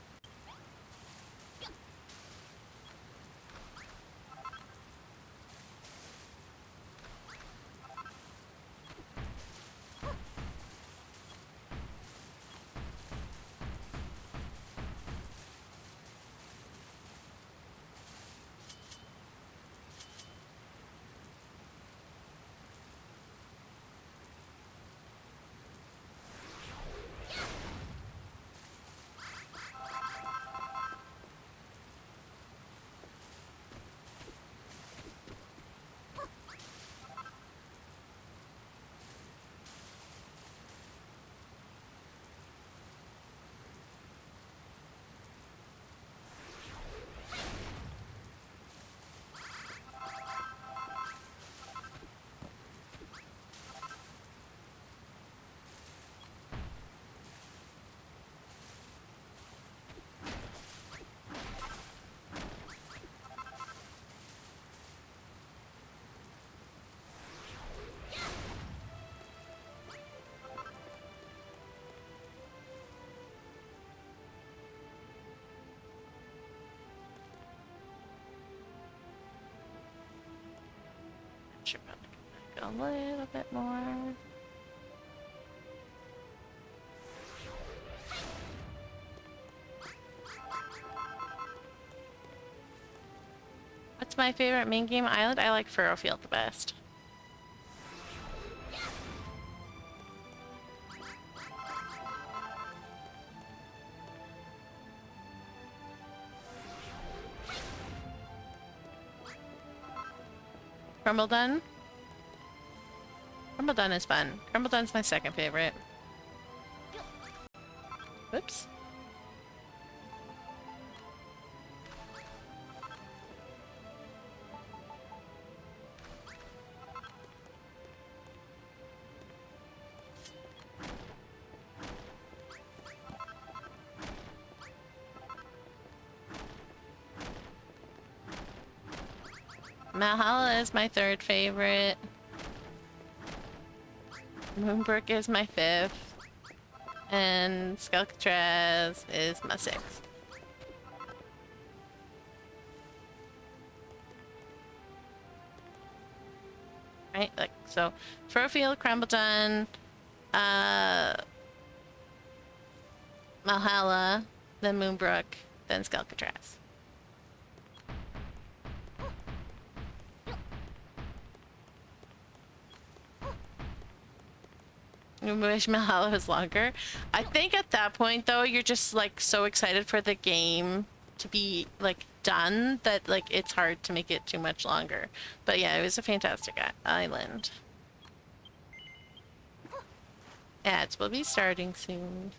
should probably go back a little bit more. What's my favorite main game island? I like Furrowfield the best. Crumbledon? Crumbledon is fun. Crumbledon's my second favorite. Whoops. Valhalla is my third favorite. Moonbrook is my fifth. And Skelkatraz is my sixth. Right, like, so Furrowfield, Crumbledon, Valhalla, then Moonbrook, then Skelkatraz. You wish Valhalla was longer. I think at that point though, you're just like so excited for the game to be like done that like it's hard to make it too much longer. But yeah, it was a fantastic island. Ads will be starting soon.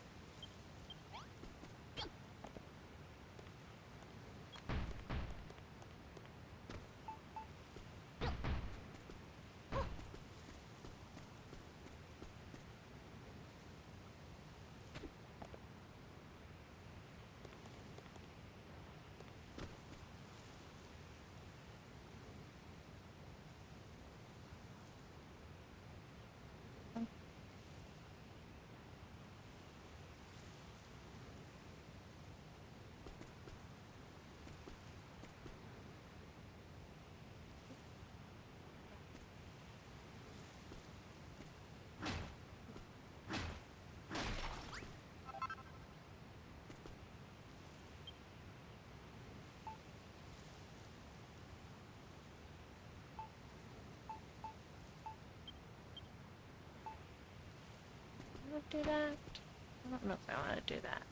Do that? I don't know if I want to do that.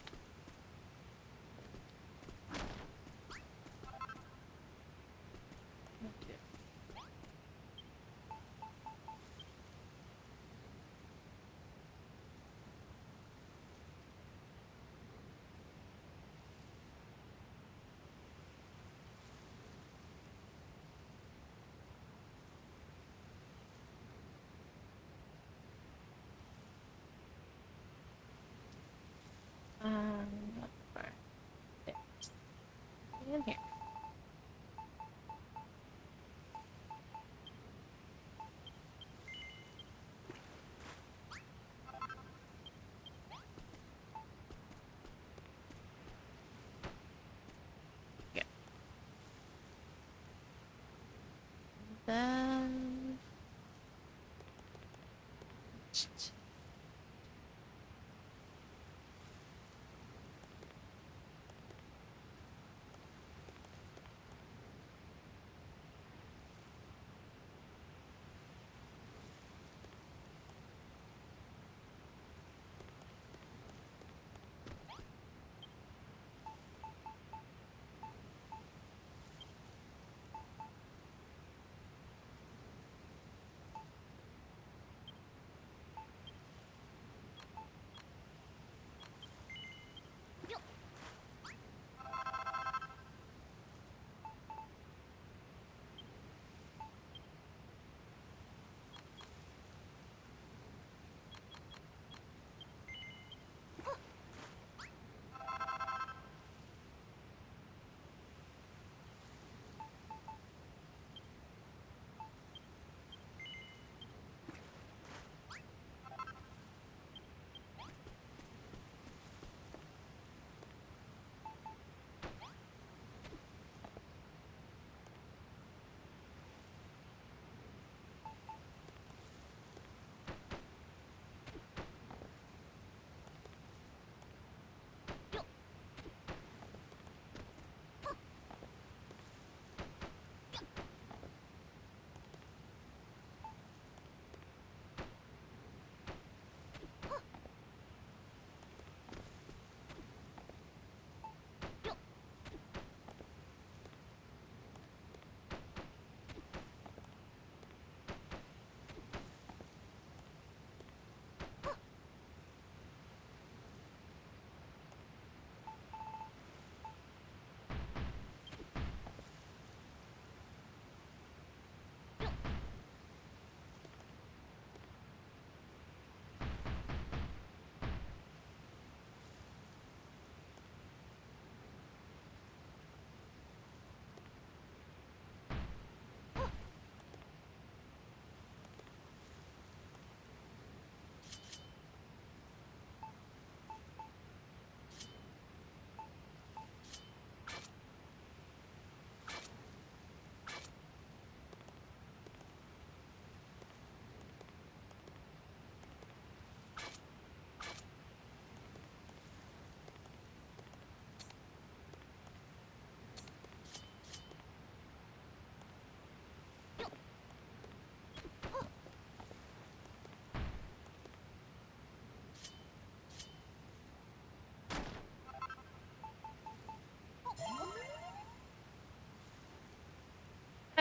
In here. Yeah. Then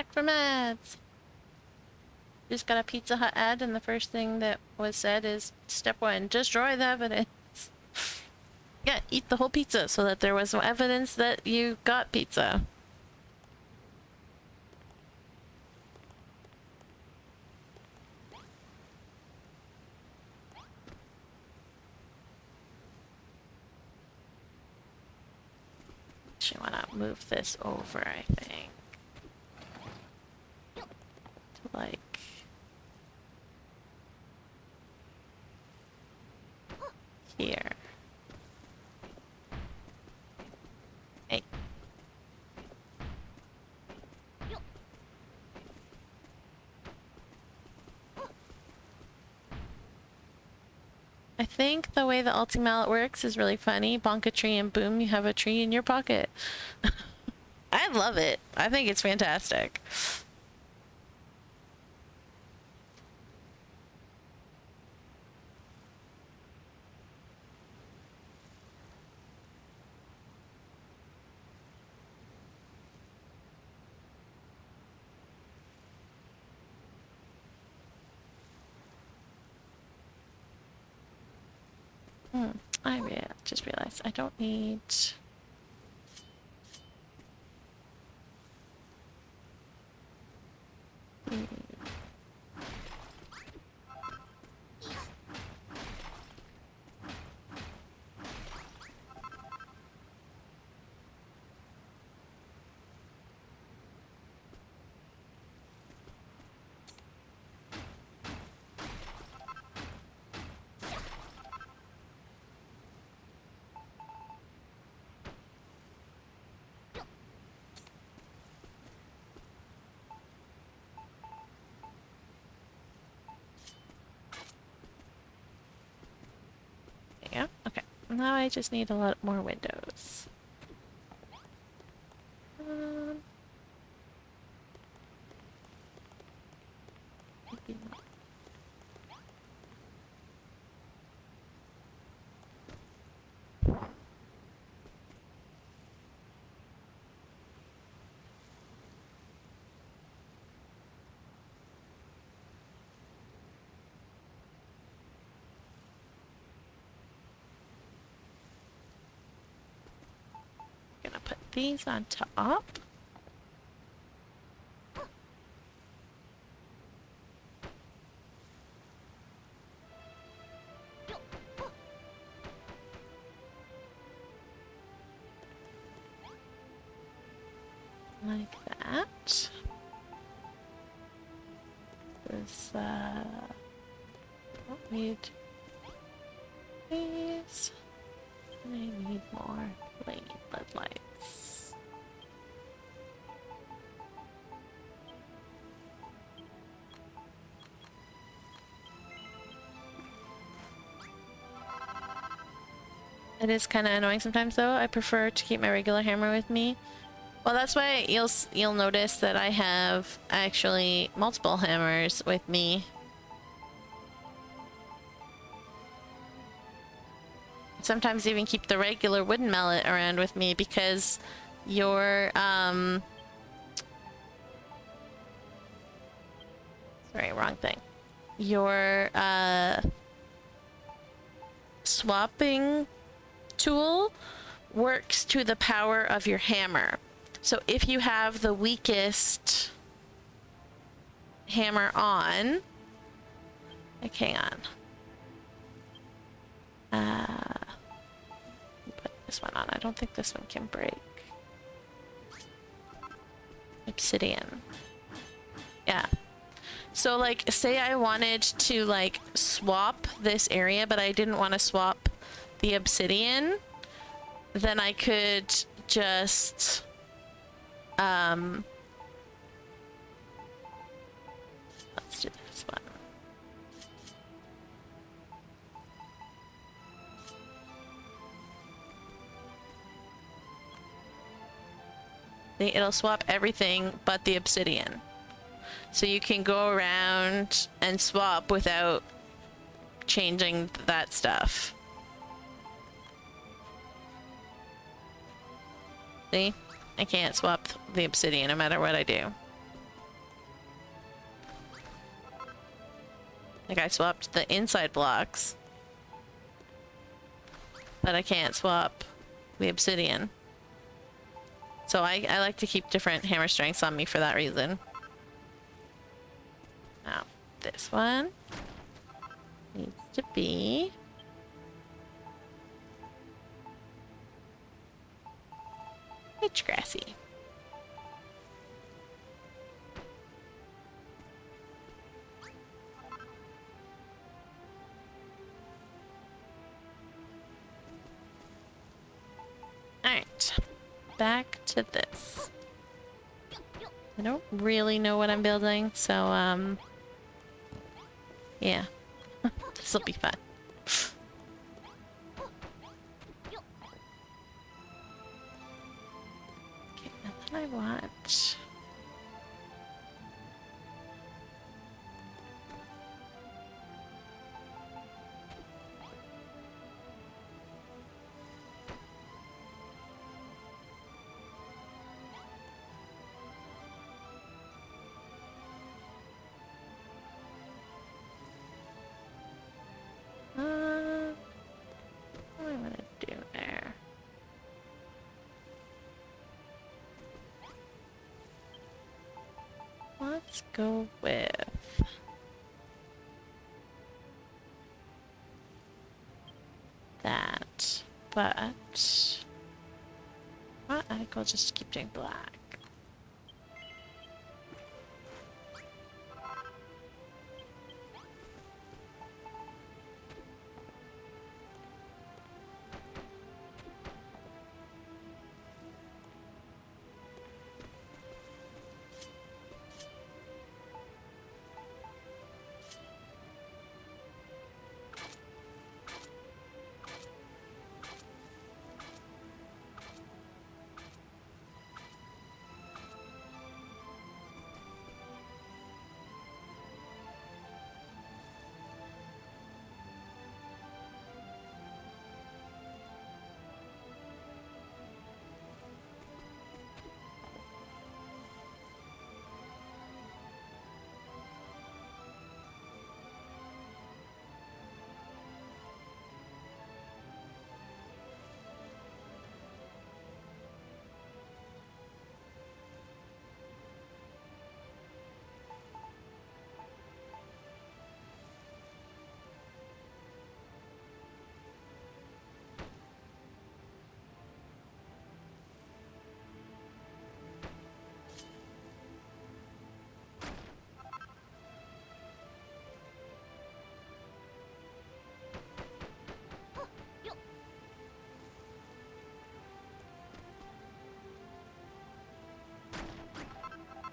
back from ads. Just got a Pizza Hut ad, and the first thing that was said is step 1, destroy the evidence. Yeah, eat the whole pizza so that there was no evidence that you got pizza. Actually, want to move this over, I think. To like here. Hey. I think the way the ulti mallet works is really funny. Bonk a tree and boom, you have a tree in your pocket. I love it. I think it's fantastic. I just realized I don't need... Yeah, okay. Now I just need a lot more windows. Maybe not. Gonna put these on top. Like that. This, don't need these. I need more LED lights. It is kind of annoying sometimes though. I prefer to keep my regular hammer with me. Well, that's why you'll notice that I have actually multiple hammers with me. Sometimes even keep the regular wooden mallet around with me because your sorry, wrong thing. Your swapping tool works to the power of your hammer. So if you have the weakest hammer on, like hang on. Put this one on. I don't think this one can break. Obsidian. Yeah. So like say I wanted to like swap this area, but I didn't want to swap the obsidian, then I could just let's do this one. See, it'll swap everything but the obsidian. So you can go around and swap without changing that stuff. See? I can't swap the obsidian no matter what I do. Like, I swapped the inside blocks, but I can't swap the obsidian. So I like to keep different hammer strengths on me for that reason. Now, this one needs to be... It's grassy. Alright, back to this. I don't really know what I'm building, so, yeah. This'll be fun. Okay, and then I want... what do I want to do there? Let's go with that, but I think I'll just keep doing black.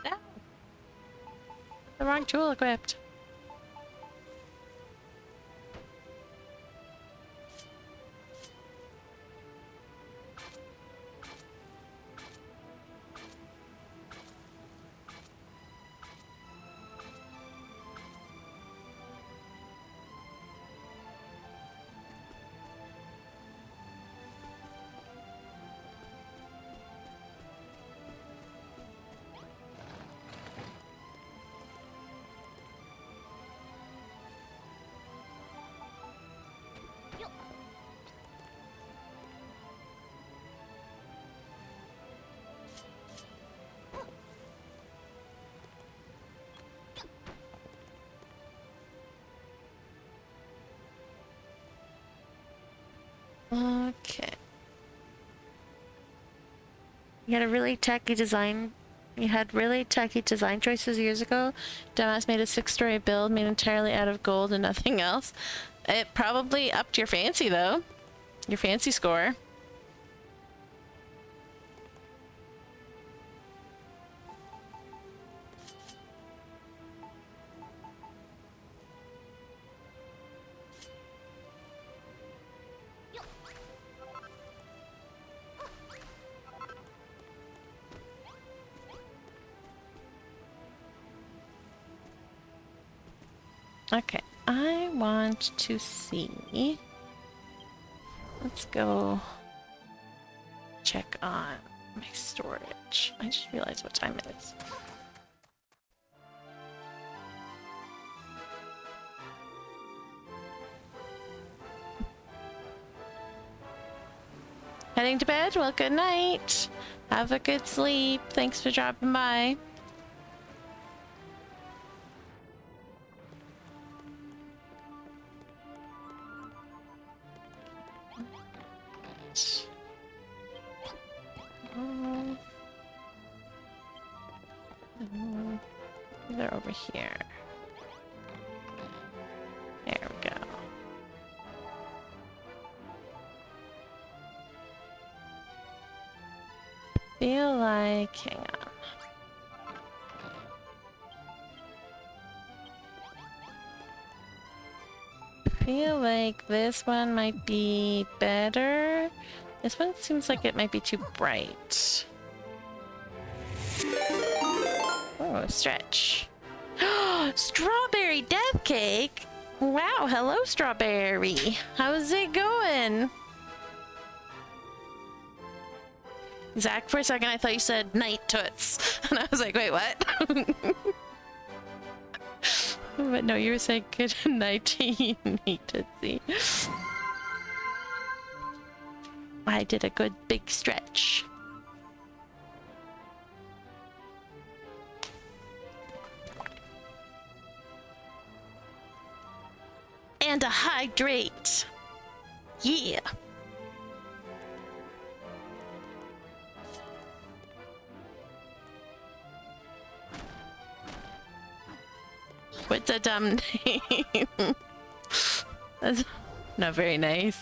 No. The wrong tool equipped. Okay. You had a really techy design. You had really techy design choices years ago. Dumbass made a 6-story build made entirely out of gold and nothing else. It probably upped your fancy though. Your fancy score. Okay, I want to see. Let's go check on my storage. I just realized what time it is. Heading to bed? Well, good night. Have a good sleep. Thanks for dropping by. They're over here. There we go. Feel like, hang on. Feel like this one might be better. This one seems like it might be too bright. Oh, stretch. Strawberry death cake? Wow, hello, strawberry. How's it going? Zach, for a second I thought you said night toots. And I was like, wait, what? But no, you were saying good night to you, Tootsie. I did a good big stretch. And a hydrate. Yeah. What's a dumb name? That's not very nice.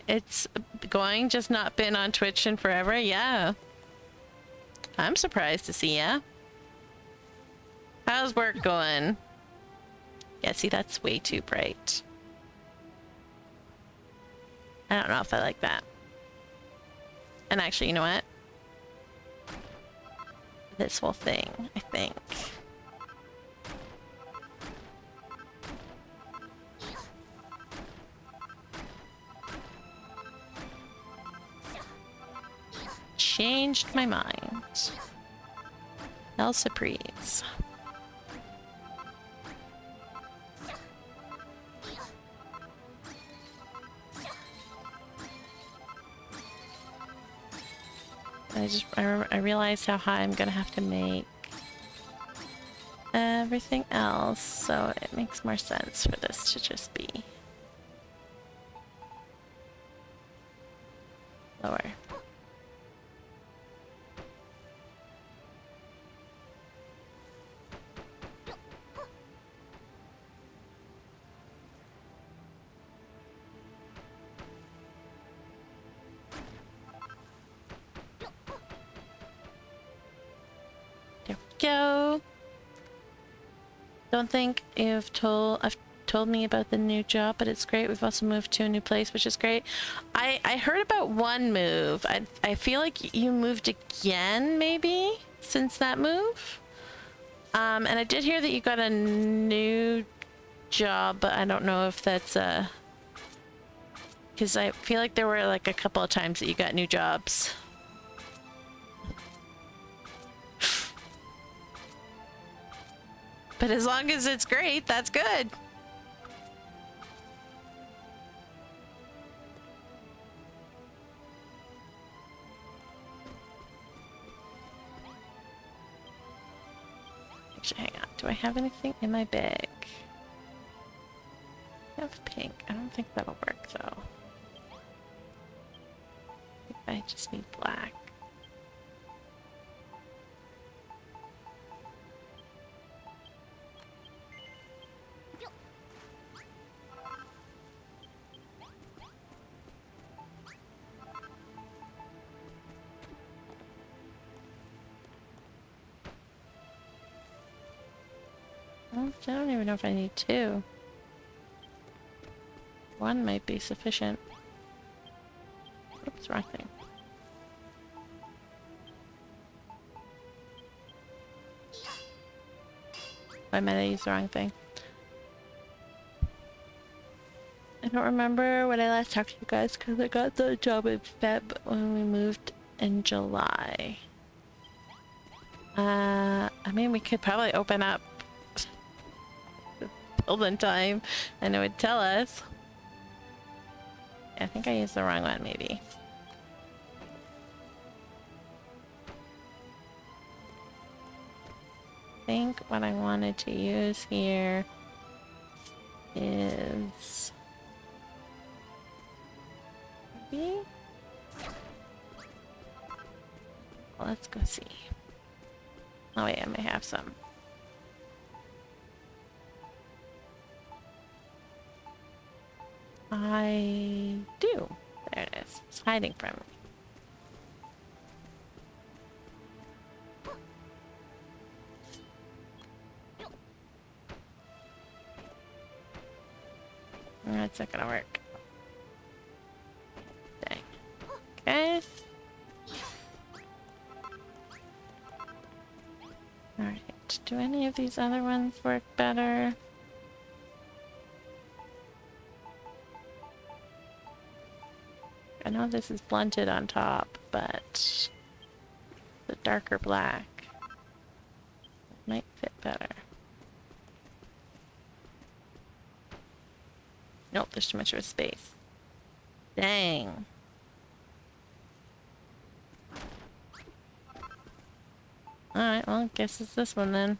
It's going, just not been on Twitch in forever. Yeah. I'm surprised to see ya. How's work going? Yeah, see, that's way too bright. I don't know if I like that. And actually, you know what? This whole thing, I think. Changed my mind. El Surprise. I realized how high I'm gonna have to make everything else, so it makes more sense for this to just be lower. Go. Don't think I've told me about the new job, but it's great. We've also moved to a new place, which is great. I heard about one move. I feel like you moved again, maybe, since that move. And I did hear that you got a new job, but I don't know if that's because I feel like there were like a couple of times that you got new jobs. But as long as it's great, that's good. Actually, hang on. Do I have anything in my bag? I have pink. I don't think that'll work, though. I just need black. I don't even know if I need two. One might be sufficient. Oops, wrong thing. I might have used the wrong thing. I don't remember when I last talked to you guys because I got the job in Feb when we moved in July. I mean, we could probably open up building time and it would tell us. I think I used the wrong one, maybe. I think what I wanted to use here is maybe. Well, let's go see. Oh wait, I may have some. I do. There it is. It's hiding from me. That's not gonna work. Dang. Okay. Alright. Do any of these other ones work better? I know this is blunted on top, but the darker black might fit better. Nope, there's too much of a space. Dang. Alright, well, I guess it's this one then.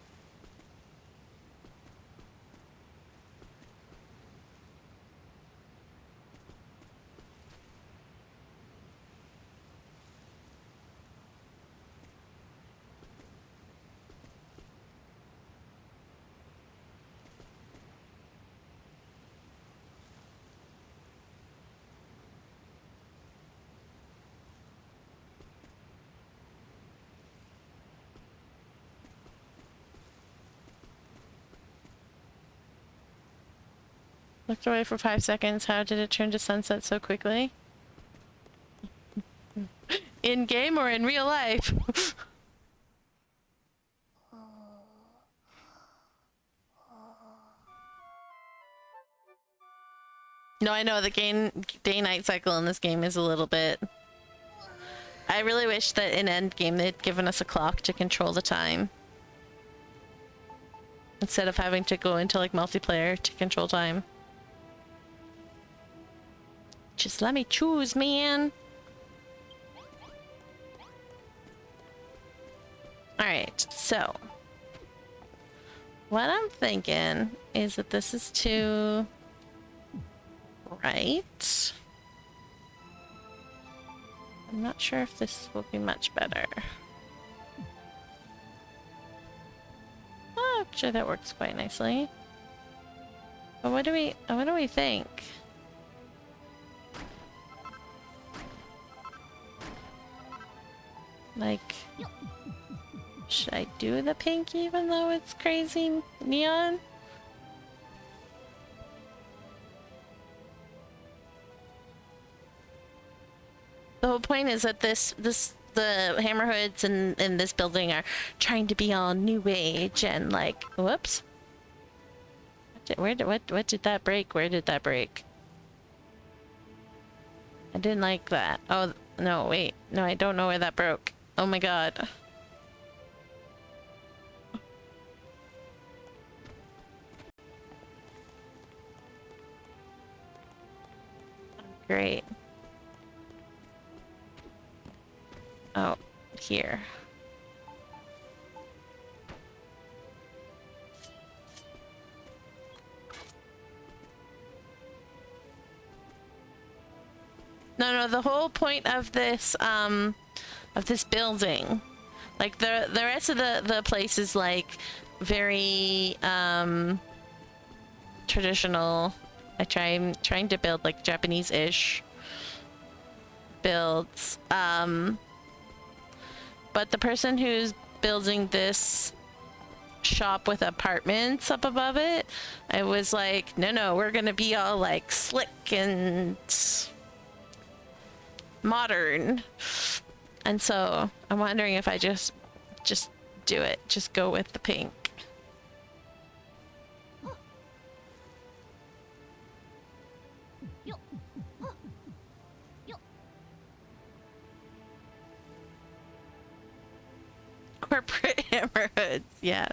Looked away for 5 seconds. How did it turn to sunset so quickly? In game or in real life? No, I know the day-night cycle in this game is a little bit... I really wish that in endgame they'd given us a clock to control the time. Instead of having to go into like multiplayer to control time. Just let me choose, man. Alright, so what I'm thinking is that this is too right. I'm not sure if this will be much better. Oh, actually that works quite nicely. But what do we think? Like, should I do the pink even though it's crazy neon? The whole point is that the hammerhoods in this building are trying to be all new age and like, whoops. What did that break? Where did that break? I didn't like that. Oh, no, wait. No, I don't know where that broke. Oh my god. Great. Oh, here. No, the whole point of this building, like the rest of the place is like very traditional. I'm trying to build like Japanese-ish builds. But the person who's building this shop with apartments up above it, I was like, no, we're gonna be all like slick and modern. And so I'm wondering if I just do it, just go with the pink. Hammerhoods, yeah.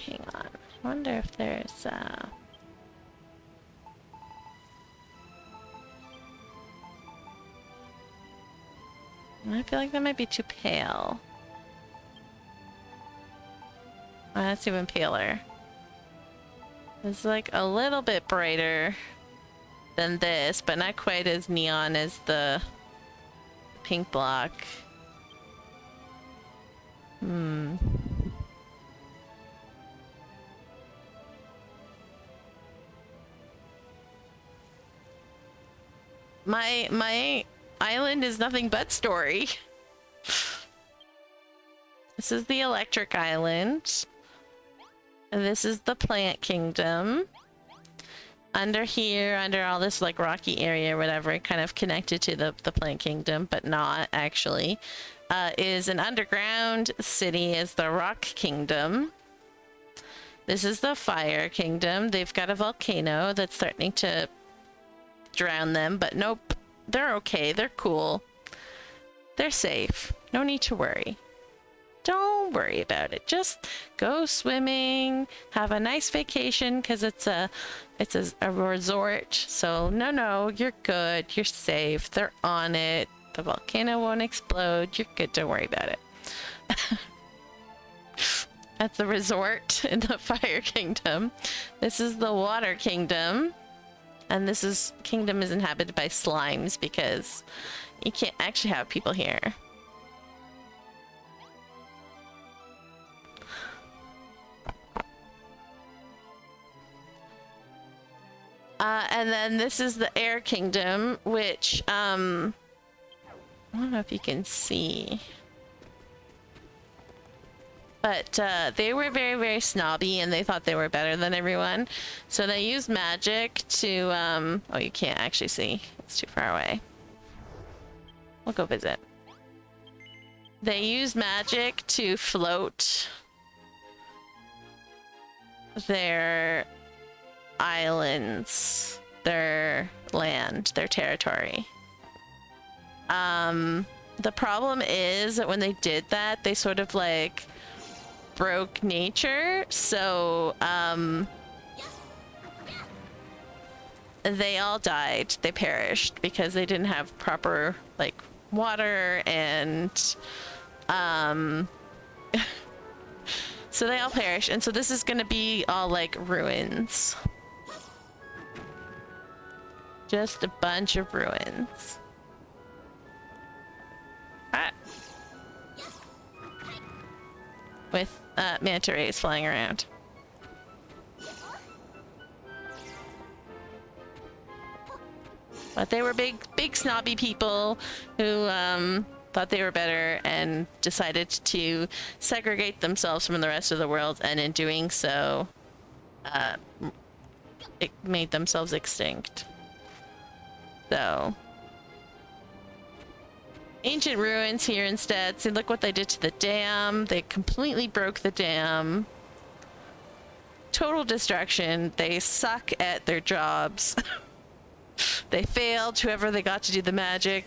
Hang on. I wonder if there's I feel like that might be too pale. Oh, that's even paler. It's like a little bit brighter than this, but not quite as neon as the pink block. My island is nothing but story. This is the electric island. And this is the plant kingdom. Under here, under all this like rocky area or whatever, kind of connected to the plant kingdom, but not actually, is an underground city, is the rock kingdom. This is the fire kingdom. They've got a volcano that's threatening to drown them, but nope, they're okay, they're cool, they're safe, no need to worry. Don't worry about it, just go swimming, have a nice vacation, because it's a resort. So no, you're good, you're safe, they're on it, the volcano won't explode, you're good, don't worry about it. That's the resort in the fire kingdom. This is the water kingdom. And this kingdom is inhabited by slimes because you can't actually have people here. And then this is the air kingdom, which I don't know if you can see. But they were very, very snobby and they thought they were better than everyone. So they used magic to, oh, you can't actually see. It's too far away. We'll go visit. They used magic to float their islands, their land, their territory. The problem is that when they did that, they sort of like broke nature, so they all died, they perished because they didn't have proper like water and so they all perished, and so this is gonna be all like ruins, just a bunch of ruins. With manta rays flying around. But they were big snobby people who thought they were better and decided to segregate themselves from the rest of the world, and in doing so, it made themselves extinct. So ancient ruins here instead. See, look what they did to the dam. They completely broke the dam. Total destruction. They suck at their jobs. They failed. Whoever they got to do the magic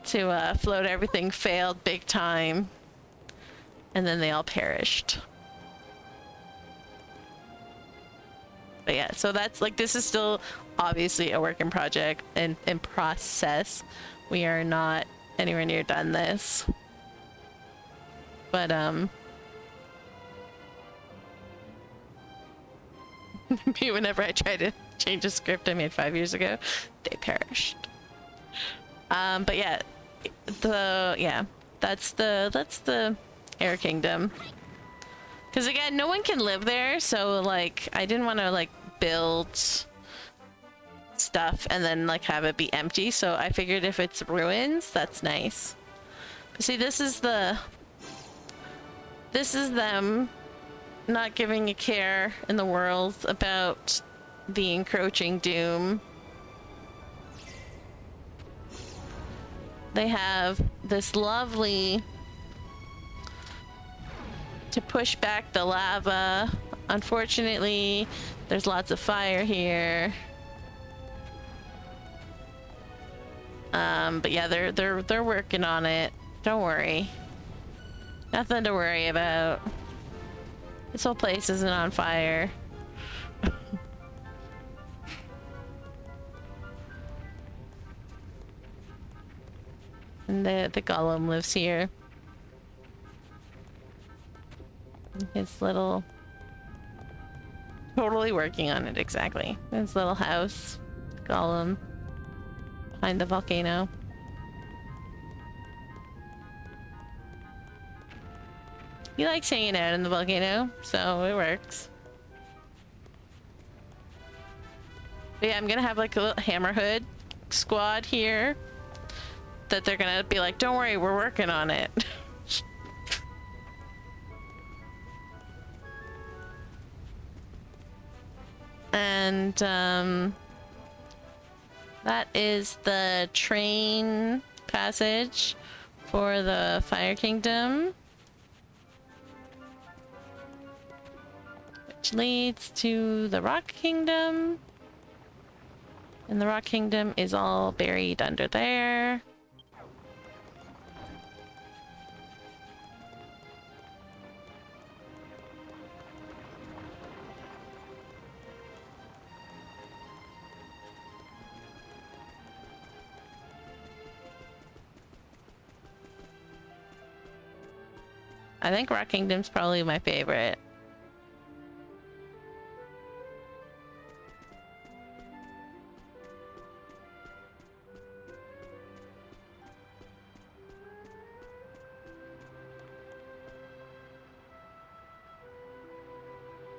to float everything failed big time. And then they all perished. But yeah, so that's like, this is still obviously a work in project and in process. We are not anywhere near done this. But whenever I try to change a script I made 5 years ago, they perished. But yeah, that's the Air Kingdom. Because again, no one can live there, so like I didn't want to like build stuff and then like have it be empty, so I figured if it's ruins, that's nice. But see, this is them not giving a care in the world about the encroaching doom they have this lovely to push back the lava. Unfortunately, there's lots of fire here. But yeah, they're working on it. Don't worry. Nothing to worry about. This whole place isn't on fire. And the golem lives here. His little... Totally working on it, exactly. His little house. Golem. Behind the volcano. He likes hanging out in the volcano, so it works. But yeah, I'm gonna have like a little hammerhood squad here that they're gonna be like, don't worry, we're working on it. And that is the train passage for the Fire Kingdom, which leads to the Rock Kingdom. And the Rock Kingdom is all buried under there. I think Rock Kingdom's probably my favorite.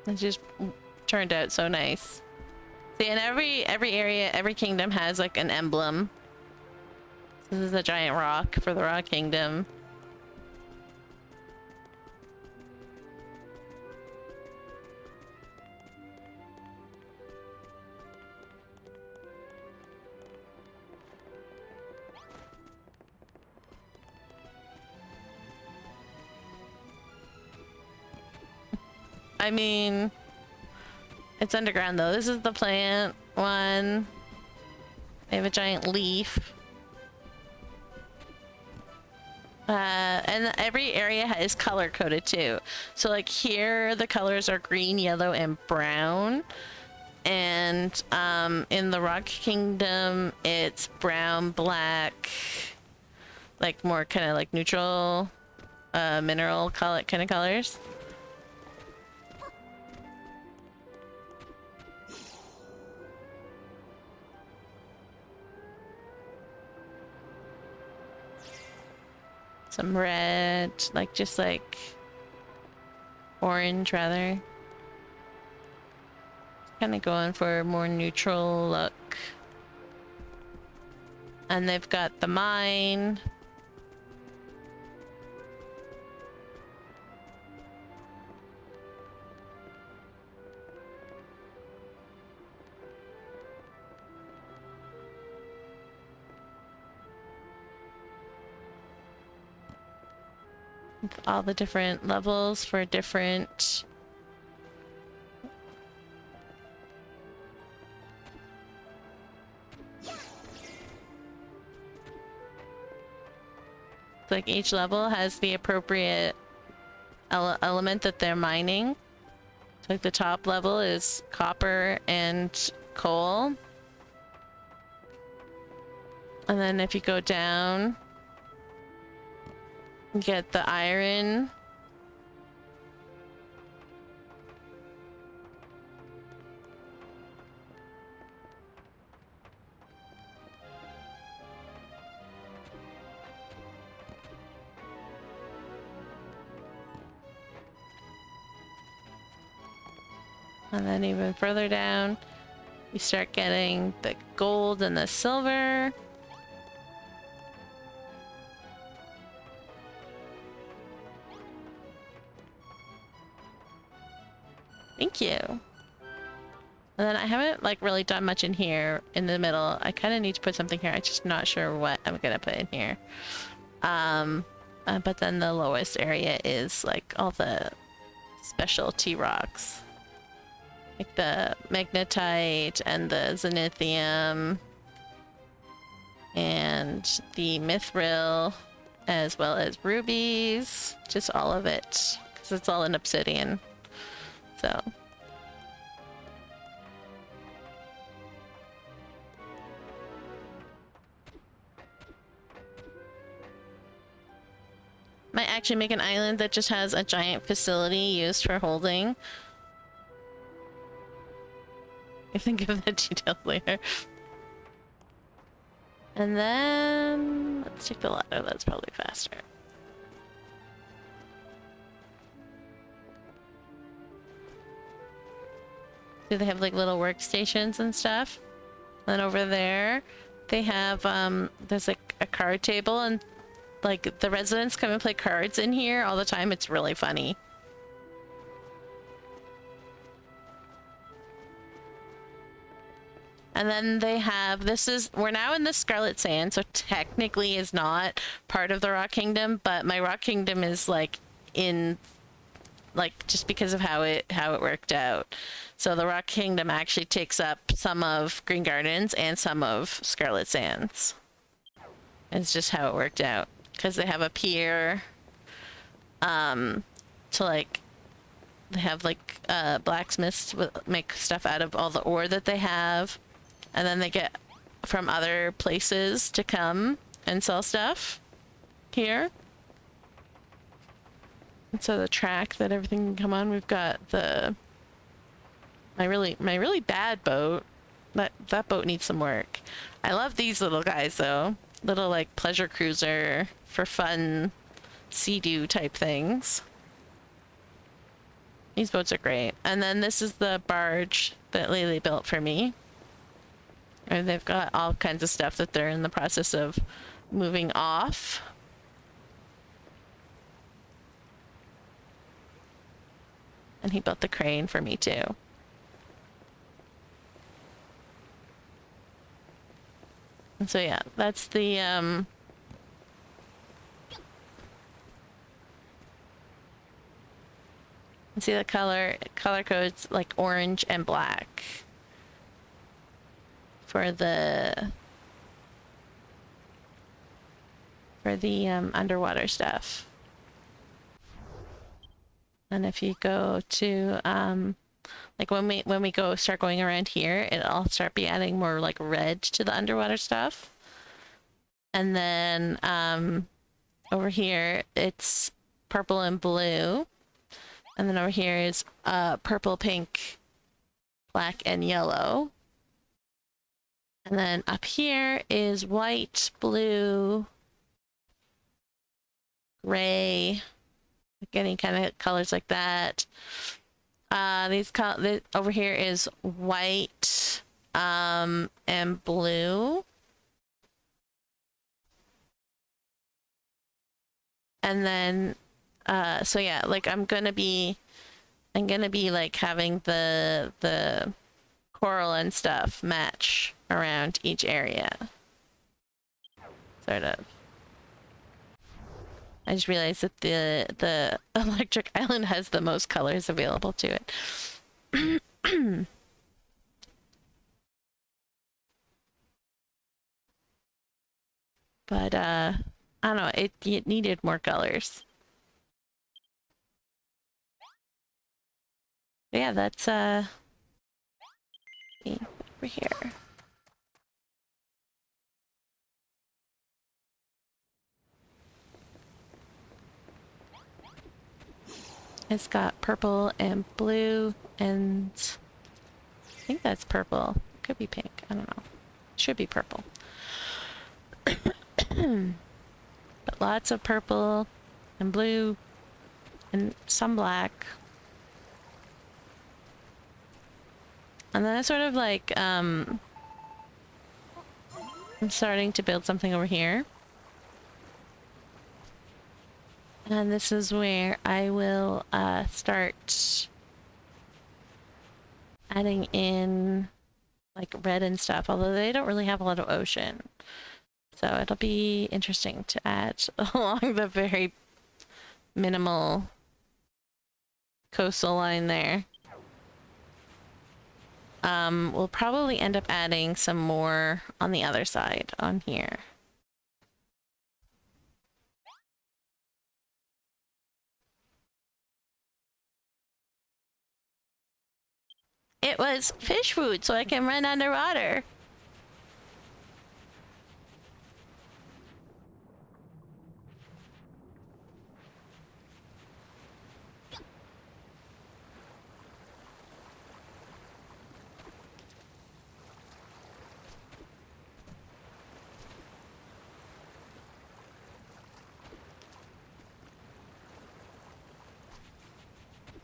It just turned out so nice. See, in every area, every kingdom has like an emblem. This is a giant rock for the Rock Kingdom. I mean, it's underground though. This is the plant one. They have a giant leaf. And every area is color coded too. So like here, the colors are green, yellow, and brown. And in the Rock Kingdom, it's brown, black, like more kind of like neutral mineral color kind of colors. Some red, like just like orange rather. Kind of going for a more neutral look. And they've got the mine. With all the different levels for different like each level has the appropriate element that they're mining. So like the top level is copper and coal. And then if you go down, you get the iron. And then even further down, you start getting the gold and the silver. Thank you. And then I haven't like really done much in here in the middle. I kind of need to put something here. I'm just not sure what I'm gonna put in here. But then the lowest area is like all the specialty rocks. Like the magnetite and the zenithium and the mithril, as well as rubies. Just all of it, because it's all in obsidian. So... might actually make an island that just has a giant facility used for holding. I think of the details later. And then let's take the ladder. That's probably faster. Do they have like little workstations and stuff? And then over there, they have there's like a card table, and like the residents come and play cards in here all the time. It's really funny. And then they have, we're now in the Scarlet Sand, so technically is not part of the Rock Kingdom, but my Rock Kingdom is like in, like, just because of how it worked out. So the Rock Kingdom actually takes up some of Green Gardens and some of Scarlet Sands. It's just how it worked out. Because they have a pier, to like, they have like blacksmiths make stuff out of all the ore that they have. And then they get from other places to come and sell stuff here. And so the track that everything can come on, we've got my really bad boat. That boat needs some work. I love these little guys though. Little like pleasure cruiser for fun sea-doo type things. These boats are great. And then this is the barge that Lily built for me. And they've got all kinds of stuff that they're in the process of moving off. And he built the crane for me too. And so yeah, that's the you see the color codes like orange and black for the underwater stuff. And if you go to like when we start going around here, it'll start be adding more like red to the underwater stuff. And then over here it's purple and blue. And then over here is purple, pink, black, and yellow. And then up here is white, blue, gray, getting kind of colors like that. Over here is white and blue. And then so yeah, like I'm gonna be like having the coral and stuff match around each area. Sort of. I just realized that the electric island has the most colors available to it. But I don't know, it needed more colors. But yeah, that's over here. It's got purple and blue, and I think that's purple. Could be pink. I don't know. Should be purple. But lots of purple and blue and some black. And then I sort of like, I'm starting to build something over here. And this is where I will start adding in like red and stuff, although they don't really have a lot of ocean. So it'll be interesting to add along the very minimal coastal line there. We'll probably end up adding some more on the other side on here. It was fish food, so I can run underwater.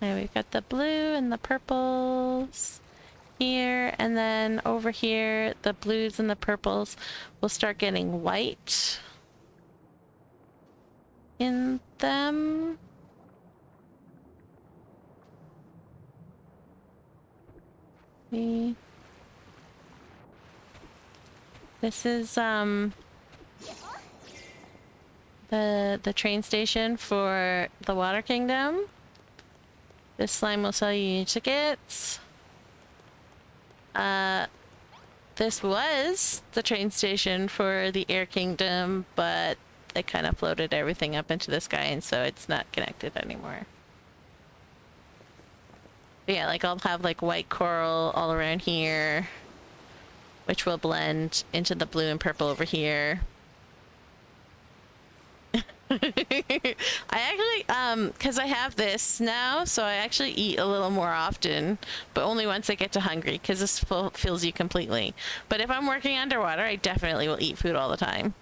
Okay, we've got the blue and the purples here, and then over here, the blues and the purples will start getting white in them. This is the train station for the Water Kingdom. This slime will sell you tickets. This was the train station for the Air Kingdom, but they kind of floated everything up into the sky, and so it's not connected anymore. But yeah, like I'll have like white coral all around here, which will blend into the blue and purple over here. I actually, because I have this now, so I actually eat a little more often, but only once I get to hungry, because this fills you completely. But if I'm working underwater, I definitely will eat food all the time.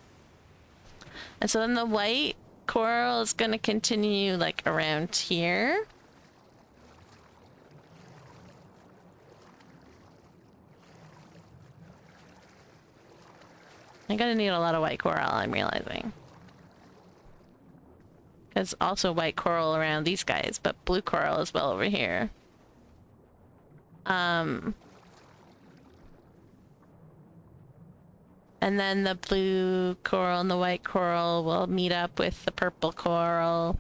And so then the white coral is going to continue like around here. I'm gonna need a lot of white coral, I'm realizing. Because also white coral around these guys, but blue coral as well over here. And then the blue coral and the white coral will meet up with the purple coral.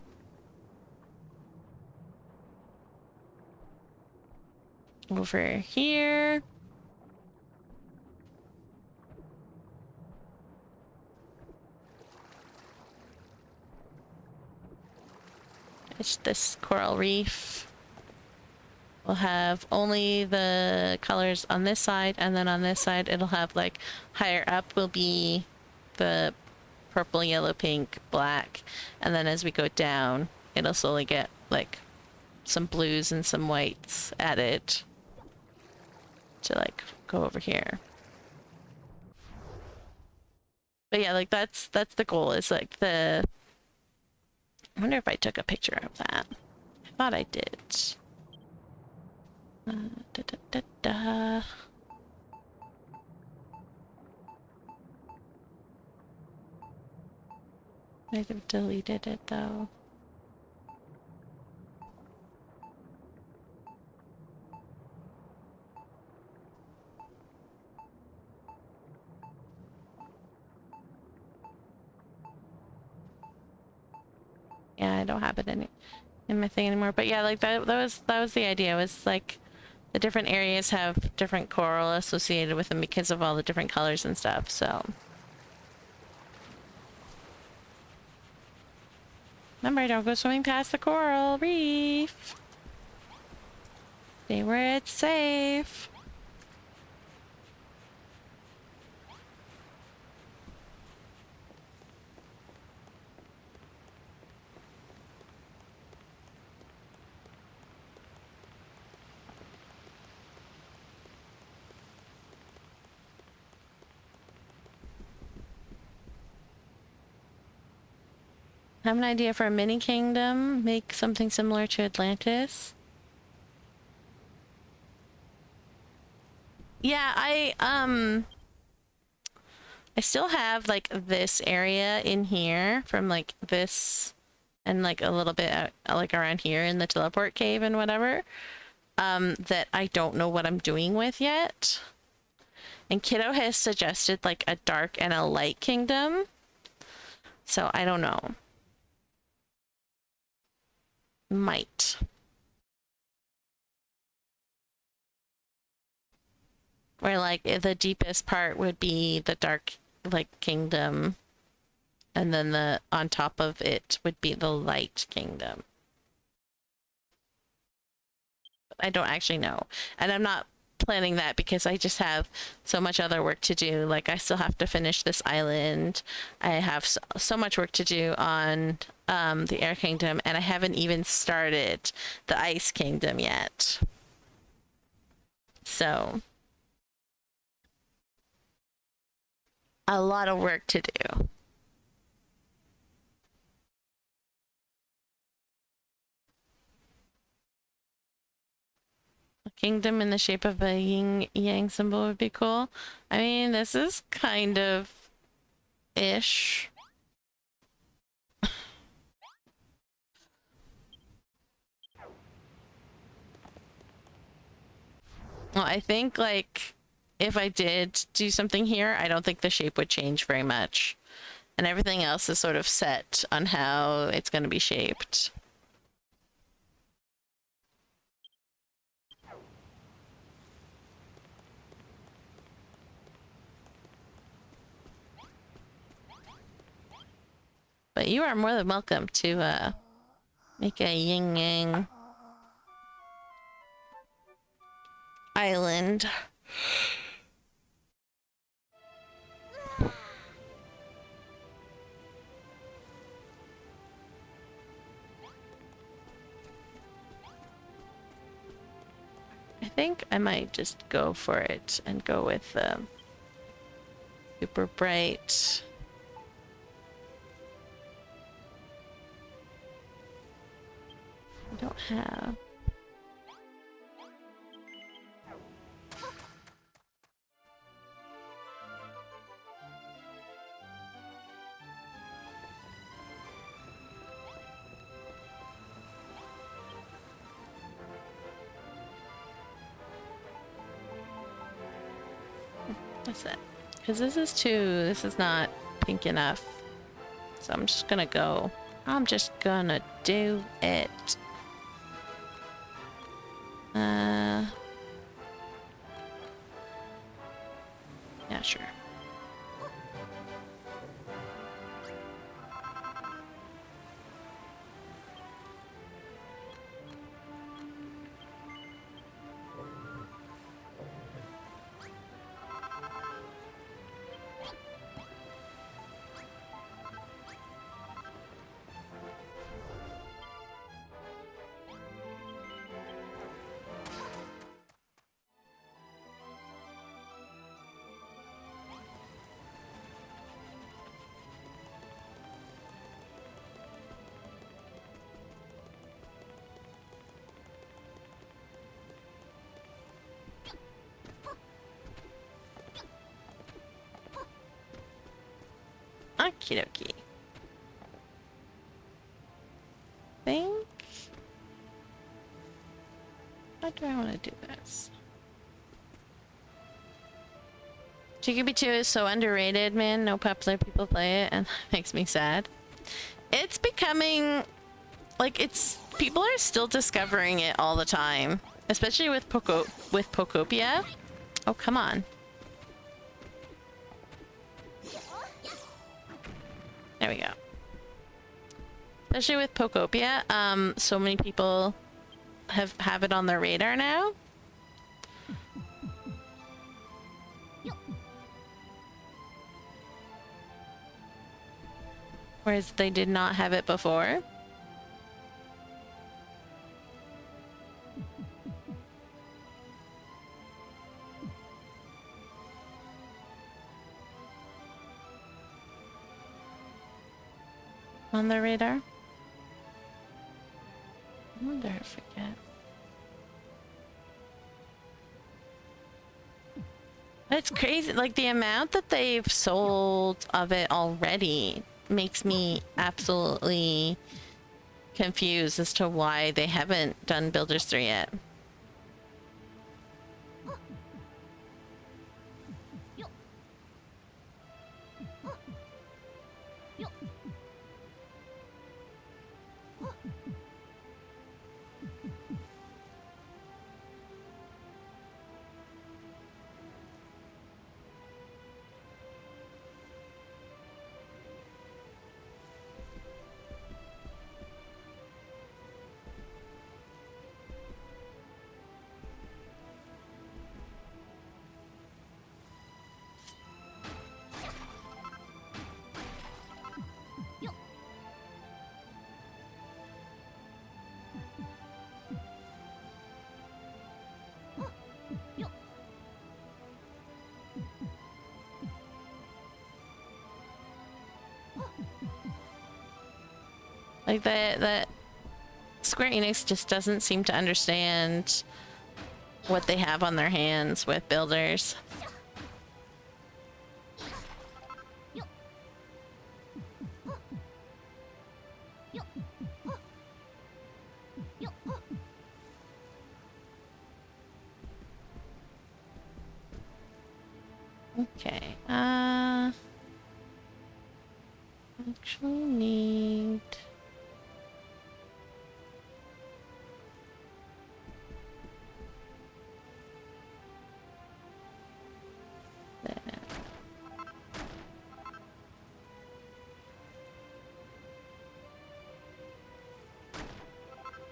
Over here. It's this coral reef. We'll have only the colors on this side, and then on this side it'll have like higher up will be the purple, yellow, pink, black, and then as we go down it'll slowly get like some blues and some whites added to like go over here. But yeah, like that's the goal, is like the... I wonder if I took a picture of that. I thought I did. Might have deleted it though. Yeah, I don't have it in my thing anymore. But yeah, like that was the idea, was like the different areas have different coral associated with them because of all the different colors and stuff, so. Remember, don't go swimming past the coral reef. Stay where it's safe. Have an idea for a mini kingdom? Make something similar to Atlantis? Yeah, I still have like this area in here from like this and like a little bit out, like around here in the teleport cave and whatever. that I don't know what I'm doing with yet. And Kiddo has suggested like a dark and a light kingdom. So I don't know. Might. Where like the deepest part would be the dark like kingdom. And then the on top of it would be the light kingdom. I don't actually know. And I'm not planning that because I just have so much other work to do. Like I still have to finish this island. I have so much work to do on the Air Kingdom, and I haven't even started the Ice Kingdom yet. So a lot of work to do. A kingdom in the shape of a yin yang symbol would be cool. I mean, this is kind of ish. Well, I think like if I did do something here, I don't think the shape would change very much. And everything else is sort of set on how it's going to be shaped. But you are more than welcome to make a yin yang island. I think I might just go for it and go with super bright. I don't have. That's it. Because this is not pink enough. So I'm just gonna go. I'm just gonna do it. Yeah, sure. Okie dokie. Think. How do I want to do this? DQB2 is so underrated, man. No popular people play it, and that makes me sad. It's becoming like people are still discovering it all the time, especially with Pokopia. Oh, come on. There we go. Especially with Pokopia, so many people have it on their radar now. Whereas they did not have it before. On their radar. I wonder if we get. It's crazy, like the amount that they've sold of it already makes me absolutely confused as to why they haven't done Builders 3 yet. Like that Square Enix just doesn't seem to understand what they have on their hands with builders. Okay, actually need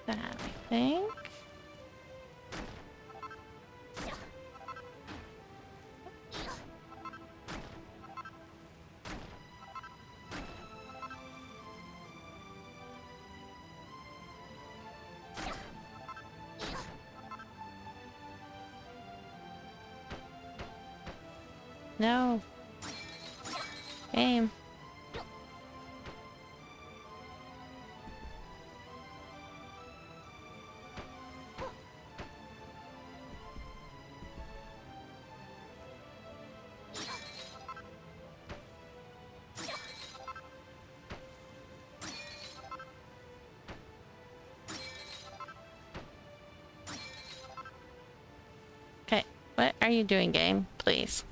that, I think. No. Game. Okay, what are you doing, game? Please.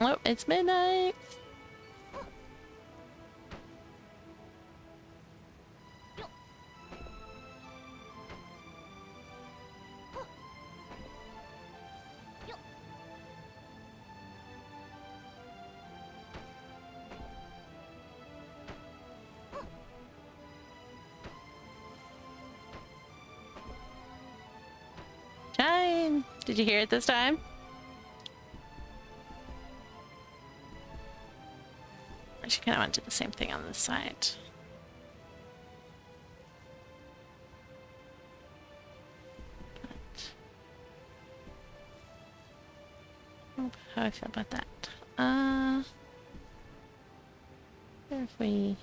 Oh, it's midnight. Chime! Did you hear it this time? I should kind of want to do the same thing on this side. How do I feel about that? If we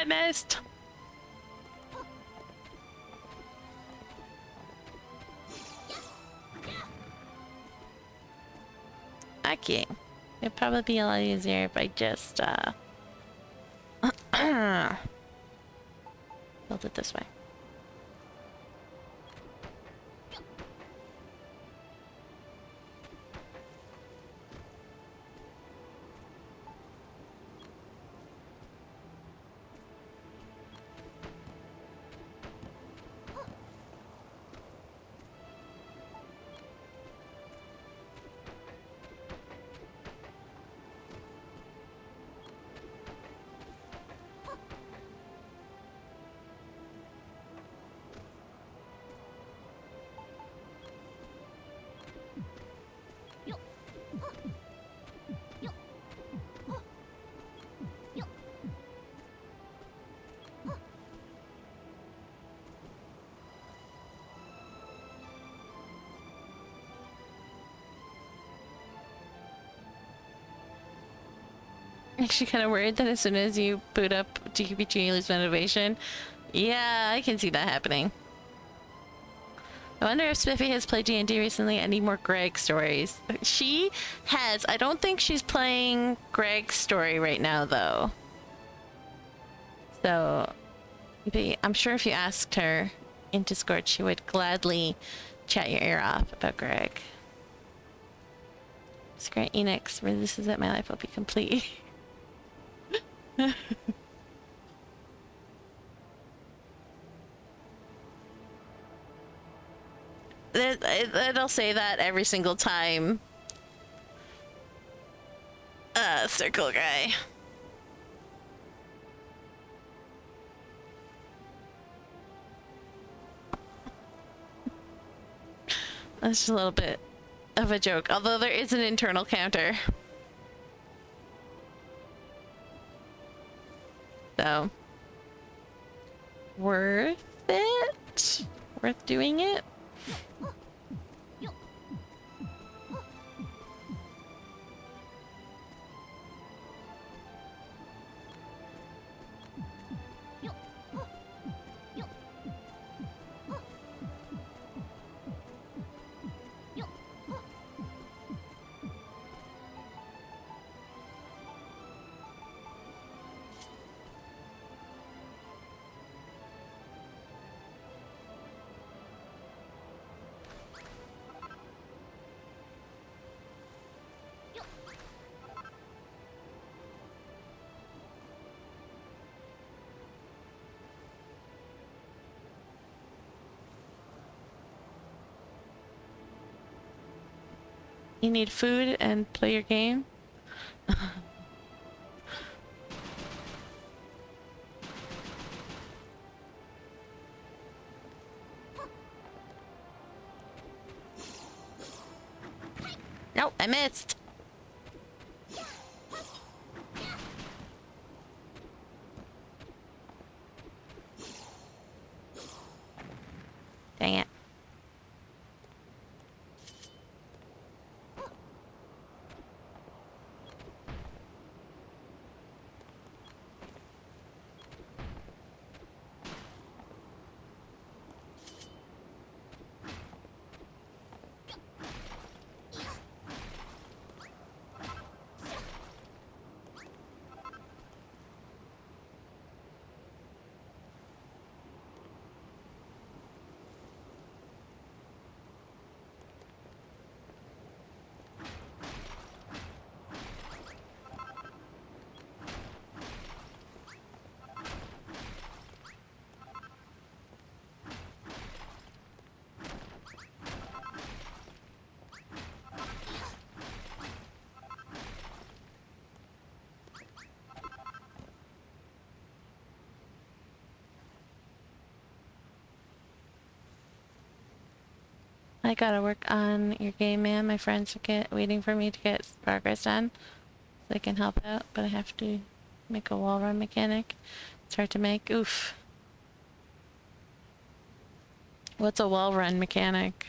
missed. Okay. It'd probably be a lot easier if I just build it this way. Actually kind of worried that as soon as you boot up DQB2 you lose motivation. Yeah, I can see that happening. I wonder if Spiffy has played D&D recently. I need more Greg stories. She has. I don't think she's playing Greg's story right now, though. So, I'm sure if you asked her in Discord, she would gladly chat your ear off about Greg. Square Enix releases that my life will be complete. It'll say that every single time. Circle guy. That's just a little bit of a joke, although there is an internal counter. So, worth it? Worth doing it? You need food and play your game? Nope, I missed. Dang it. I gotta work on your game, man. My friends are waiting for me to get progress done so they can help out, but I have to make a wall run mechanic. It's hard to make. Oof. What's a wall run mechanic?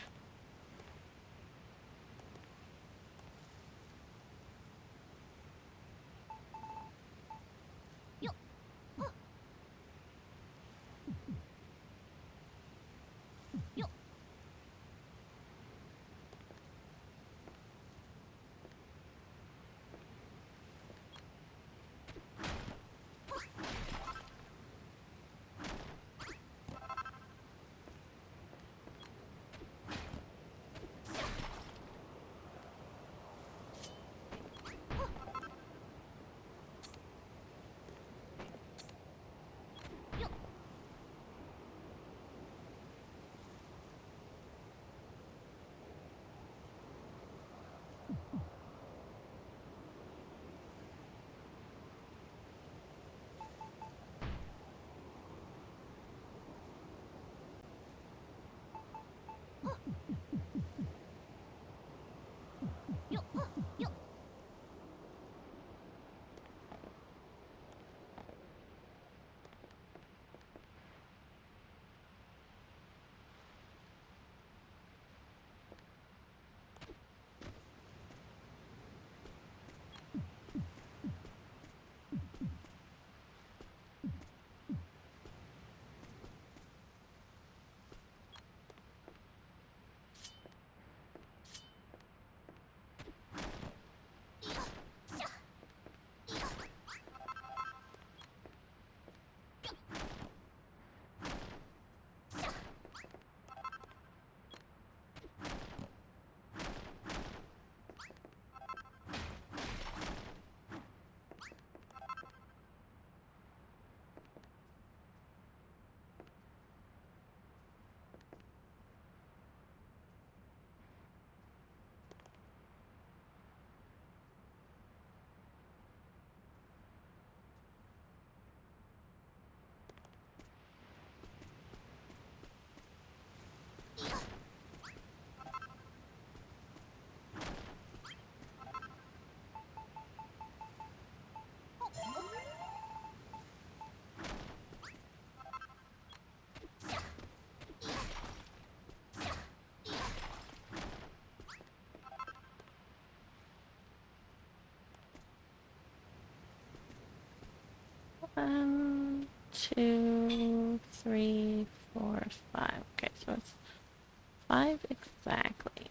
1, 2, 3, 4, 5. Okay, so it's 5 exactly.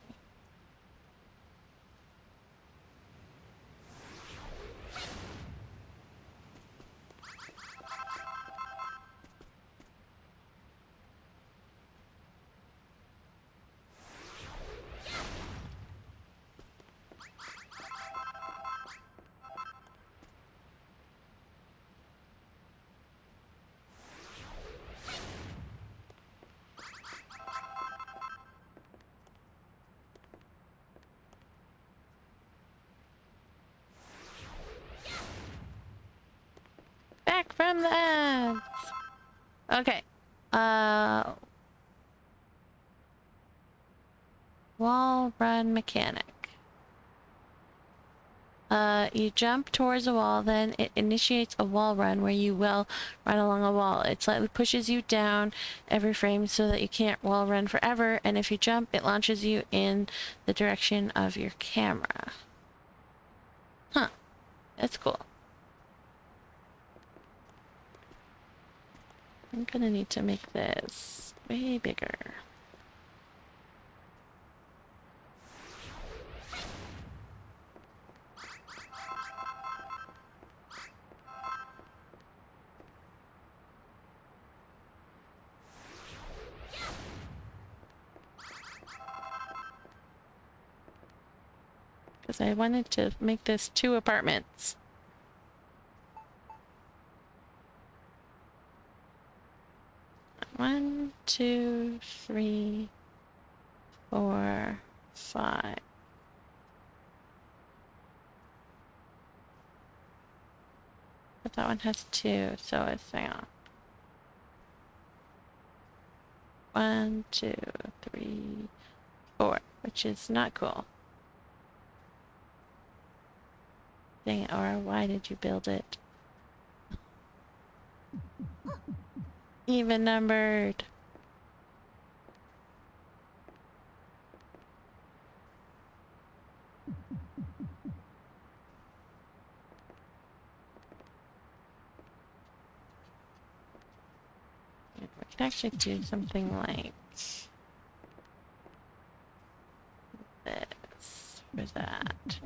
Back from the ads. Okay. Wall run mechanic. You jump towards a wall, then it initiates a wall run where you will run along a wall. It slightly pushes you down every frame so that you can't wall run forever, and if you jump, it launches you in the direction of your camera. Huh. That's cool. I'm gonna need to make this way bigger. Because I wanted to make this 2 apartments. One, 2, 3, 4, 5. But that one has 2, so it's hang on. 1, 2, 3, 4, which is not cool. Dang it, Aura, why did you build it? Even numbered. We could actually do something like this for that. Like that.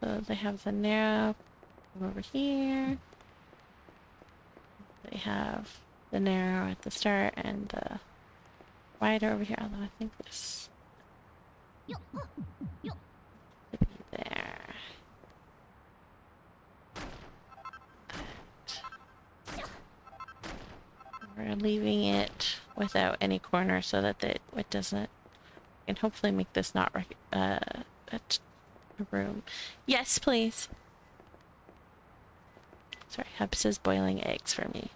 So they have the narrow over here. They have the narrow at the start and the wider over here, although I think this should be there. We're leaving it without any corner so that it doesn't, and hopefully make this not a room. Yes, please. Sorry, Hubs is boiling eggs for me.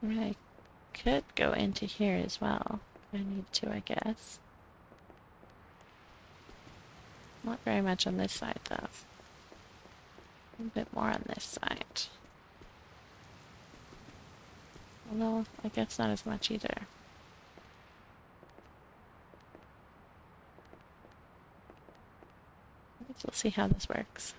I could go into here as well. I need to, I guess. Not very much on this side, though. A bit more on this side. Although, I guess not as much either. We'll see how this works.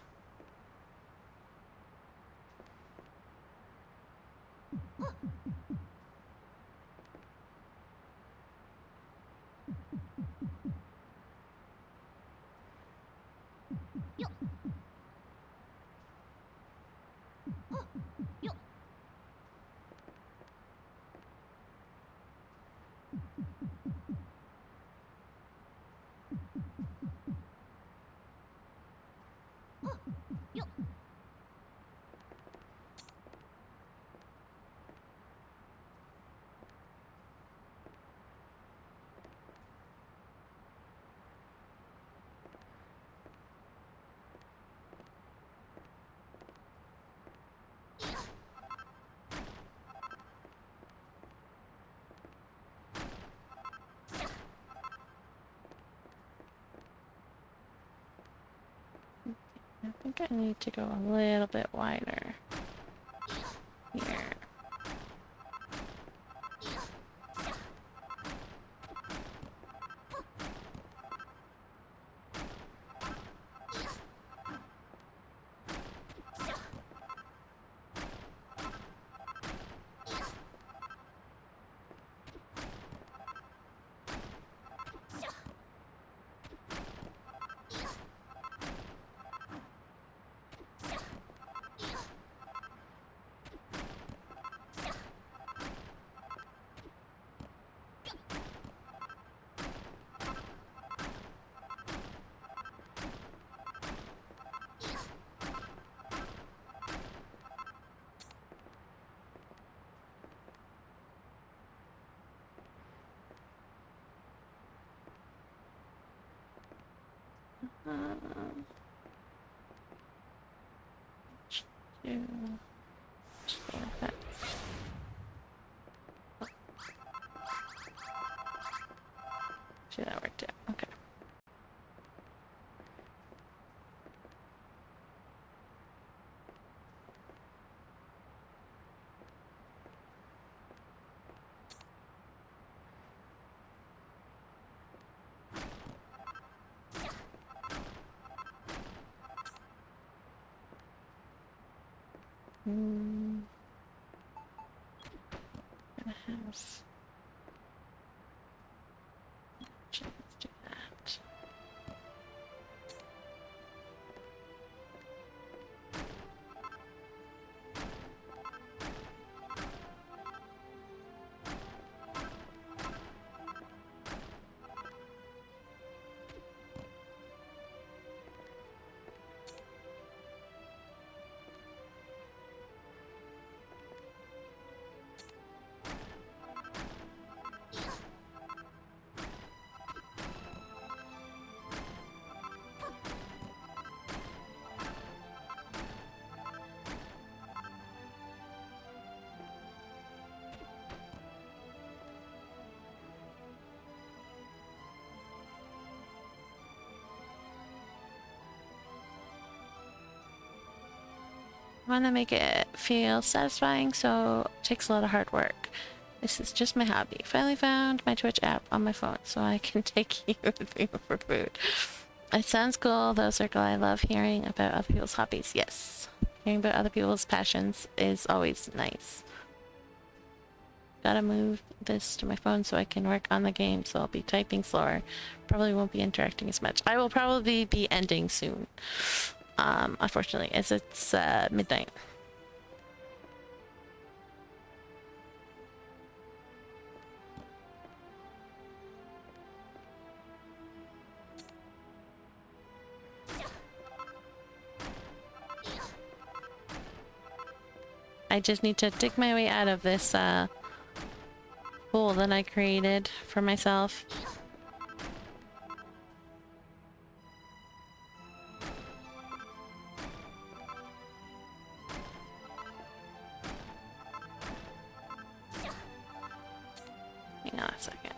I think I need to go a little bit wider here. Just go like that. See, that worked out. Okay. Gonna have. Actually, let's do that. I want to make it feel satisfying, so it takes a lot of hard work. This is just my hobby. Finally found my Twitch app on my phone, so I can take you with me for food. It sounds cool, though, Circle. I love hearing about other people's hobbies. Yes, hearing about other people's passions is always nice. Gotta move this to my phone so I can work on the game, so I'll be typing slower. Probably won't be interacting as much. I will probably be ending soon. Unfortunately, as it's midnight. I just need to dig my way out of this hole that I created for myself. Hang on a second.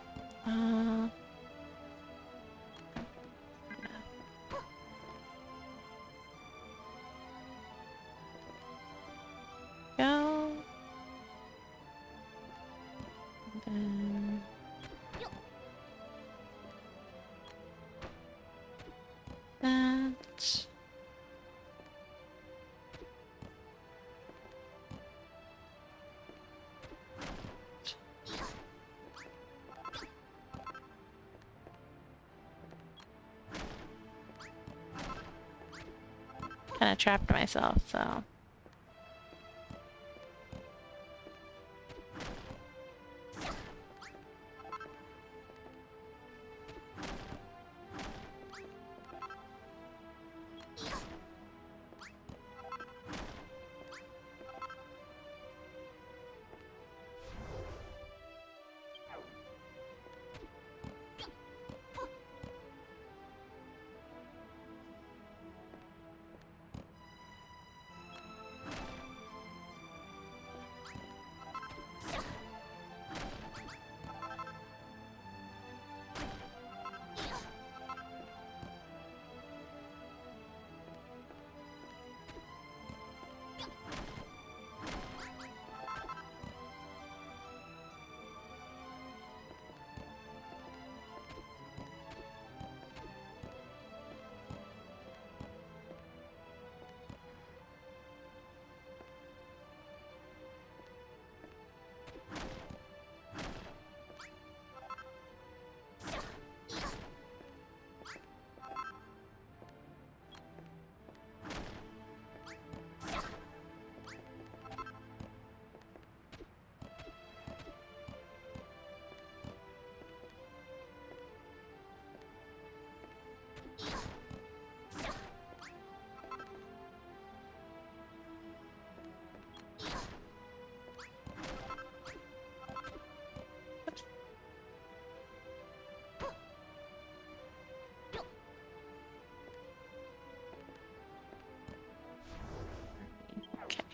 Go. And then that. Kind of trapped myself, so. Okay.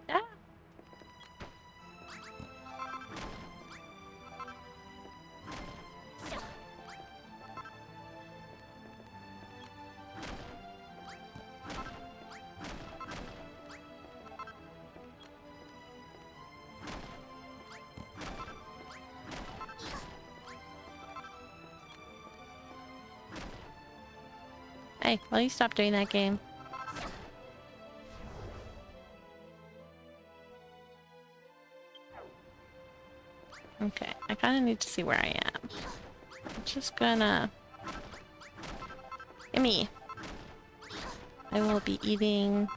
Ah. Hey, will you stop doing that game? Okay, I kind of need to see where I am. I'm just gonna... Gimme! I will be eating...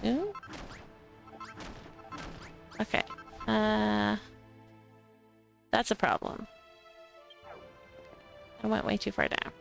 Ooh? Okay. That's a problem. I went way too far down.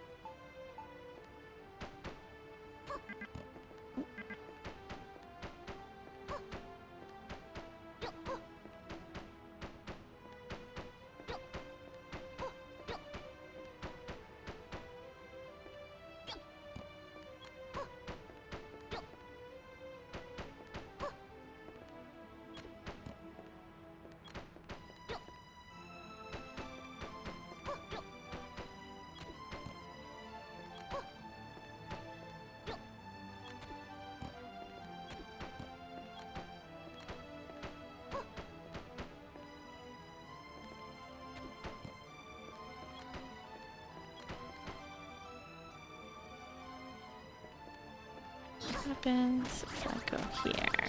happens if I go here?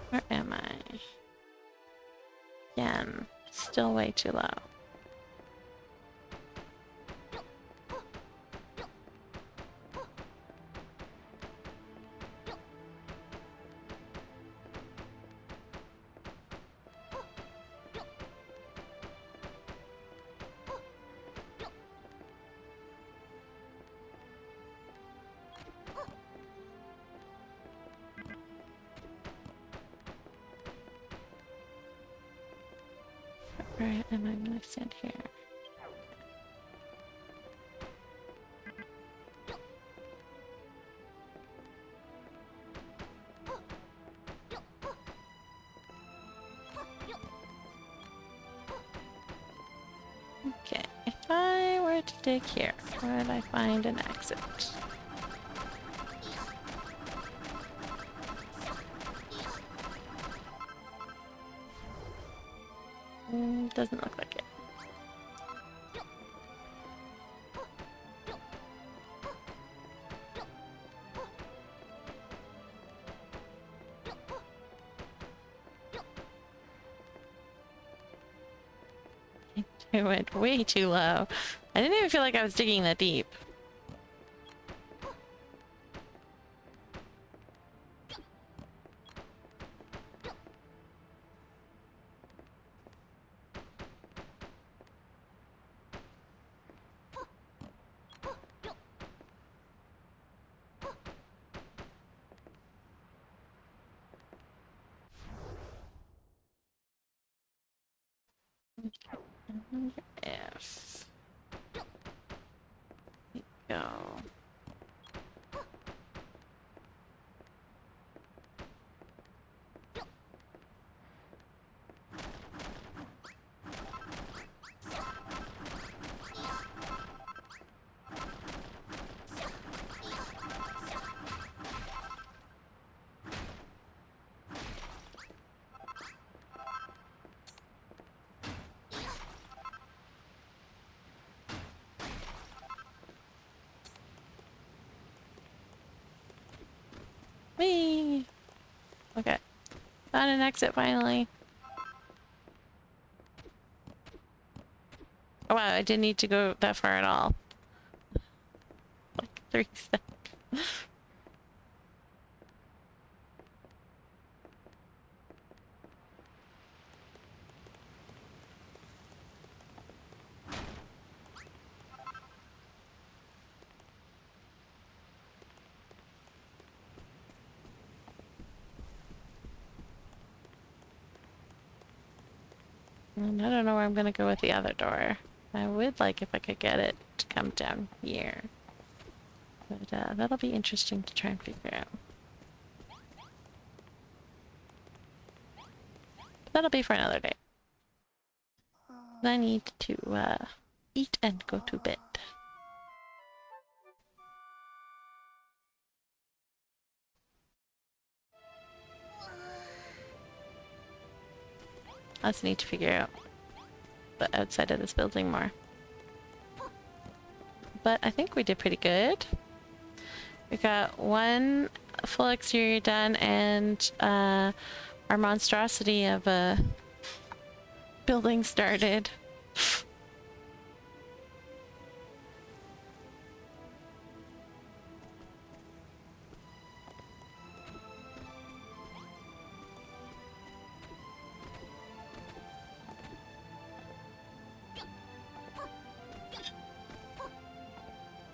Where am I? Again, still way too low. Where am I gonna stand here? Okay, if I were to dig here, where would I find an exit? Doesn't look like it. It went way too low. I didn't even feel like I was digging that deep. If we go Whee! Okay. Found an exit finally. Oh wow, I didn't need to go that far at all. Like 3 steps. And I don't know where I'm gonna go with the other door. I would like if I could get it to come down here. But that'll be interesting to try and figure out. That'll be for another day. I need to eat and go to bed. I also need to figure out the outside of this building more. But I think we did pretty good. We got one full exterior done and our monstrosity of a building started.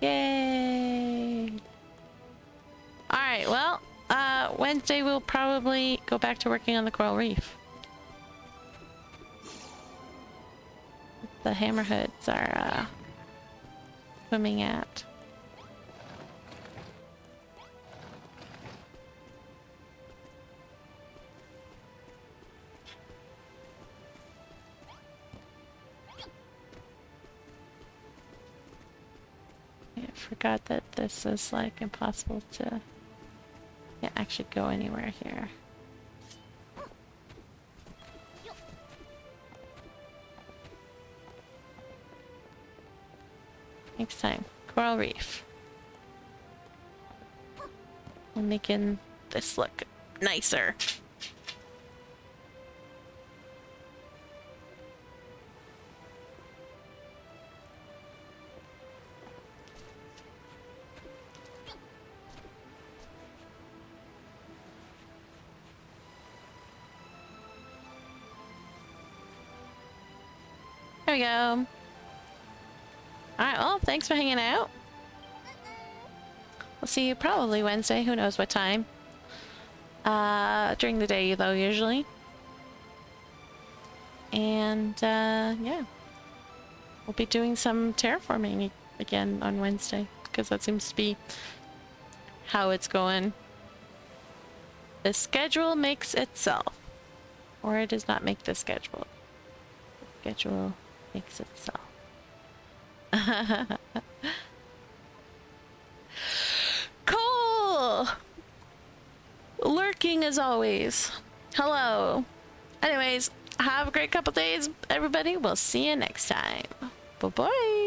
Yay! Alright, well, Wednesday we'll probably go back to working on the coral reef. The hammerhoods are swimming at. I forgot that this is like impossible to actually go anywhere here. Next time. Coral Reef. We're making this look nicer. There we go. Alright, well, thanks for hanging out. We'll see you probably Wednesday, who knows what time. During the day though, usually. And yeah. We'll be doing some terraforming again on Wednesday, because that seems to be how it's going. The schedule makes itself. Or it does not make the schedule. The schedule makes itself. Cool! Lurking as always. Hello. Anyways, have a great couple days, everybody. We'll see you next time. Bye-bye.